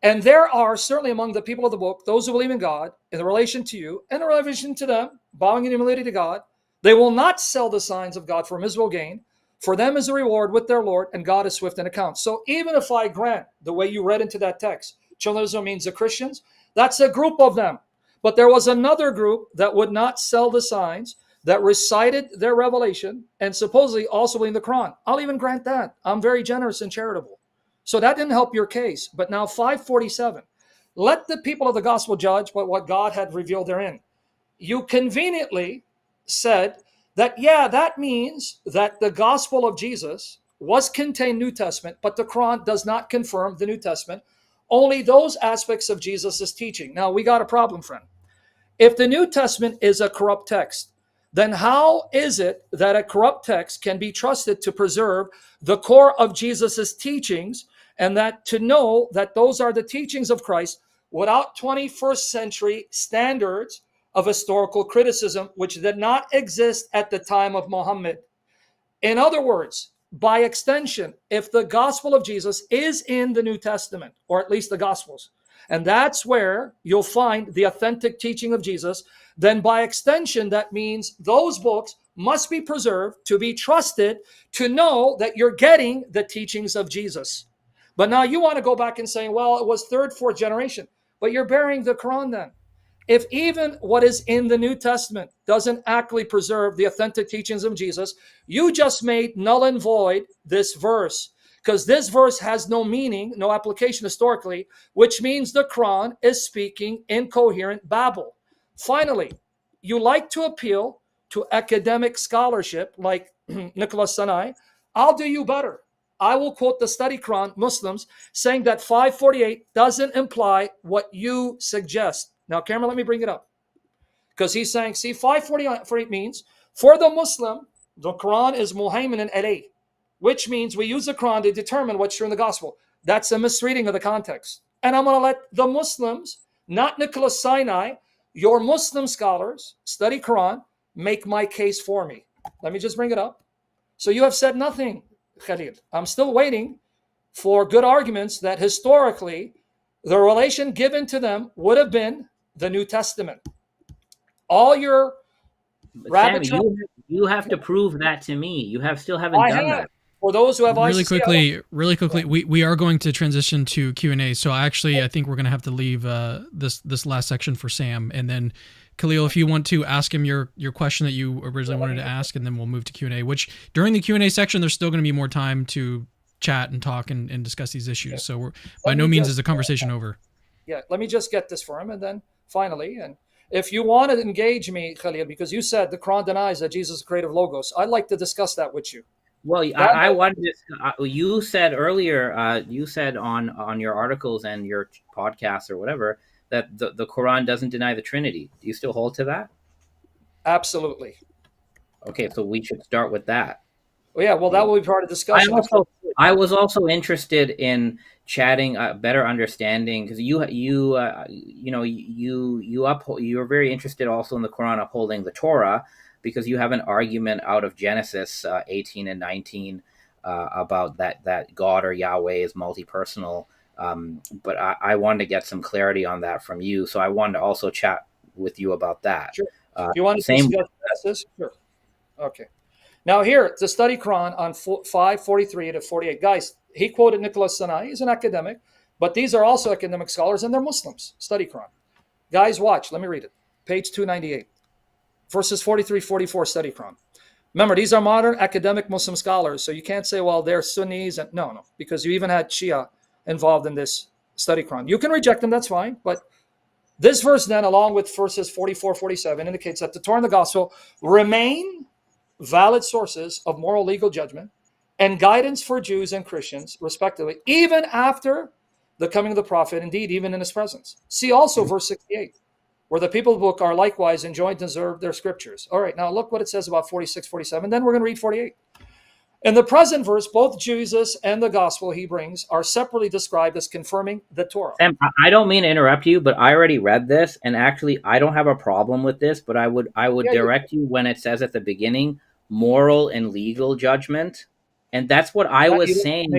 And there are certainly among the people of the book those who believe in God in relation to you and in relation to them, bowing in humility to God. They will not sell the signs of God for miserable gain. For them is a reward with their Lord, and God is swift in account. So even if I grant the way you read into that text, children of Israel means the Christians, that's a group of them. But there was another group that would not sell the signs, that recited their revelation, and supposedly also believe in the Quran. I'll even grant that. I'm very generous and charitable. So that didn't help your case. But now 547, let the people of the gospel judge by what God had revealed therein. You conveniently said that, yeah, that means that the gospel of Jesus was contained New Testament, but the Quran does not confirm the New Testament, only those aspects of Jesus' teaching. Now, we got a problem, friend. If the New Testament is a corrupt text, then how is it that a corrupt text can be trusted to preserve the core of Jesus's teachings, and that to know that those are the teachings of Christ without 21st century standards of historical criticism, which did not exist at the time of Muhammad? In other words, by extension, if the gospel of Jesus is in the New Testament, or at least the gospels, and that's where you'll find the authentic teaching of Jesus, then by extension, that means those books must be preserved to be trusted, to know that you're getting the teachings of Jesus. But now you want to go back and say, well, it was third, fourth generation, but you're burying the Quran then. If even what is in the New Testament doesn't actually preserve the authentic teachings of Jesus, you just made null and void this verse, because this verse has no meaning, no application historically, which means the Quran is speaking incoherent babble. Finally, you like to appeal to academic scholarship like Nicholas Sanai. I'll do you better. I will quote the study Quran Muslims saying that 548 doesn't imply what you suggest. Now, Cameron, let me bring it up, because he's saying, see, 548 means for the Muslim, the Quran is muhaymin alayh, which means we use the Quran to determine what's true in the gospel. That's a misreading of the context. And I'm going to let the Muslims, not Nicholas Sinai, your Muslim scholars, study Quran, make my case for me. Let me just bring it up. So you have said nothing, Khalil. I'm still waiting for good arguments that historically the relation given to them would have been the New Testament. All your But rabbit Sam, trail, you have to prove that to me. You still haven't I done have. that. For those who have eyes Really to see, quickly, we are going to transition to Q&A. So I think we're going to have to leave this last section for Sam, and then Khalil, if you want to ask him your question that you originally wanted to ask, and then we'll move to Q&A, which during the Q&A section, there's still going to be more time to chat and talk and discuss these issues. So we're, by no means is the conversation over. Yeah, let me just get this for him, and then finally, and if you want to engage me, Khalil, because you said the Quran denies that Jesus is creative logos, I'd like to discuss that with you. Well, That I wanted to. You said earlier. You said on your articles and your podcasts or whatever that the Quran doesn't deny the Trinity. Do you still hold to that? absolutely. Okay, so we should start with that. Well, yeah, well, that will be part of I discussion. also I was also interested in chatting, better understanding, because you're very interested also in the Quran upholding the Torah, because you have an argument out of Genesis 18 and 19 about that God or Yahweh is multi-personal. But I wanted to get some clarity on that from you, so I wanted to also chat with you about that. Sure. You want to Same. discuss this? Sure. Okay. Now here, the study Quran on 543 to 48. Guys, he quoted Nicholas Sinai. He's an academic, but these are also academic scholars, and they're Muslims. Study Quran. Guys, watch. Let me read it. Page 298. Verses 43, 44, study Quran. Remember, these are modern academic Muslim scholars, so you can't say, well, they're Sunnis. And no, because you even had Shia involved in this study Quran. You can reject them, that's fine, but this verse then, along with verses 44, 47, indicates that the Torah and the Gospel remain valid sources of moral legal judgment and guidance for Jews and Christians, respectively, even after the coming of the prophet, indeed, even in his presence. See also verse 68, where the people of the book are likewise enjoined to observe their scriptures. All right, now look what it says about 46, 47. Then we're going to read 48. In the present verse, both Jesus and the gospel he brings are separately described as confirming the Torah. Sam, I don't mean to interrupt you, but I already read this, and actually, I don't have a problem with this. But I would direct you when it says at the beginning, moral and legal judgment, and that's what I was saying.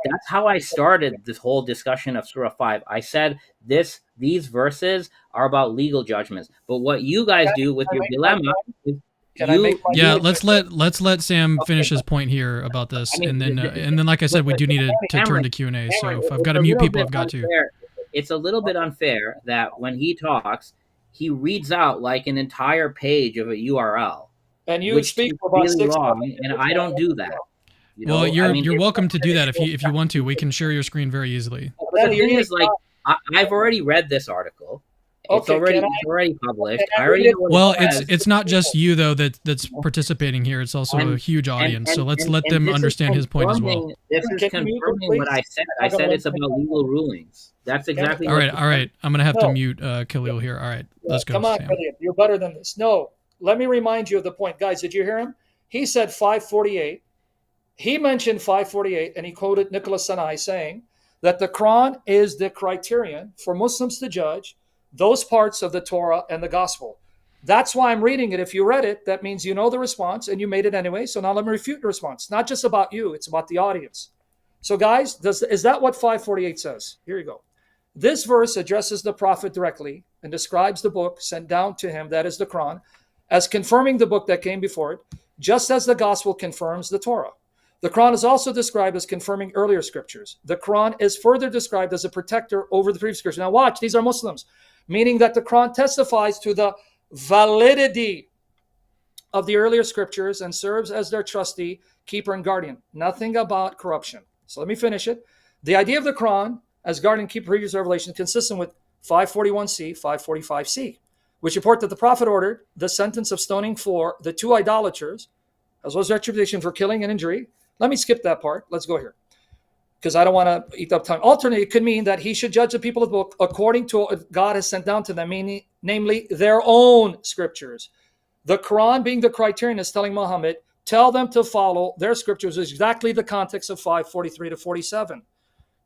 That's how I started this whole discussion of Surah 5. I said these verses are about legal judgments, but what you guys do with your dilemma is let's let Sam finish his point here about this, and then like I said, we do need to turn to Q&A. So if I've got to mute people, I've got to. It's a little bit unfair that when he talks, he reads out like an entire page of a URL, and you speak for about really 6 long, minutes, and I don't do that. Well, you're welcome to do that if you want to. We can share your screen very easily. The thing is, like, I've already read this article. It's already published. I already know well, it's not just you though that's participating here. It's also a huge audience. So let's let them understand his point as well. This is confirming what I said. I said it's about legal rulings. That's exactly. All right. I'm gonna have to mute Khalil here. All right, let's go. Come on, Khalil. You're better than this. No, let me remind you of the point, guys. Did you hear him? He said 548. He mentioned 548, and he quoted Nicholas Sinai saying that the Quran is the criterion for Muslims to judge those parts of the Torah and the gospel. That's why I'm reading it. If you read it, that means you know the response and you made it anyway. So now let me refute the response. Not just about you, it's about the audience. So guys, is that what 548 says? Here you go. This verse addresses the prophet directly and describes the book sent down to him, that is the Quran, as confirming the book that came before it, just as the gospel confirms the Torah. The Quran is also described as confirming earlier scriptures. The Quran is further described as a protector over the previous scriptures. Now watch, these are Muslims, meaning that the Quran testifies to the validity of the earlier scriptures and serves as their trustee, keeper, and guardian. Nothing about corruption. So let me finish it. The idea of the Quran as guardian, keeper, previous revelation, consistent with 541c, 545c, which report that the prophet ordered the sentence of stoning for the 2 idolaters, as well as retribution for killing and injury. Let me skip that part. Let's go here, because I don't want to eat up time. Alternately, it could mean that he should judge the people of the book according to what God has sent down to them, meaning, namely their own scriptures. The Quran, being the criterion, is telling Muhammad, tell them to follow their scriptures, is exactly the context of 543 to 47.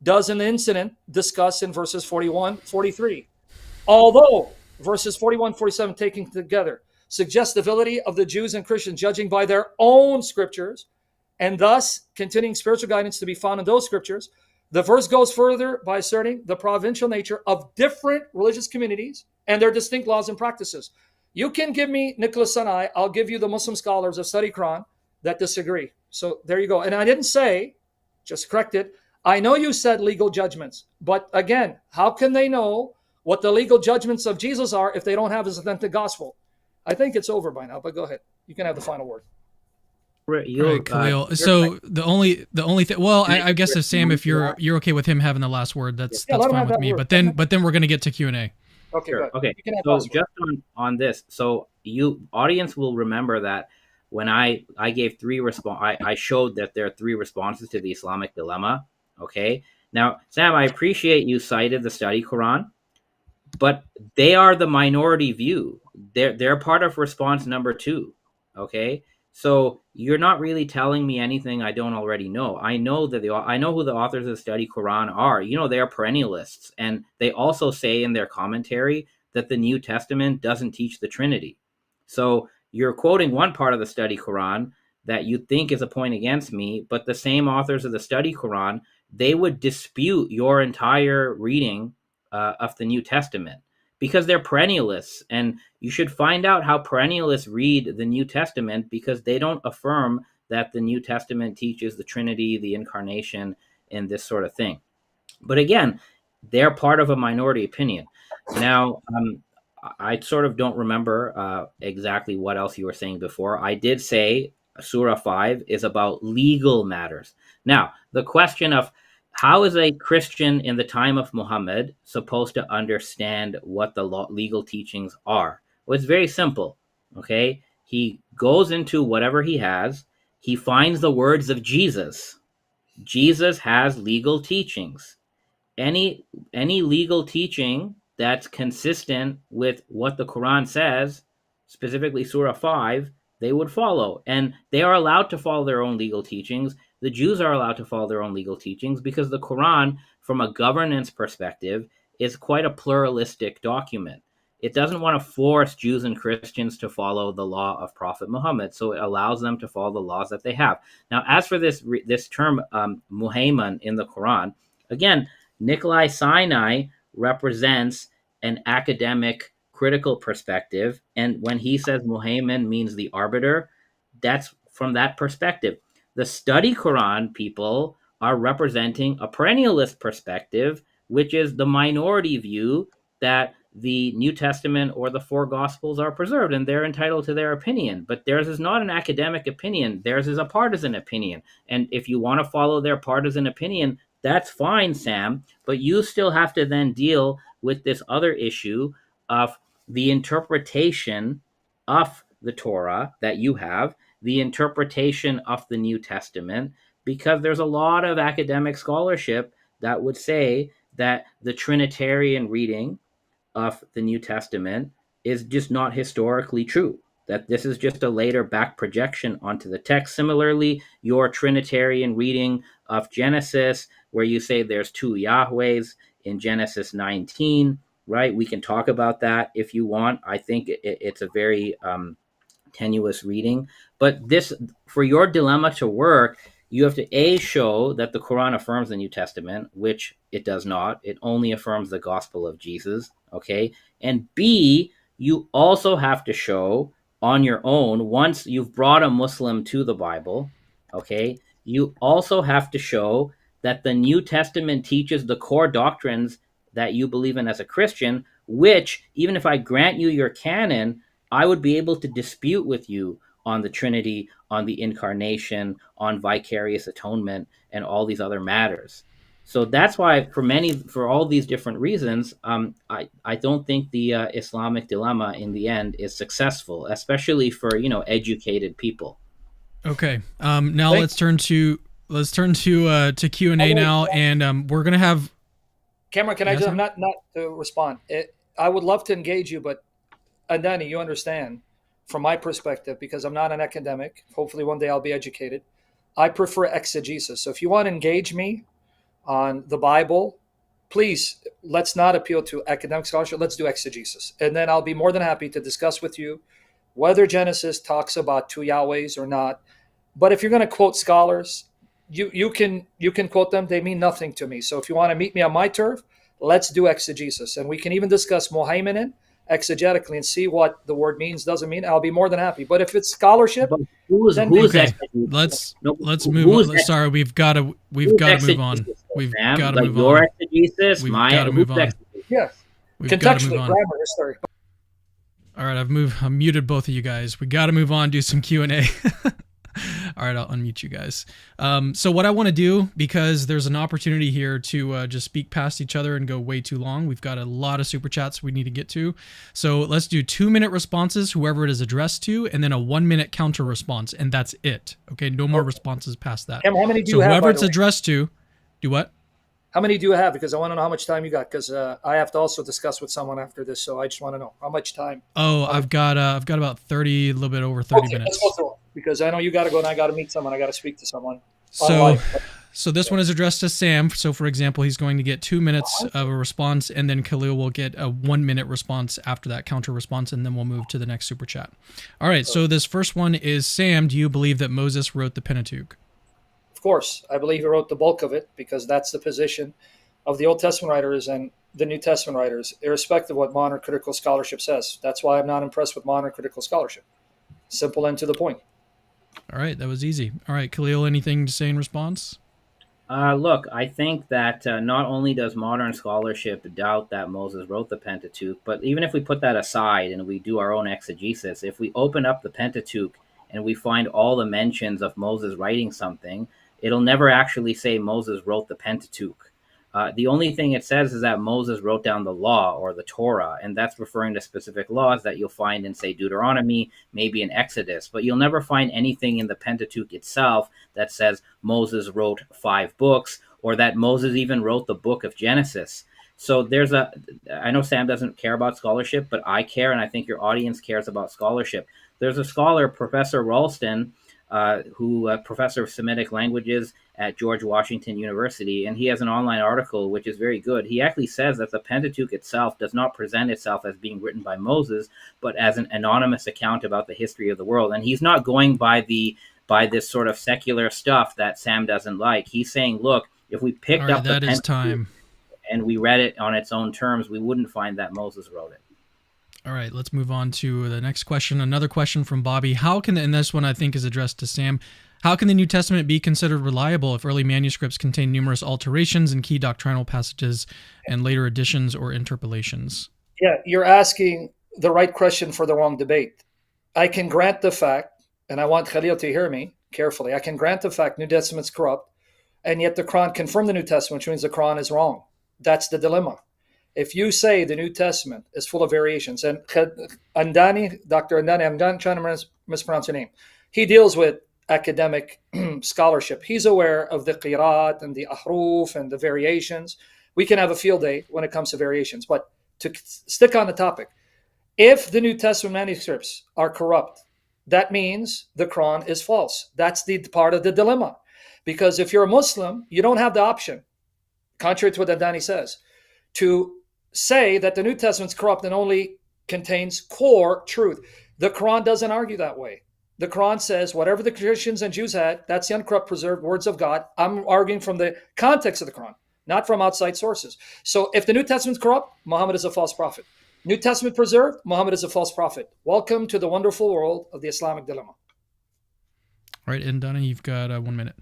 Does an incident discussed in verses 41, 43. Although verses 41, 47 taken together suggestibility of the Jews and Christians judging by their own scriptures, and thus continuing spiritual guidance to be found in those scriptures. The verse goes further by asserting the provincial nature of different religious communities and their distinct laws and practices. You can give me Nicholas Sinai, I'll give you the Muslim scholars of study Quran that disagree. So there you go. And I didn't say, just correct it, I know you said legal judgments, but again, how can they know what the legal judgments of Jesus are if they don't have his authentic gospel? I think it's over by now, but go ahead. You can have the final word. Right, Khalil. So the only thing, well, I guess Sam, if you're okay with him having the last word, that's fine with me. But then we're gonna get to Q&A. Okay, sure. good. Okay. So just on this, so you audience will remember that when I gave I showed that there are 3 responses to the Islamic dilemma. Okay. Now, Sam, I appreciate you cited the study Quran, but they are the minority view. They're part of response number 2. Okay. So you're not really telling me anything I don't already know. I know who the authors of the study Quran are. They are perennialists, and they also say in their commentary that the New Testament doesn't teach the Trinity. So you're quoting one part of the study Quran that you think is a point against me, but the same authors of the study Quran, they would dispute your entire reading of the New Testament because they're perennialists. And you should find out how perennialists read the New Testament, because they don't affirm that the New Testament teaches the Trinity, the incarnation, and this sort of thing. But again, they're part of a minority opinion. Now, I sort of don't remember exactly what else you were saying before. I did say Surah 5 is about legal matters. Now, the question of how is a Christian in the time of Muhammad supposed to understand what the legal teachings are? Well, it's very simple, okay? He goes into whatever he has. He finds the words of Jesus. Jesus has legal teachings. Any legal teaching that's consistent with what the Quran says, specifically Surah 5, they would follow. And they are allowed to follow their own legal teachings. The Jews are allowed to follow their own legal teachings because the Quran, from a governance perspective, is quite a pluralistic document. It doesn't want to force Jews and Christians to follow the law of Prophet Muhammad, so it allows them to follow the laws that they have. Now, as for this term, Muhayman in the Quran, again, Nikolai Sinai represents an academic critical perspective. And when he says Muhayman means the arbiter, that's from that perspective. The study Quran people are representing a perennialist perspective, which is the minority view that the New Testament or the 4 Gospels are preserved, and they're entitled to their opinion. But theirs is not an academic opinion. Theirs is a partisan opinion. And if you want to follow their partisan opinion, that's fine, Sam, but you still have to then deal with this other issue of the interpretation of the Torah that you have, the interpretation of the New Testament, because there's a lot of academic scholarship that would say that the Trinitarian reading of the New Testament is just not historically true, that this is just a later back projection onto the text. Similarly, your Trinitarian reading of Genesis, where you say there's 2 Yahwehs in Genesis 19, right? We can talk about that if you want. I think it's a very tenuous reading. But this, for your dilemma to work, you have to show that the Quran affirms the New Testament, which it does not. It only affirms the gospel of Jesus, okay? And B, you also have to show on your own, once you've brought a Muslim to the Bible, okay, you also have to show that the New Testament teaches the core doctrines that you believe in as a Christian, which, even if I grant you your canon, I would be able to dispute with you on the Trinity, on the incarnation, on vicarious atonement, and all these other matters. So that's why, for all these different reasons, I don't think the Islamic dilemma in the end is successful, especially for educated people. Okay. Now let's turn to Q&A now, and we're gonna have. Cameron, can I just not to respond? I would love to engage you, but Andani, you understand, from my perspective, because I'm not an academic, hopefully one day I'll be educated, I prefer exegesis. So if you want to engage me on the Bible, please, let's not appeal to academic scholarship. Let's do exegesis. And then I'll be more than happy to discuss with you whether Genesis talks about two Yahwehs or not. But if you're going to quote scholars, you can quote them. They mean nothing to me. So if you want to meet me on my turf, let's do exegesis, and we can even discuss Mohaimenen exegetically and see what the word means, doesn't mean. I'll be more than happy. But if it's scholarship, But who's then who's Okay, exegesis? No, let's move who's on. Sorry, we've who's got to move on. exegesis, We've Sam? got to Like move your on. exegesis, We've my got to who's move on. exegesis? yeah, We've got to move contextually, on. grammar, history. All right, I've muted both of you guys. We got to move on. Do some Q&A. All right, I'll unmute you guys. So what I want to do, because there's an opportunity here to just speak past each other and go way too long. We've got a lot of super chats we need to get to. So let's do 2-minute responses, whoever it is addressed to, and then a 1-minute counter response, and that's it. Okay, no more responses past that. Cam, how many do So you have, whoever by it's the way? addressed to, do what? How many do you have? Because I want to know how much time you got. Because I have to also discuss with someone after this. So I just want to know how much time. Oh, I've got about 30, a little bit over 30 Okay, let's minutes. go through it. Because I know you got to go and I got to meet someone. I got to speak to someone. So, so this one is addressed to Sam. So, for example, he's going to get 2 minutes of a response, and then Khalil will get a 1-minute response after that counter response, and then we'll move to the next super chat. All right. So this first one is, Sam, do you believe that Moses wrote the Pentateuch? Of course, I believe he wrote the bulk of it because that's the position of the Old Testament writers and the New Testament writers, irrespective of what modern critical scholarship says. That's why I'm not impressed with modern critical scholarship. Simple and to the point. All right. That was easy. All right. Khalil, anything to say in response? Look, I think that not only does modern scholarship doubt that Moses wrote the Pentateuch, but even if we put that aside and we do our own exegesis, if we open up the Pentateuch and we find all the mentions of Moses writing something, it'll never actually say Moses wrote the Pentateuch. The only thing it says is that Moses wrote down the law or the Torah, and that's referring to specific laws that you'll find in, say, Deuteronomy, maybe in Exodus. But you'll never find anything in the Pentateuch itself that says Moses wrote 5 books or that Moses even wrote the book of Genesis. So I know Sam doesn't care about scholarship, but I care, and I think your audience cares about scholarship. There's a scholar, Professor Ralston, professor of Semitic languages at George Washington University, and he has an online article which is very good. He actually says that the Pentateuch itself does not present itself as being written by Moses, but as an anonymous account about the history of the world. And he's not going by this sort of secular stuff that Sam doesn't like. He's saying, look, if we picked up the Pentateuch and we read it on its own terms, we wouldn't find that Moses wrote it. All right, let's move on to the next question. Another question from Bobby. And this one I think is addressed to Sam, how can the New Testament be considered reliable if early manuscripts contain numerous alterations in key doctrinal passages and later additions or interpolations? Yeah, you're asking the right question for the wrong debate. I can grant the fact, and I want Khalil to hear me carefully, I can grant the fact New Testament's corrupt, and yet the Quran confirmed the New Testament, which means the Quran is wrong. That's the dilemma. If you say the New Testament is full of variations, and Andani, Dr. Andani, I'm not trying to mispronounce your name, he deals with academic scholarship. He's aware of the qirat and the ahruf and the variations. We can have a field day when it comes to variations. But to stick on the topic, if the New Testament manuscripts are corrupt, that means the Quran is false. That's the part of the dilemma. Because if you're a Muslim, you don't have the option, contrary to what Andani says, to say that the New Testament's corrupt and only contains core truth. The Quran doesn't argue that way. The Quran says whatever the Christians and Jews had, that's the uncorrupt, preserved words of God. I'm arguing from the context of the Quran, not from outside sources. So if the New Testament's corrupt, Muhammad is a false prophet. New Testament preserved, Muhammad is a false prophet. Welcome to the wonderful world of the Islamic dilemma. All right, and Donna, you've got 1 minute.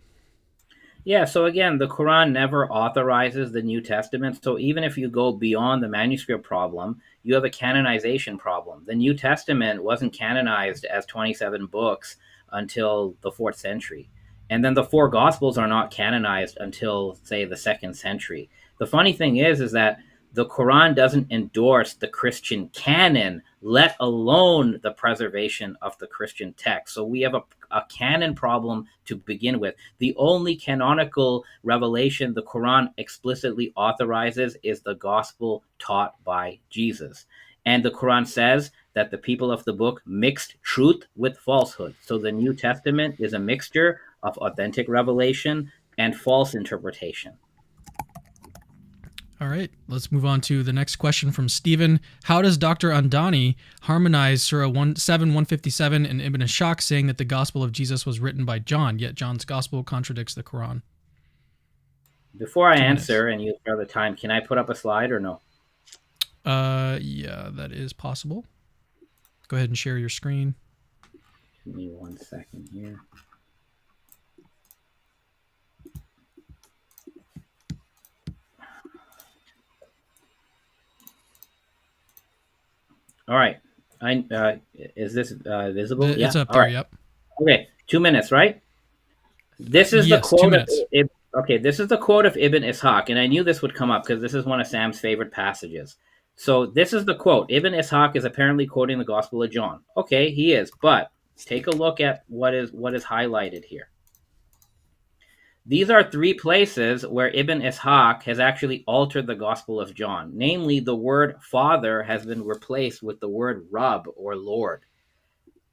Yeah, so again, the Quran never authorizes the New Testament. So even if you go beyond the manuscript problem, you have a canonization problem. The New Testament wasn't canonized as 27 books until the 4th century. And then the 4 Gospels are not canonized until, say, the 2nd century. The funny thing is that the Quran doesn't endorse the Christian canon, let alone the preservation of the Christian text. So we have a canon problem to begin with. The only canonical revelation the Quran explicitly authorizes is the gospel taught by Jesus. And the Quran says that the people of the book mixed truth with falsehood. So the New Testament is a mixture of authentic revelation and false interpretation. All right, let's move on to the next question from Stephen. How does Dr. Andani harmonize Surah 157 and Ibn Ishaq saying that the Gospel of Jesus was written by John, yet John's Gospel contradicts the Quran? Before I 2 answer minutes. and you start the time, can I put up a slide or no? Yeah, that is possible. Go ahead and share your screen. Give me 1 second here. All right. Is this visible? It's Yeah. up All there, right. yep. Okay. 2 minutes, right? This is the Yes, 2 quote of minutes. okay. This is the quote of Ibn Ishaq, and I knew this would come up because this is one of Sam's favorite passages. So this is the quote. Ibn Ishaq is apparently quoting the Gospel of John. Okay, he is, but take a look at what is highlighted here. These are three places where Ibn Ishaq has actually altered the Gospel of John. Namely, the word father has been replaced with the word Rabb or Lord.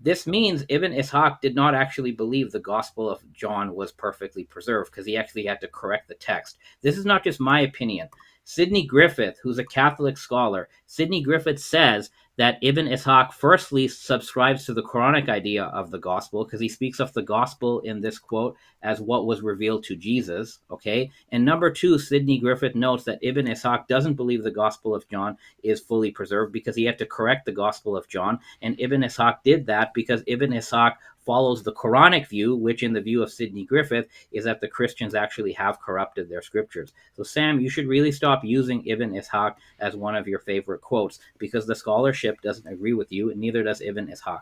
This means Ibn Ishaq did not actually believe the Gospel of John was perfectly preserved because he actually had to correct the text. This is not just my opinion. Sidney Griffith, who's a Catholic scholar, Sidney Griffith says that Ibn Ishaq firstly subscribes to the Quranic idea of the gospel because he speaks of the gospel in this quote as what was revealed to Jesus, okay? And number two, Sidney Griffith notes that Ibn Ishaq doesn't believe the Gospel of John is fully preserved because he had to correct the Gospel of John, and Ibn Ishaq did that because Ibn Ishaq follows the Quranic view, which in the view of Sidney Griffith is that the Christians actually have corrupted their scriptures. So Sam, you should really stop using Ibn Ishaq as one of your favorite quotes because the scholarship doesn't agree with you, and neither does Ibn Ishaq.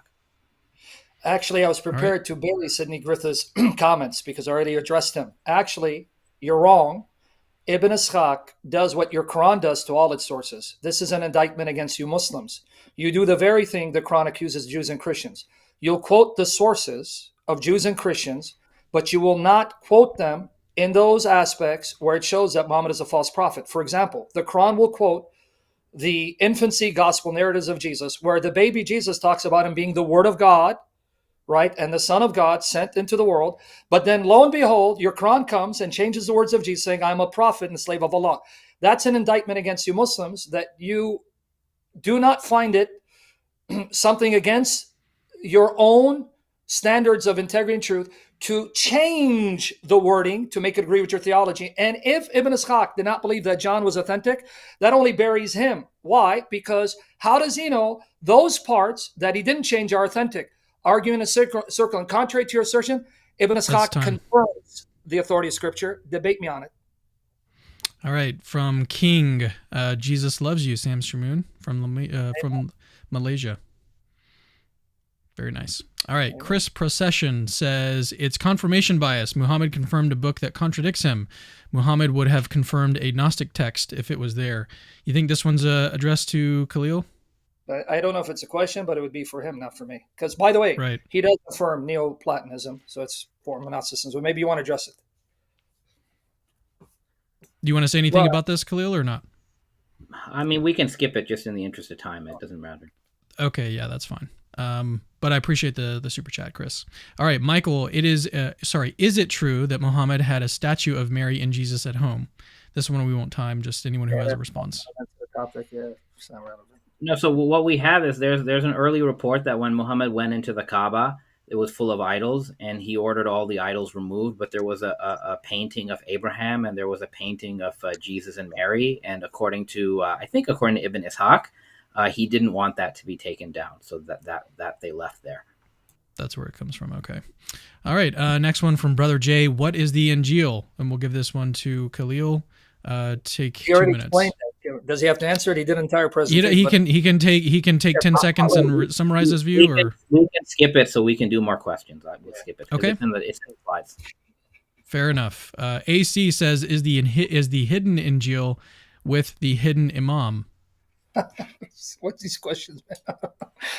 Actually, I was prepared to bury Sidney Griffith's comments because I already addressed him. Actually, you're wrong. Ibn Ishaq does what your Quran does to all its sources. This is an indictment against you Muslims. You do the very thing the Quran accuses Jews and Christians. You'll quote the sources of Jews and Christians, but you will not quote them in those aspects where it shows that Muhammad is a false prophet. For example, the Quran will quote the infancy gospel narratives of Jesus, where the baby Jesus talks about him being the word of God, right? And the Son of God sent into the world. But then lo and behold, your Quran comes and changes the words of Jesus saying, I'm a prophet and slave of Allah. That's an indictment against you Muslims that you do not find it something against your own standards of integrity and truth to change the wording to make it agree with your theology. And if Ibn Ishaq did not believe that John was authentic, that only buries him. Why? Because how does he know those parts that he didn't change are authentic? Arguing a circle, and contrary to your assertion, Ibn Ishaq confirms the authority of Scripture. Debate me on it. All right, from King, Jesus loves you, Sam Shamoun from Malaysia. Very nice. All right, Chris Procession says, it's confirmation bias. Muhammad confirmed a book that contradicts him. Muhammad would have confirmed a Gnostic text if it was there. You think this one's addressed to Khalil? I don't know if it's a question, but it would be for him, not for me. Because, by the way, He does affirm Neoplatonism, so it's for Gnosticism. So maybe you want to address it. Do you want to say anything about this, Khalil, or not? I mean, we can skip it just in the interest of time. It doesn't matter. Okay, yeah, that's fine. But I appreciate the super chat, Chris. All right, Michael, is it true that Muhammad had a statue of Mary and Jesus at home? This one we won't time, just anyone who has a response. That's the topic, yeah. It's not relevant. No, so what we have is there's an early report that when Muhammad went into the Kaaba, it was full of idols, and he ordered all the idols removed, but there was a painting of Abraham, and there was a painting of Jesus and Mary, and according to Ibn Ishaq, he didn't want that to be taken down, so that they left there. That's where it comes from. Okay. All right. Next one from Brother Jay. What is the Injil? And we'll give this one to Khalil. Take 2 minutes. Does he have to answer it? He did an entire presentation. He can take 10 seconds and summarize his view. We can skip it so we can do more questions. We'll skip it. Okay. It's in the slides. Fair enough. AC says, is the hidden Injil with the hidden Imam? What's these questions, man?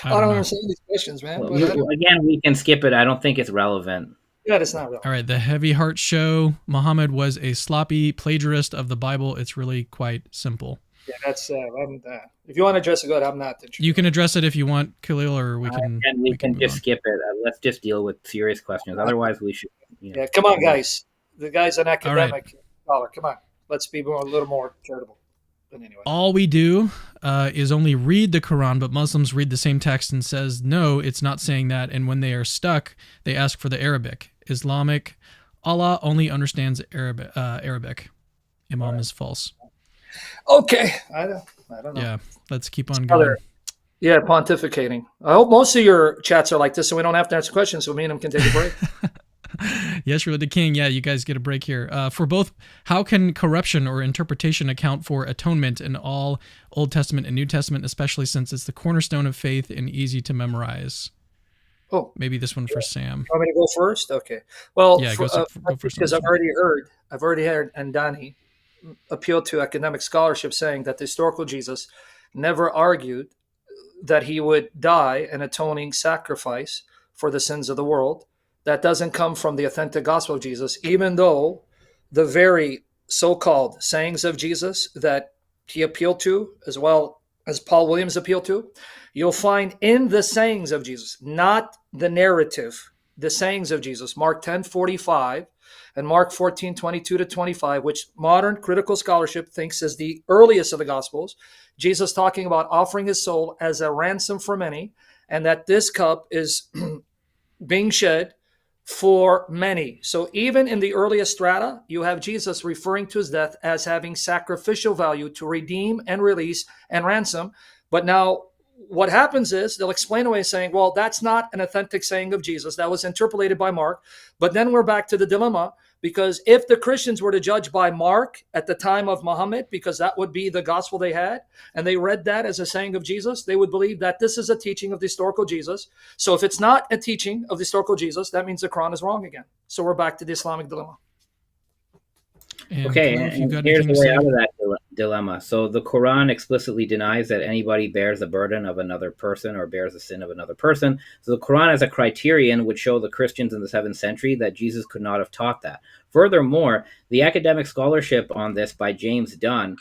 I don't understand these questions, man. Again, we can skip it. I don't think it's relevant. Yeah, it's not relevant. All right, the Heavy Heart Show. Muhammad was a sloppy plagiarist of the Bible. It's really quite simple. Yeah, that's. If you want to address it, good. I'm not interested. You can address it if you want, Khalil, or we can. We can just skip it. Let's just deal with serious questions. Otherwise, we should. Yeah, come on, guys. The guy's an academic scholar. Come on, let's be a little more charitable. But anyway. All we do is only read the Quran, but Muslims read the same text and says, no, it's not saying that. And when they are stuck, they ask for the Arabic. Islamic, Allah only understands Arabic. Imam is false. Okay. I don't know. Yeah, let's keep on going. Yeah, pontificating. I hope most of your chats are like this so we don't have to answer questions, so me and him can take a break. Yes, Ruler the King. Yeah, you guys get a break here. For both, how can corruption or interpretation account for atonement in all Old Testament and New Testament, especially since it's the cornerstone of faith and easy to memorize? Oh, maybe this one for Sam. Want me to go first? Okay. Well, yeah, go first. Because I've already heard Andani appeal to academic scholarship saying that the historical Jesus never argued that he would die an atoning sacrifice for the sins of the world. That doesn't come from the authentic gospel of Jesus, even though the very so-called sayings of Jesus that he appealed to, as well as Paul Williams appealed to, you'll find in the sayings of Jesus, not the narrative, the sayings of Jesus, Mark 10:45 and Mark 14:22-25, which modern critical scholarship thinks is the earliest of the Gospels. Jesus talking about offering his soul as a ransom for many, and that this cup is being shed for many. So even in the earliest strata, you have Jesus referring to his death as having sacrificial value to redeem and release and ransom. But now what happens is they'll explain away saying, well, that's not an authentic saying of Jesus. That was interpolated by Mark. But then we're back to the dilemma, because if the Christians were to judge by Mark at the time of Muhammad, because that would be the gospel they had, and they read that as a saying of Jesus, they would believe that this is a teaching of the historical Jesus. So if it's not a teaching of the historical Jesus, that means the Quran is wrong again. So we're back to the Islamic dilemma. Okay, and here's the way out of that dilemma. So the Quran explicitly denies that anybody bears the burden of another person or bears the sin of another person. So the Quran as a criterion would show the Christians in the 7th century that Jesus could not have taught that. Furthermore, the academic scholarship on this by James Dunn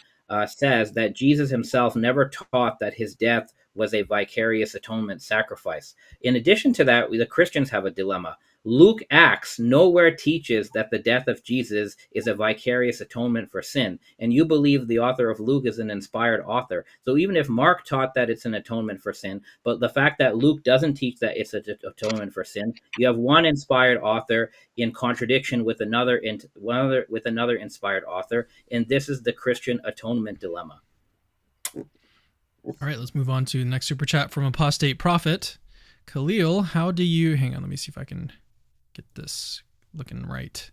says that Jesus himself never taught that his death was a vicarious atonement sacrifice. In addition to that, the Christians have a dilemma. Luke Acts nowhere teaches that the death of Jesus is a vicarious atonement for sin. And you believe the author of Luke is an inspired author. So even if Mark taught that it's an atonement for sin, but the fact that Luke doesn't teach that it's an atonement for sin, you have one inspired author in contradiction with another inspired author. And this is the Christian atonement dilemma. All right, let's move on to the next super chat from Apostate Prophet. Khalil, how do you... Hang on, let me see if I can get this looking right.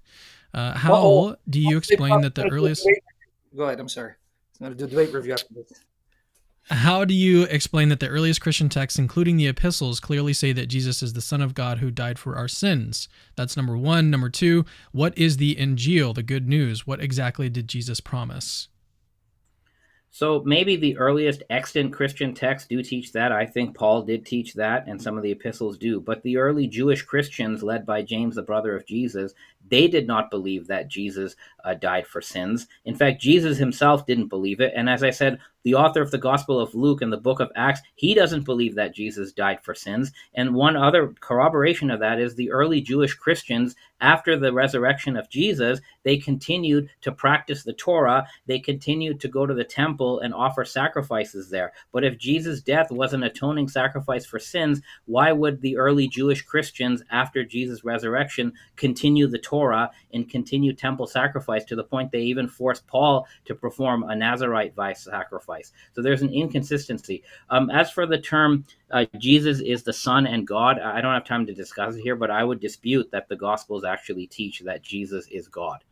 How do you explain that the earliest... Go ahead, I'm sorry. It's not a debate review after this. How do you explain that the earliest Christian texts, including the epistles, clearly say that Jesus is the Son of God who died for our sins? That's number one. Number two, what is the Injil, the good news? What exactly did Jesus promise? So maybe the earliest extant Christian texts do teach that. I think Paul did teach that, and some of the epistles do. But the early Jewish Christians, led by James, the brother of Jesus, they did not believe that Jesus died for sins. In fact, Jesus himself didn't believe it. And as I said, the author of the Gospel of Luke and the book of Acts, he doesn't believe that Jesus died for sins. And one other corroboration of that is the early Jewish Christians, after the resurrection of Jesus, they continued to practice the Torah. They continued to go to the temple and offer sacrifices there. But if Jesus' death was an atoning sacrifice for sins, why would the early Jewish Christians, after Jesus' resurrection, continue the Torah and continue temple sacrifice to the point they even forced Paul to perform a Nazirite vice sacrifice? So there's an inconsistency. As for the term Jesus is the Son and God, I don't have time to discuss it here, but I would dispute that the Gospels actually teach that Jesus is God.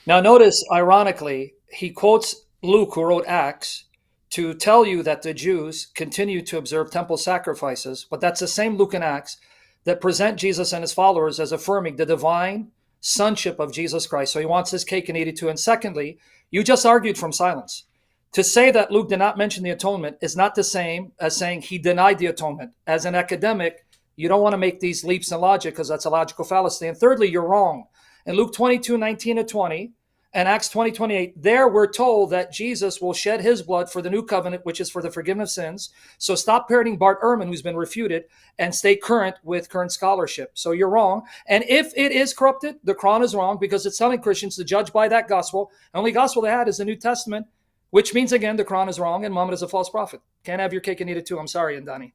Now notice, ironically, he quotes Luke, who wrote Acts, to tell you that the Jews continue to observe temple sacrifices, but that's the same Luke and Acts that present Jesus and his followers as affirming the divine sonship of Jesus Christ. So he wants his cake and eat it too. And secondly, you just argued from silence. To say that Luke did not mention the atonement is not the same as saying he denied the atonement. As an academic, you don't want to make these leaps in logic because that's a logical fallacy. And thirdly, you're wrong. In Luke 22:19-20 and Acts 20:28, there we're told that Jesus will shed his blood for the new covenant, which is for the forgiveness of sins. So stop parroting Bart Ehrman, who's been refuted, and stay current with current scholarship. So you're wrong. And if it is corrupted, the Quran is wrong because it's telling Christians to judge by that gospel. The only gospel they had is the New Testament. which means, again, the Quran is wrong and Muhammad is a false prophet. Can't have your cake and eat it too. I'm sorry, Andani.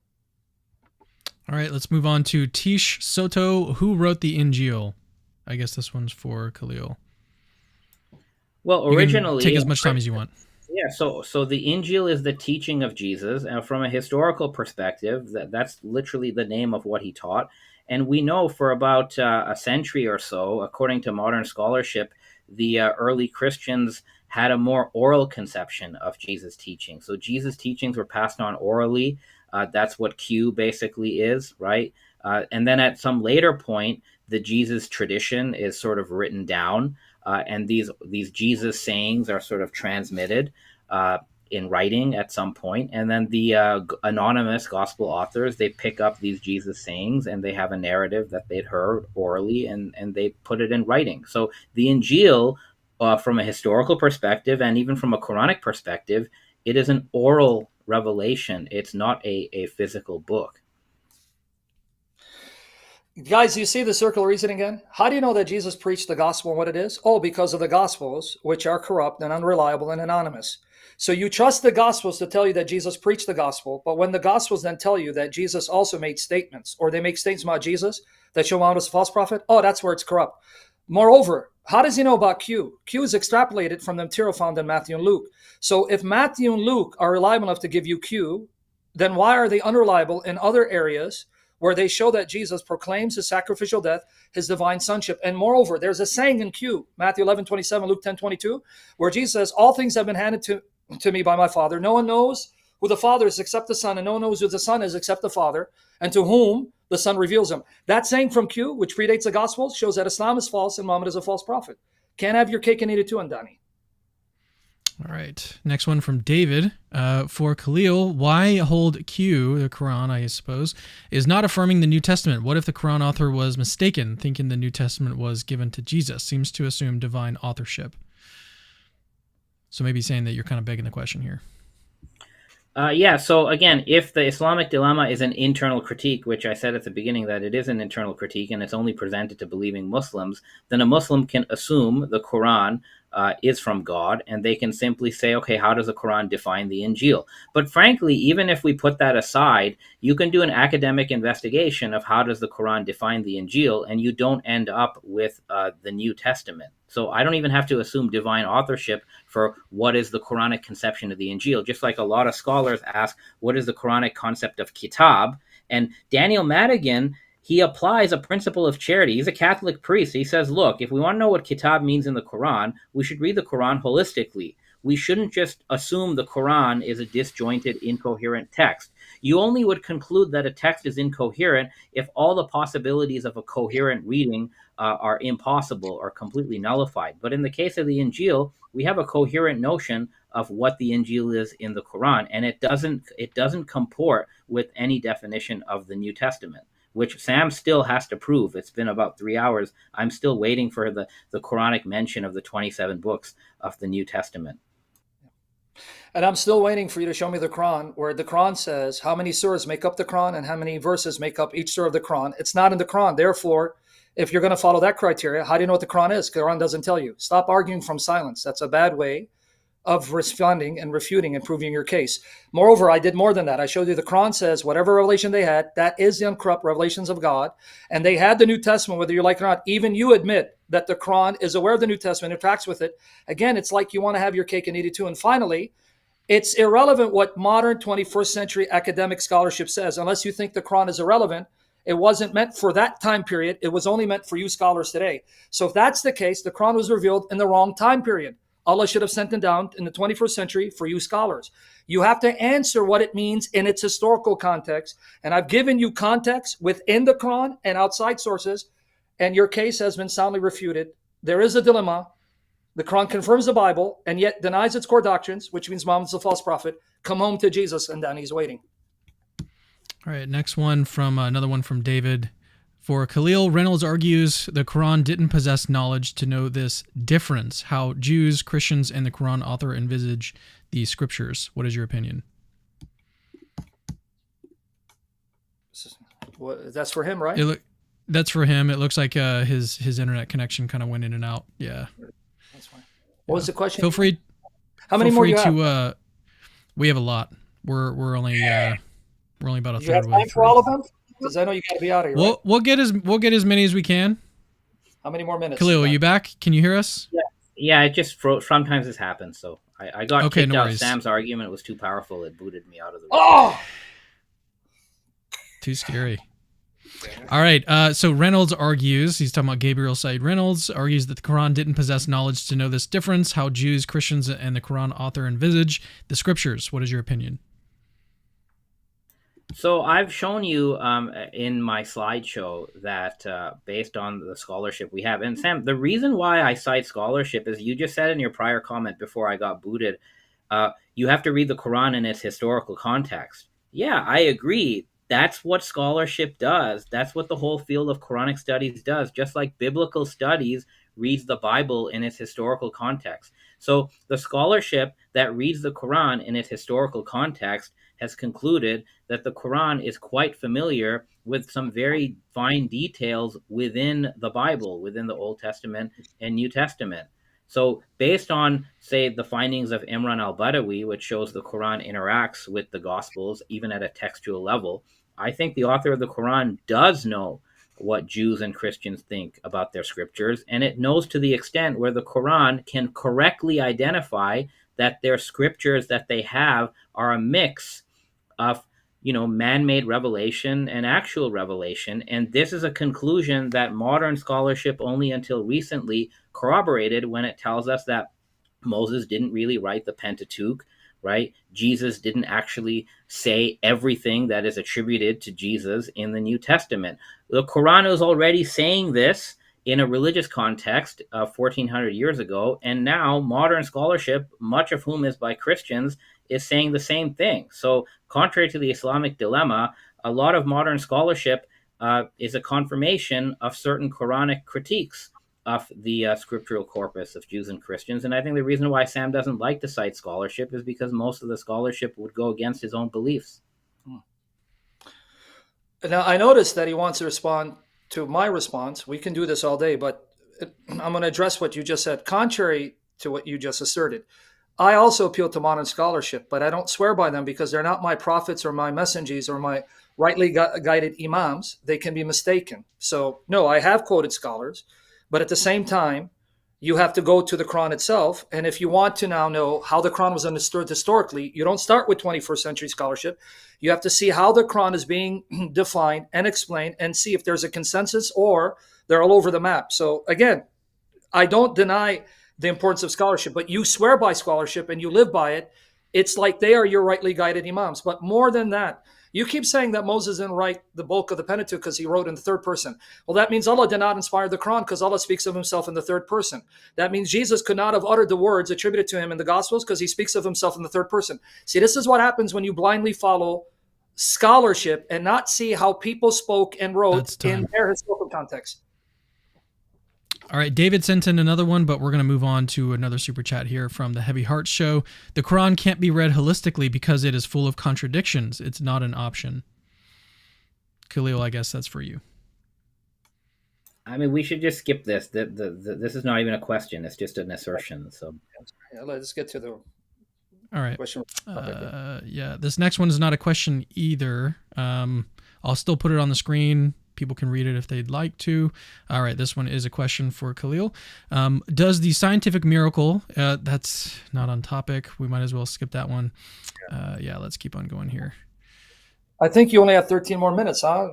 All right, let's move on to Tish Soto. Who wrote the Injil? I guess this one's for Khalil. Well, You originally, can take as much time as you want. yeah. So the Injil is the teaching of Jesus, and from a historical perspective, that's literally the name of what he taught. And we know for about a century or so, according to modern scholarship, the early Christians had a more oral conception of Jesus' teaching. So Jesus' teachings were passed on orally. That's what Q basically is, right? And then at some later point, the Jesus tradition is sort of written down, and these Jesus sayings are sort of transmitted in writing at some point, and then the anonymous gospel authors, they pick up these Jesus sayings and they have a narrative that they'd heard orally, and they put it in writing. So the Injil, from a historical perspective and even from a Quranic perspective, it is an oral revelation. It's not a physical book. Guys, you see the circle of reasoning again? How do you know that Jesus preached the gospel and what it is? Oh, because of the gospels, which are corrupt and unreliable and anonymous. So you trust the gospels to tell you that Jesus preached the gospel, but when the gospels then tell you that Jesus also made statements, or they make statements about Jesus that show Muhammad was a false prophet, oh, that's where it's corrupt. Moreover, how does he know about Q? Q is extrapolated from the material found in Matthew and Luke. So if Matthew and Luke are reliable enough to give you Q, then why are they unreliable in other areas where they show that Jesus proclaims his sacrificial death, his divine sonship? And moreover, there's a saying in Q, Matthew 11:27, Luke 10:22, where Jesus says, all things have been handed to me by my Father. No one knows who the Father is except the Son, and no one knows who the Son is except the Father, and to whom the Son reveals him. That saying from Q, which predates the Gospels, shows that Islam is false and Muhammad is a false prophet. Can't have your cake and eat it too, Andani. All right. Next one from David. For Khalil, why hold Q, the Quran, I suppose, is not affirming the New Testament? What if the Quran author was mistaken, thinking the New Testament was given to Jesus? Seems to assume divine authorship. So maybe saying that you're kind of begging the question here. Yeah, so again, if the Islamic dilemma is an internal critique, which I said at the beginning that it is an internal critique and it's only presented to believing Muslims, then a Muslim can assume the Quran is from God, and they can simply say, okay, how does the Quran define the Injil? But frankly, even if we put that aside, you can do an academic investigation of how does the Quran define the Injil, and you don't end up with the New Testament. So I don't even have to assume divine authorship for what is the Quranic conception of the Injil, just like a lot of scholars ask, what is the Quranic concept of kitab? And Daniel Madigan, he applies a principle of charity. He's a Catholic priest. He says, look, if we want to know what kitab means in the Quran, we should read the Quran holistically. We shouldn't just assume the Quran is a disjointed, incoherent text. You only would conclude that a text is incoherent if all the possibilities of a coherent reading are impossible or completely nullified. But in the case of the Injil, we have a coherent notion of what the Injil is in the Quran, and it doesn't comport with any definition of the New Testament, which Sam still has to prove. It's been about 3 hours. I'm still waiting for the Quranic mention of the 27 books of the New Testament. And I'm still waiting for you to show me the Quran, where the Quran says how many surahs make up the Quran and how many verses make up each surah of the Quran. It's not in the Quran. Therefore, if you're going to follow that criteria, how do you know what the Quran is? The Quran doesn't tell you. Stop arguing from silence. That's a bad way of responding and refuting and proving your case. Moreover, I did more than that. I showed you the Quran says whatever revelation they had, that is the uncorrupt revelations of God. And they had the New Testament, whether you like it or not. Even you admit that the Quran is aware of the New Testament, interacts with it. Again, it's like you want to have your cake and eat it too. And finally, it's irrelevant what modern 21st century academic scholarship says. Unless you think the Quran is irrelevant, it wasn't meant for that time period. It was only meant for you scholars today. So if that's the case, the Quran was revealed in the wrong time period. Allah should have sent it down in the 21st century for you scholars. You have to answer what it means in its historical context. And I've given you context within the Quran and outside sources, and your case has been soundly refuted. There is a dilemma. The Quran confirms the Bible and yet denies its core doctrines, which means Muhammad's a false prophet. Come home to Jesus, and then he's waiting. All right, next one from another one from David. For Khalil, Reynolds argues the Quran didn't possess knowledge to know this difference, how Jews, Christians, and the Quran author envisage the scriptures. What is your opinion? That's for him, right? That's for him. It looks like his internet connection kind of went in and out. Yeah. That's fine. What was the question? Feel free. How many feel more free do you have? to. We have a lot. We're only about a Do you have third way time for through. all of them? Because I know you got to be out of here, right? We'll get as many as we can. How many more minutes? Khalil, are you back? Can you hear us? Yeah, it just froze. Sometimes this happens. So I got Okay, kicked no out. worries. Sam's argument was too powerful. It booted me out of the room. Oh! Too scary. All right. So Reynolds argues, he's talking about Gabriel Said Reynolds, argues that the Quran didn't possess knowledge to know this difference, how Jews, Christians, and the Quran author envisage the scriptures. What is your opinion? So I've shown you in my slideshow that based on the scholarship we have, and Sam, the reason why I cite scholarship is you just said in your prior comment before I got booted, you have to read the Quran in its historical context. Yeah, I agree. That's what scholarship does. That's what the whole field of Quranic studies does, just like biblical studies reads the Bible in its historical context. So the scholarship that reads the Quran in its historical context has concluded that the Quran is quite familiar with some very fine details within the Bible, within the Old Testament and New Testament. So, based on, say, the findings of Imran al-Badawi, which shows the Quran interacts with the Gospels even at a textual level, I think the author of the Quran does know what Jews and Christians think about their scriptures, and it knows to the extent where the Quran can correctly identify that their scriptures that they have are a mix of man-made revelation and actual revelation. And this is a conclusion that modern scholarship only until recently corroborated when it tells us that Moses didn't really write the Pentateuch, right? Jesus didn't actually say everything that is attributed to Jesus in the New Testament. The Quran is already saying this in a religious context 1400 years ago, and now modern scholarship, much of whom is by Christians, is saying the same thing. So contrary to the Islamic dilemma, a lot of modern scholarship is a confirmation of certain Quranic critiques of the scriptural corpus of Jews and Christians. And I think the reason why Sam doesn't like to cite scholarship is because most of the scholarship would go against his own beliefs. Now, I noticed that he wants to respond to my response. We can do this all day, but I'm going to address what you just said. Contrary to what you just asserted, I also appeal to modern scholarship, but I don't swear by them because they're not my prophets or my messengers or my rightly guided imams. They can be mistaken. So, no, I have quoted scholars, but at the same time, you have to go to the Quran itself. And if you want to now know how the Quran was understood historically, you don't start with 21st century scholarship. You have to see how the Quran is being defined and explained and see if there's a consensus or they're all over the map. So again, I don't deny the importance of scholarship, but you swear by scholarship and you live by it. It's like they are your rightly guided imams. But more than that, you keep saying that Moses didn't write the bulk of the Pentateuch because he wrote in the third person. Well, that means Allah did not inspire the Quran because Allah speaks of himself in the third person. That means Jesus could not have uttered the words attributed to him in the Gospels because he speaks of himself in the third person. See, this is what happens when you blindly follow scholarship and not see how people spoke and wrote in their historical context. All right, David sent in another one, but we're going to move on to another super chat here from the Heavy Heart Show. The Quran can't be read holistically because it is full of contradictions. It's not an option. Khalil, I guess that's for you. I mean, we should just skip this. This is not even a question. It's just an assertion. So yeah, let's get to the all right question. Yeah, this next one is not a question either. I'll still put it on the screen. People can read it if they'd like to. All right, this one is a question for Khalil. Does the scientific miracle, that's not on topic. We might as well skip that one. Yeah, let's keep on going here. I think you only have 13 more minutes, huh?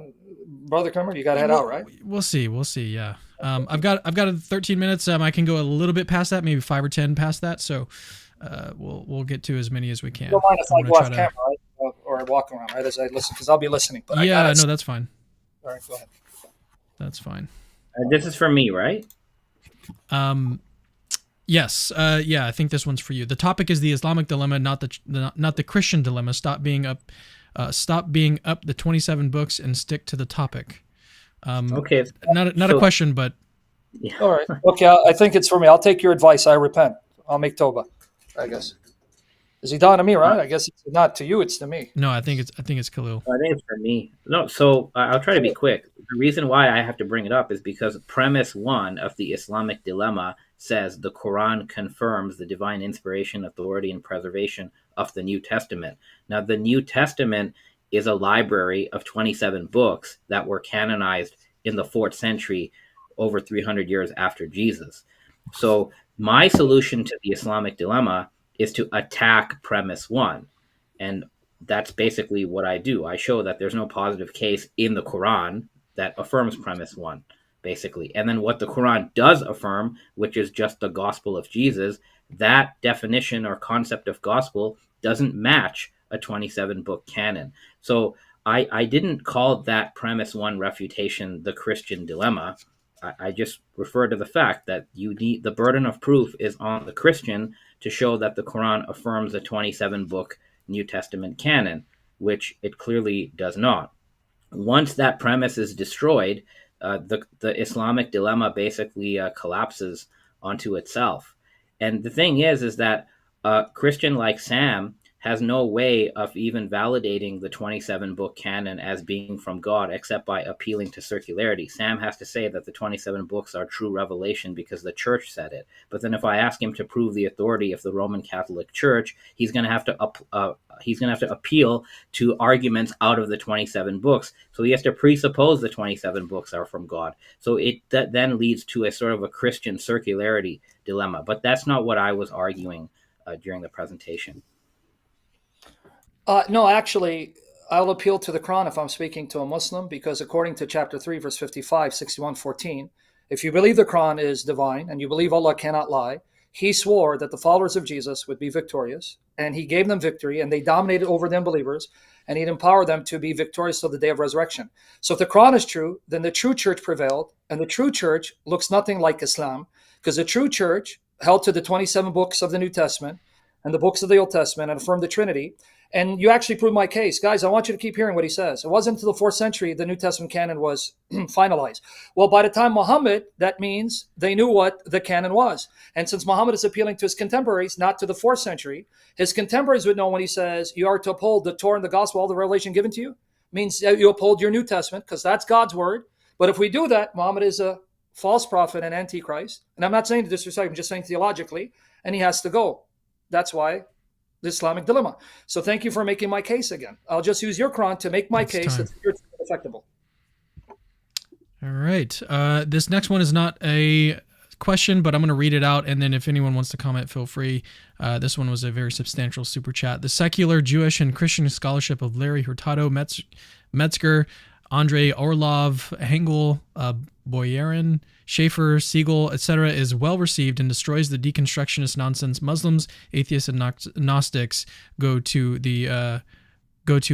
Brother Cameron, you got to head out, right? We'll see. Yeah. I've got 13 minutes. I can go a little bit past that, maybe 5 or 10 past that. So we'll get to as many as we can. You don't mind if I go off camera, right? Or walk around, right, as I listen, because I'll be listening. But yeah, no, that's fine. All right, go ahead. That's fine. This is for me, right? Yes. Yeah, I think this one's for you. The topic is the Islamic dilemma, not the Christian dilemma. Stop being up the 27 books and stick to the topic. Okay. Not a question, but yeah. All right. Okay, I think it's for me. I'll take your advice. I repent. I'll make Toba, I guess. Is he down to me, right? I guess it's not to you, it's to me. No, I think it's Khalil. I think it's for me. No, so I'll try to be quick. the reason why I have to bring it up is because premise one of the Islamic dilemma says the Quran confirms the divine inspiration, authority, and preservation of the New Testament. Now, the New Testament is a library of 27 books that were canonized in the 4th century, over 300 years after Jesus. So, my solution to the Islamic dilemma is to attack premise one. And that's basically what I do. I show that there's no positive case in the Quran that affirms premise one, basically. And then what the Quran does affirm, which is just the gospel of Jesus, that definition or concept of gospel doesn't match a 27 book canon. So I didn't call that premise one refutation the Christian dilemma. I just refer to the fact that you need the burden of proof is on the Christian to show that the Quran affirms a 27 book New Testament canon, which it clearly does not. Once that premise is destroyed, the Islamic dilemma basically collapses onto itself. And the thing is that a Christian like Sam has no way of even validating the 27 book canon as being from God except by appealing to circularity. Sam has to say that the 27 books are true revelation because the church said it. But then if I ask him to prove the authority of the Roman Catholic Church, he's going to have to appeal to arguments out of the 27 books. So he has to presuppose the 27 books are from God. So that then leads to a sort of a Christian circularity dilemma. But that's not what I was arguing during the presentation. No, actually, I'll appeal to the Quran if I'm speaking to a Muslim, because according to chapter 3, verse 55, 61:14, if you believe the Quran is divine and you believe Allah cannot lie, he swore that the followers of Jesus would be victorious, and he gave them victory, and they dominated over the unbelievers, and he'd empower them to be victorious till the day of resurrection. So if the Quran is true, then the true church prevailed, and the true church looks nothing like Islam, because the true church held to the 27 books of the New Testament and the books of the Old Testament and affirmed the Trinity. And you actually proved my case. Guys, I want you to keep hearing what he says. It wasn't until the 4th century the New Testament canon was finalized. Well, by the time Muhammad, that means they knew what the canon was. And since Muhammad is appealing to his contemporaries, not to the 4th century, his contemporaries would know when he says, you are to uphold the Torah and the gospel, all the revelation given to you, means that you uphold your New Testament, because that's God's word. But if we do that, Muhammad is a false prophet and antichrist. And I'm not saying to disrespect, I'm just saying theologically, and he has to go. That's why the Islamic dilemma. So thank you for making my case again. I'll just use your Quran to make my case that's effectable. All right. This next one is not a question, but I'm going to read it out, and then if anyone wants to comment, feel free. This one was a very substantial super chat. The secular Jewish and Christian scholarship of Larry Hurtado, Metzger, Andrei Orlov, Hengel, Boyarin, Schaefer, Siegel, etc., is well received and destroys the deconstructionist nonsense Muslims, atheists, and Gnostics go to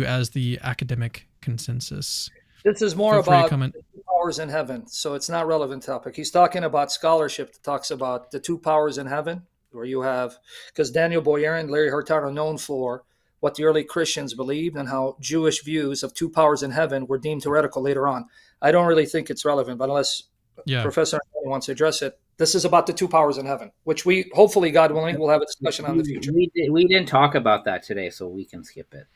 as the academic consensus. This is more about the two powers in heaven, so it's not relevant topic. He's talking about scholarship that talks about the two powers in heaven, where you have, because Daniel Boyarin, Larry Hurtado are known for what the early Christians believed and how Jewish views of two powers in heaven were deemed heretical later on. I don't really think it's relevant, but unless Professor Andani wants to address it, this is about the two powers in heaven, which we, hopefully, God willing, will have a discussion on in the future. We didn't talk about that today, so we can skip it.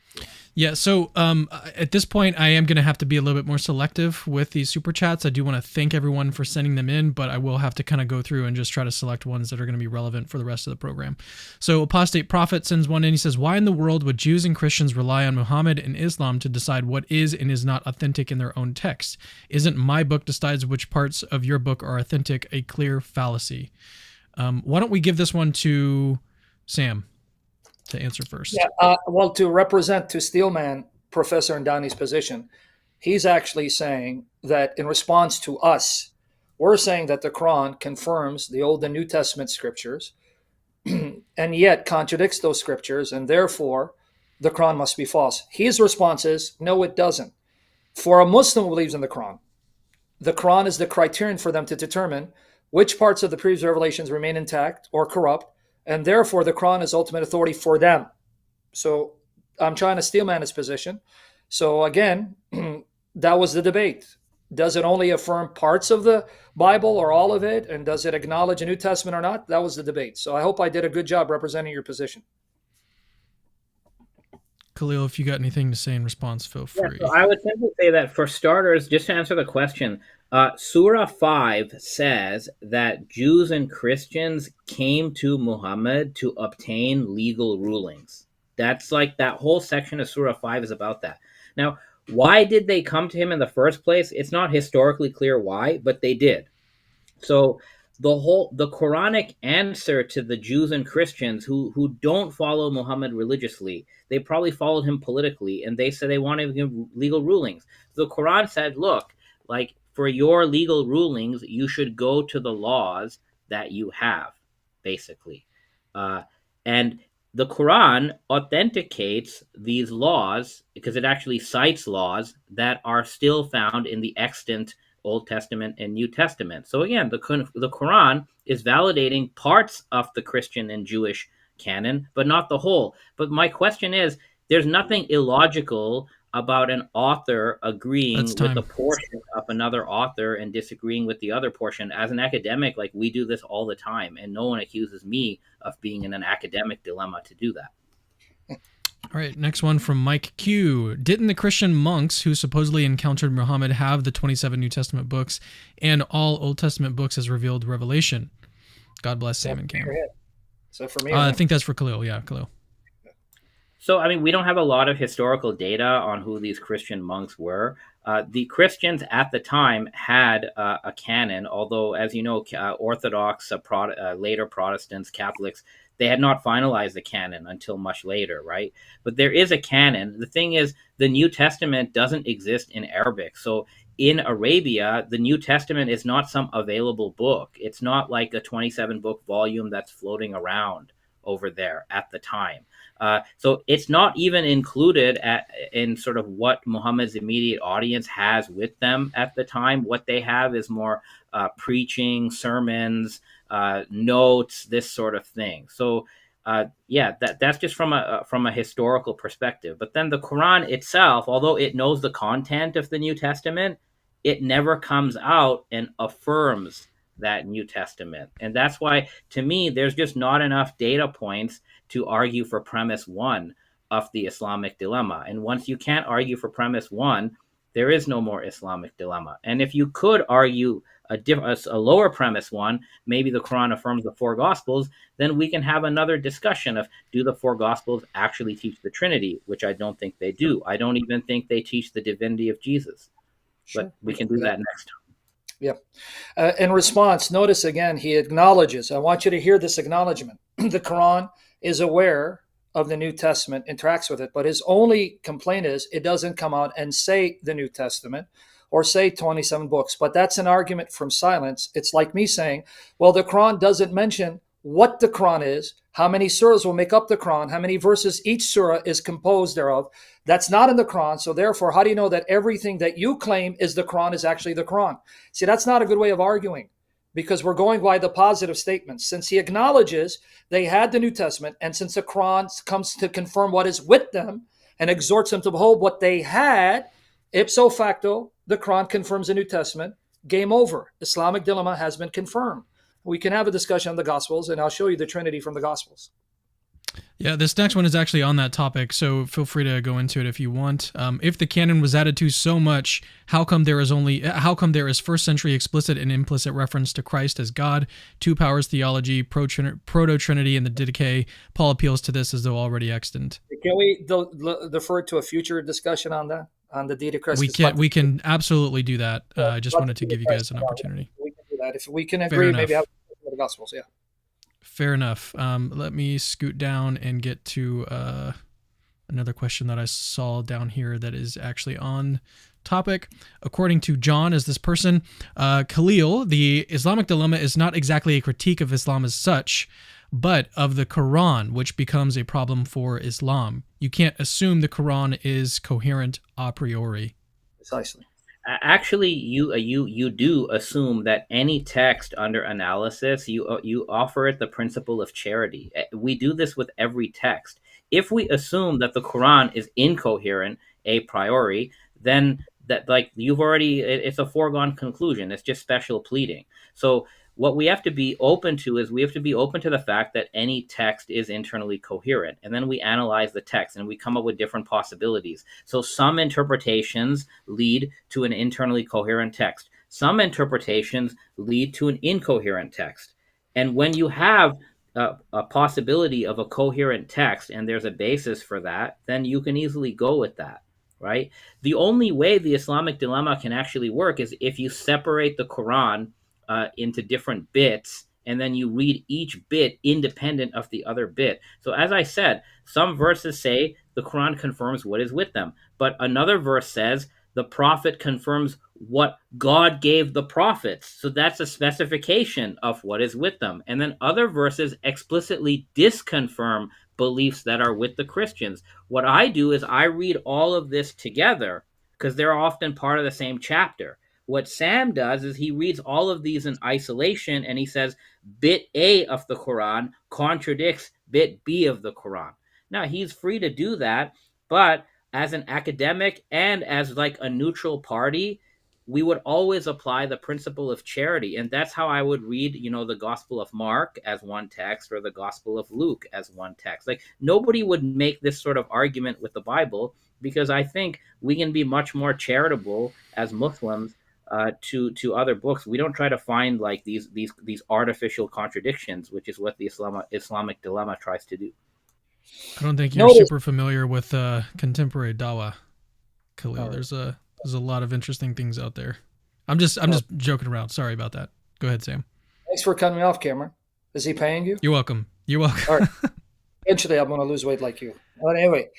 Yeah, so at this point, I am going to have to be a little bit more selective with these super chats. I do want to thank everyone for sending them in, but I will have to kind of go through and just try to select ones that are going to be relevant for the rest of the program. So Apostate Prophet sends one in. He says, why in the world would Jews and Christians rely on Muhammad and Islam to decide what is and is not authentic in their own text? Isn't my book decides which parts of your book are authentic a clear fallacy? Why don't we give this one to Sam to answer first? Yeah, well, to represent, to steelman Professor Andani's position, he's actually saying that in response to us, we're saying that the Quran confirms the Old and New Testament scriptures and yet contradicts those scriptures, and therefore the Quran must be false. His response is, no, it doesn't. For a Muslim who believes in the Quran is the criterion for them to determine which parts of the previous revelations remain intact or corrupt, and therefore the Quran is ultimate authority for them. So I'm trying to steelman his position. So again, that was the debate. Does it only affirm parts of the Bible or all of it? And does it acknowledge a New Testament or not? That was the debate. So I hope I did a good job representing your position. Khalil, if you got anything to say in response, feel Yeah, so free. I would simply say that for starters, just to answer the question, Surah 5 says that Jews and Christians came to Muhammad to obtain legal rulings. That's like that whole section of Surah 5 is about that. Now, why did they come to him in the first place? It's not historically clear why, but they did. So the Quranic answer to the Jews and Christians who don't follow Muhammad religiously, they probably followed him politically, and they said they wanted to give legal rulings. The Quran said, look, like for your legal rulings, you should go to the laws that you have, basically. And the Quran authenticates these laws because it actually cites laws that are still found in the extant Old Testament and New Testament. So again, the Quran is validating parts of the Christian and Jewish canon, but not the whole. But my question is, there's nothing illogical about an author That's agreeing with a time. portion of another author and disagreeing with the other portion. As an academic, like we do this all the time, and no one accuses me of being in an academic dilemma to do that. All right, next one from Mike Q. Didn't the Christian monks who supposedly encountered Muhammad have the 27 New Testament books and all Old Testament books as revealed revelation? God bless Sam and Cam. So for me, I think that's for Khalil. Yeah, Khalil. So, I mean, we don't have a lot of historical data on who these Christian monks were. The Christians at the time had a canon, although, as you know, Orthodox, later Protestants, Catholics, they had not finalized the canon until much later, right? But there is a canon. The thing is, the New Testament doesn't exist in Arabic. So, in Arabia, the New Testament is not some available book. It's not like a 27 book volume that's floating around over there at the time. So it's not even included in sort of what Muhammad's immediate audience has with them at the time. What they have is more preaching, sermons, notes, this sort of thing. So yeah, that's just from a historical perspective. But then the Quran itself, although it knows the content of the New Testament, it never comes out and affirms that New Testament. And that's why, to me, there's just not enough data points to argue for premise one of the Islamic dilemma. And once you can't argue for premise one, there is no more Islamic dilemma. And if you could argue a lower premise one, maybe the Quran affirms the four Gospels, then we can have another discussion of, do the four Gospels actually teach the Trinity, which I don't think they do. I don't even think they teach the divinity of Jesus. sure, But we can do that next time. Yeah. In response, notice again, he acknowledges. I want you to hear this acknowledgement. The Quran is aware of the New Testament, interacts with it, but his only complaint is it doesn't come out and say the New Testament or say 27 books. But that's an argument from silence. It's like me saying, well, the Quran doesn't mention what the Quran is, how many surahs will make up the Quran, how many verses each surah is composed thereof. That's not in the Quran. So therefore, how do you know that everything that you claim is the Quran is actually the Quran? See, that's not a good way of arguing, because we're going by the positive statements. Since he acknowledges they had the New Testament, and since the Quran comes to confirm what is with them and exhorts them to behold what they had, ipso facto, the Quran confirms the New Testament. Game over. Islamic dilemma has been confirmed. We can have a discussion on the Gospels, and I'll show you the Trinity from the Gospels. Yeah, this next one is actually on that topic, so feel free to go into it if you want. If the canon was added to so much, how come there is first century explicit and implicit reference to Christ as God, two powers theology, proto-trinity, and the Didache? Paul appeals to this as though already extant. Can we defer to a future discussion on that, on the deity of Christ? We can absolutely do that. I just wanted to give you guys an opportunity. We can do that if we can agree. Maybe have the Gospels. Yeah. Fair enough. Let me scoot down and get to another question that I saw down here that is actually on topic. According to John, as this person, Khalil, the Islamic dilemma is not exactly a critique of Islam as such, but of the Quran, which becomes a problem for Islam. You can't assume the Quran is coherent a priori. Precisely. Actually, you do assume that any text under analysis, you offer it the principle of charity. We do this with every text. If we assume that the Quran is incoherent a priori, then that, like, you've already, it's a foregone conclusion. It's just special pleading. So what we have to be open to is we have to be open to the fact that any text is internally coherent. And then we analyze the text and we come up with different possibilities. So some interpretations lead to an internally coherent text. Some interpretations lead to an incoherent text. And when you have a possibility of a coherent text and there's a basis for that, then you can easily go with that, right? The only way the Islamic dilemma can actually work is if you separate the Quran into different bits, and then you read each bit independent of the other bit. So, as I said, some verses say the Quran confirms what is with them, but another verse says the prophet confirms what God gave the prophets. So that's a specification of what is with them. And then other verses explicitly disconfirm beliefs that are with the Christians. What I do is I read all of this together because they're often part of the same chapter. What Sam does is he reads all of these in isolation and he says bit A of the Quran contradicts bit B of the Quran. Now, he's free to do that, but as an academic and as like a neutral party, we would always apply the principle of charity. And that's how I would read, the Gospel of Mark as one text or the Gospel of Luke as one text. Like, nobody would make this sort of argument with the Bible because I think we can be much more charitable as Muslims to other books. We don't try to find like these artificial contradictions, which is what the Islamic dilemma tries to do. I don't think you're super familiar with contemporary Dawa, Khalil. There's a lot of interesting things out there. I'm just joking around. Sorry about that. Go ahead, Sam. Thanks for cutting me off, Cameron. Is he paying you? You're welcome. You're welcome. All right. Eventually, I'm going to lose weight like you. But anyway,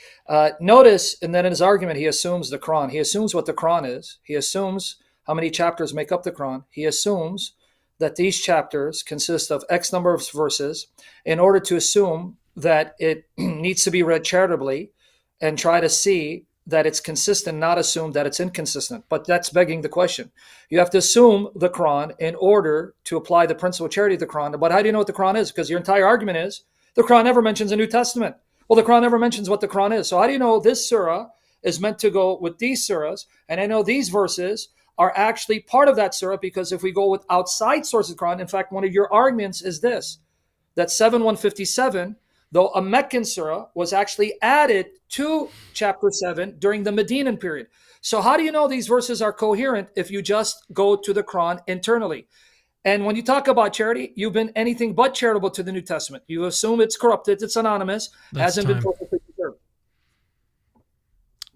notice, and then in his argument, he assumes the Quran. He assumes what the Quran is. He assumes how many chapters make up the Quran. He assumes that these chapters consist of X number of verses in order to assume that it needs to be read charitably and try to see that it's consistent, not assume that it's inconsistent. But that's begging the question. You have to assume the Quran in order to apply the principle of charity of the Quran. But how do you know what the Quran is? Because your entire argument is the Quran never mentions a New Testament. Well, the Quran never mentions what the Quran is. So how do you know this surah is meant to go with these surahs? And I know these verses are actually part of that surah because if we go with outside sources of the Quran, in fact, one of your arguments is this, that 7:157, though a Meccan surah, was actually added to chapter 7 during the Medinan period. So how do you know these verses are coherent if you just go to the Quran internally? And when you talk about charity, you've been anything but charitable to the New Testament. You assume it's corrupted, it's anonymous, hasn't been perfectly preserved.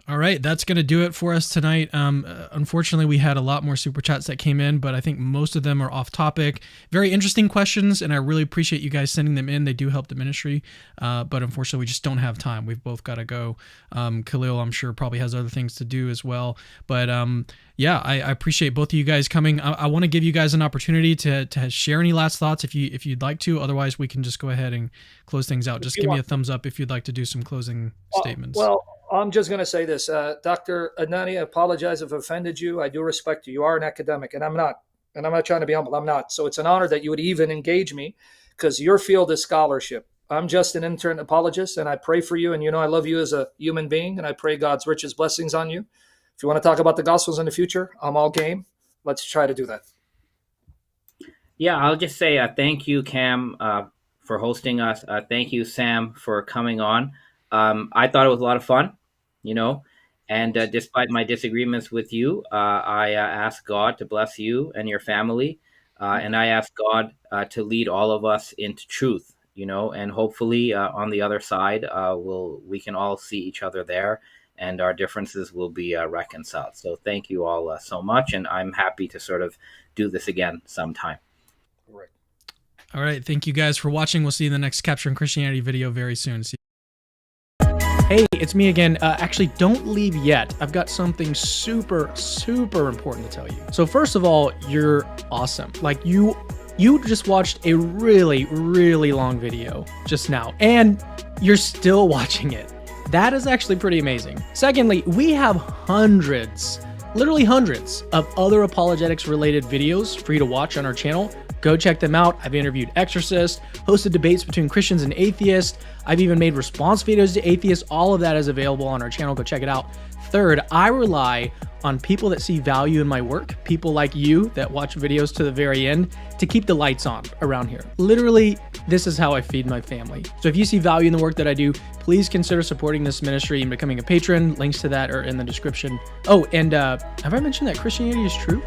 All right, that's going to do it for us tonight. Unfortunately, we had a lot more super chats that came in, but I think most of them are off topic. Very interesting questions, and I really appreciate you guys sending them in. They do help the ministry, but unfortunately, we just don't have time. We've both got to go. Khalil, I'm sure, probably has other things to do as well. But yeah, I appreciate both of you guys coming. I want to give you guys an opportunity to share any last thoughts if you'd like to. Otherwise, we can just go ahead and close things out. Just give me a thumbs up if you'd like to do some closing statements. Well, I'm just going to say this. Dr. Andani, I apologize if I offended you. I do respect you. You are an academic, and I'm not. And I'm not trying to be humble. I'm not. So it's an honor that you would even engage me because your field is scholarship. I'm just an intern apologist, and I pray for you. And I love you as a human being, and I pray God's richest blessings on you. If you want to talk about the Gospels in the future, I'm all game. Let's try to do that. Yeah, I'll just say thank you, Cam, for hosting us. Thank you, Sam, for coming on. I thought it was a lot of fun, and despite my disagreements with you, I ask God to bless you and your family, and I ask God to lead all of us into truth, and hopefully on the other side, we can all see each other there, and our differences will be reconciled. So thank you all so much, and I'm happy to sort of do this again sometime. Right. All right, thank you guys for watching. We'll see you in the next Capturing Christianity video very soon. See you. Hey, it's me again. Actually, don't leave yet. I've got something super, super important to tell you. So first of all, you're awesome. Like you just watched a really, really long video just now, and you're still watching it. That is actually pretty amazing. Secondly, we have hundreds, literally hundreds of other apologetics related videos for you to watch on our channel. Go check them out. I've interviewed exorcists, hosted debates between Christians and atheists. I've even made response videos to atheists. All of that is available on our channel. Go check it out. Third, I rely on people that see value in my work, people like you that watch videos to the very end, to keep the lights on around here. Literally, this is how I feed my family. So if you see value in the work that I do, please consider supporting this ministry and becoming a patron. Links to that are in the description. Oh, and have I mentioned that Christianity is true?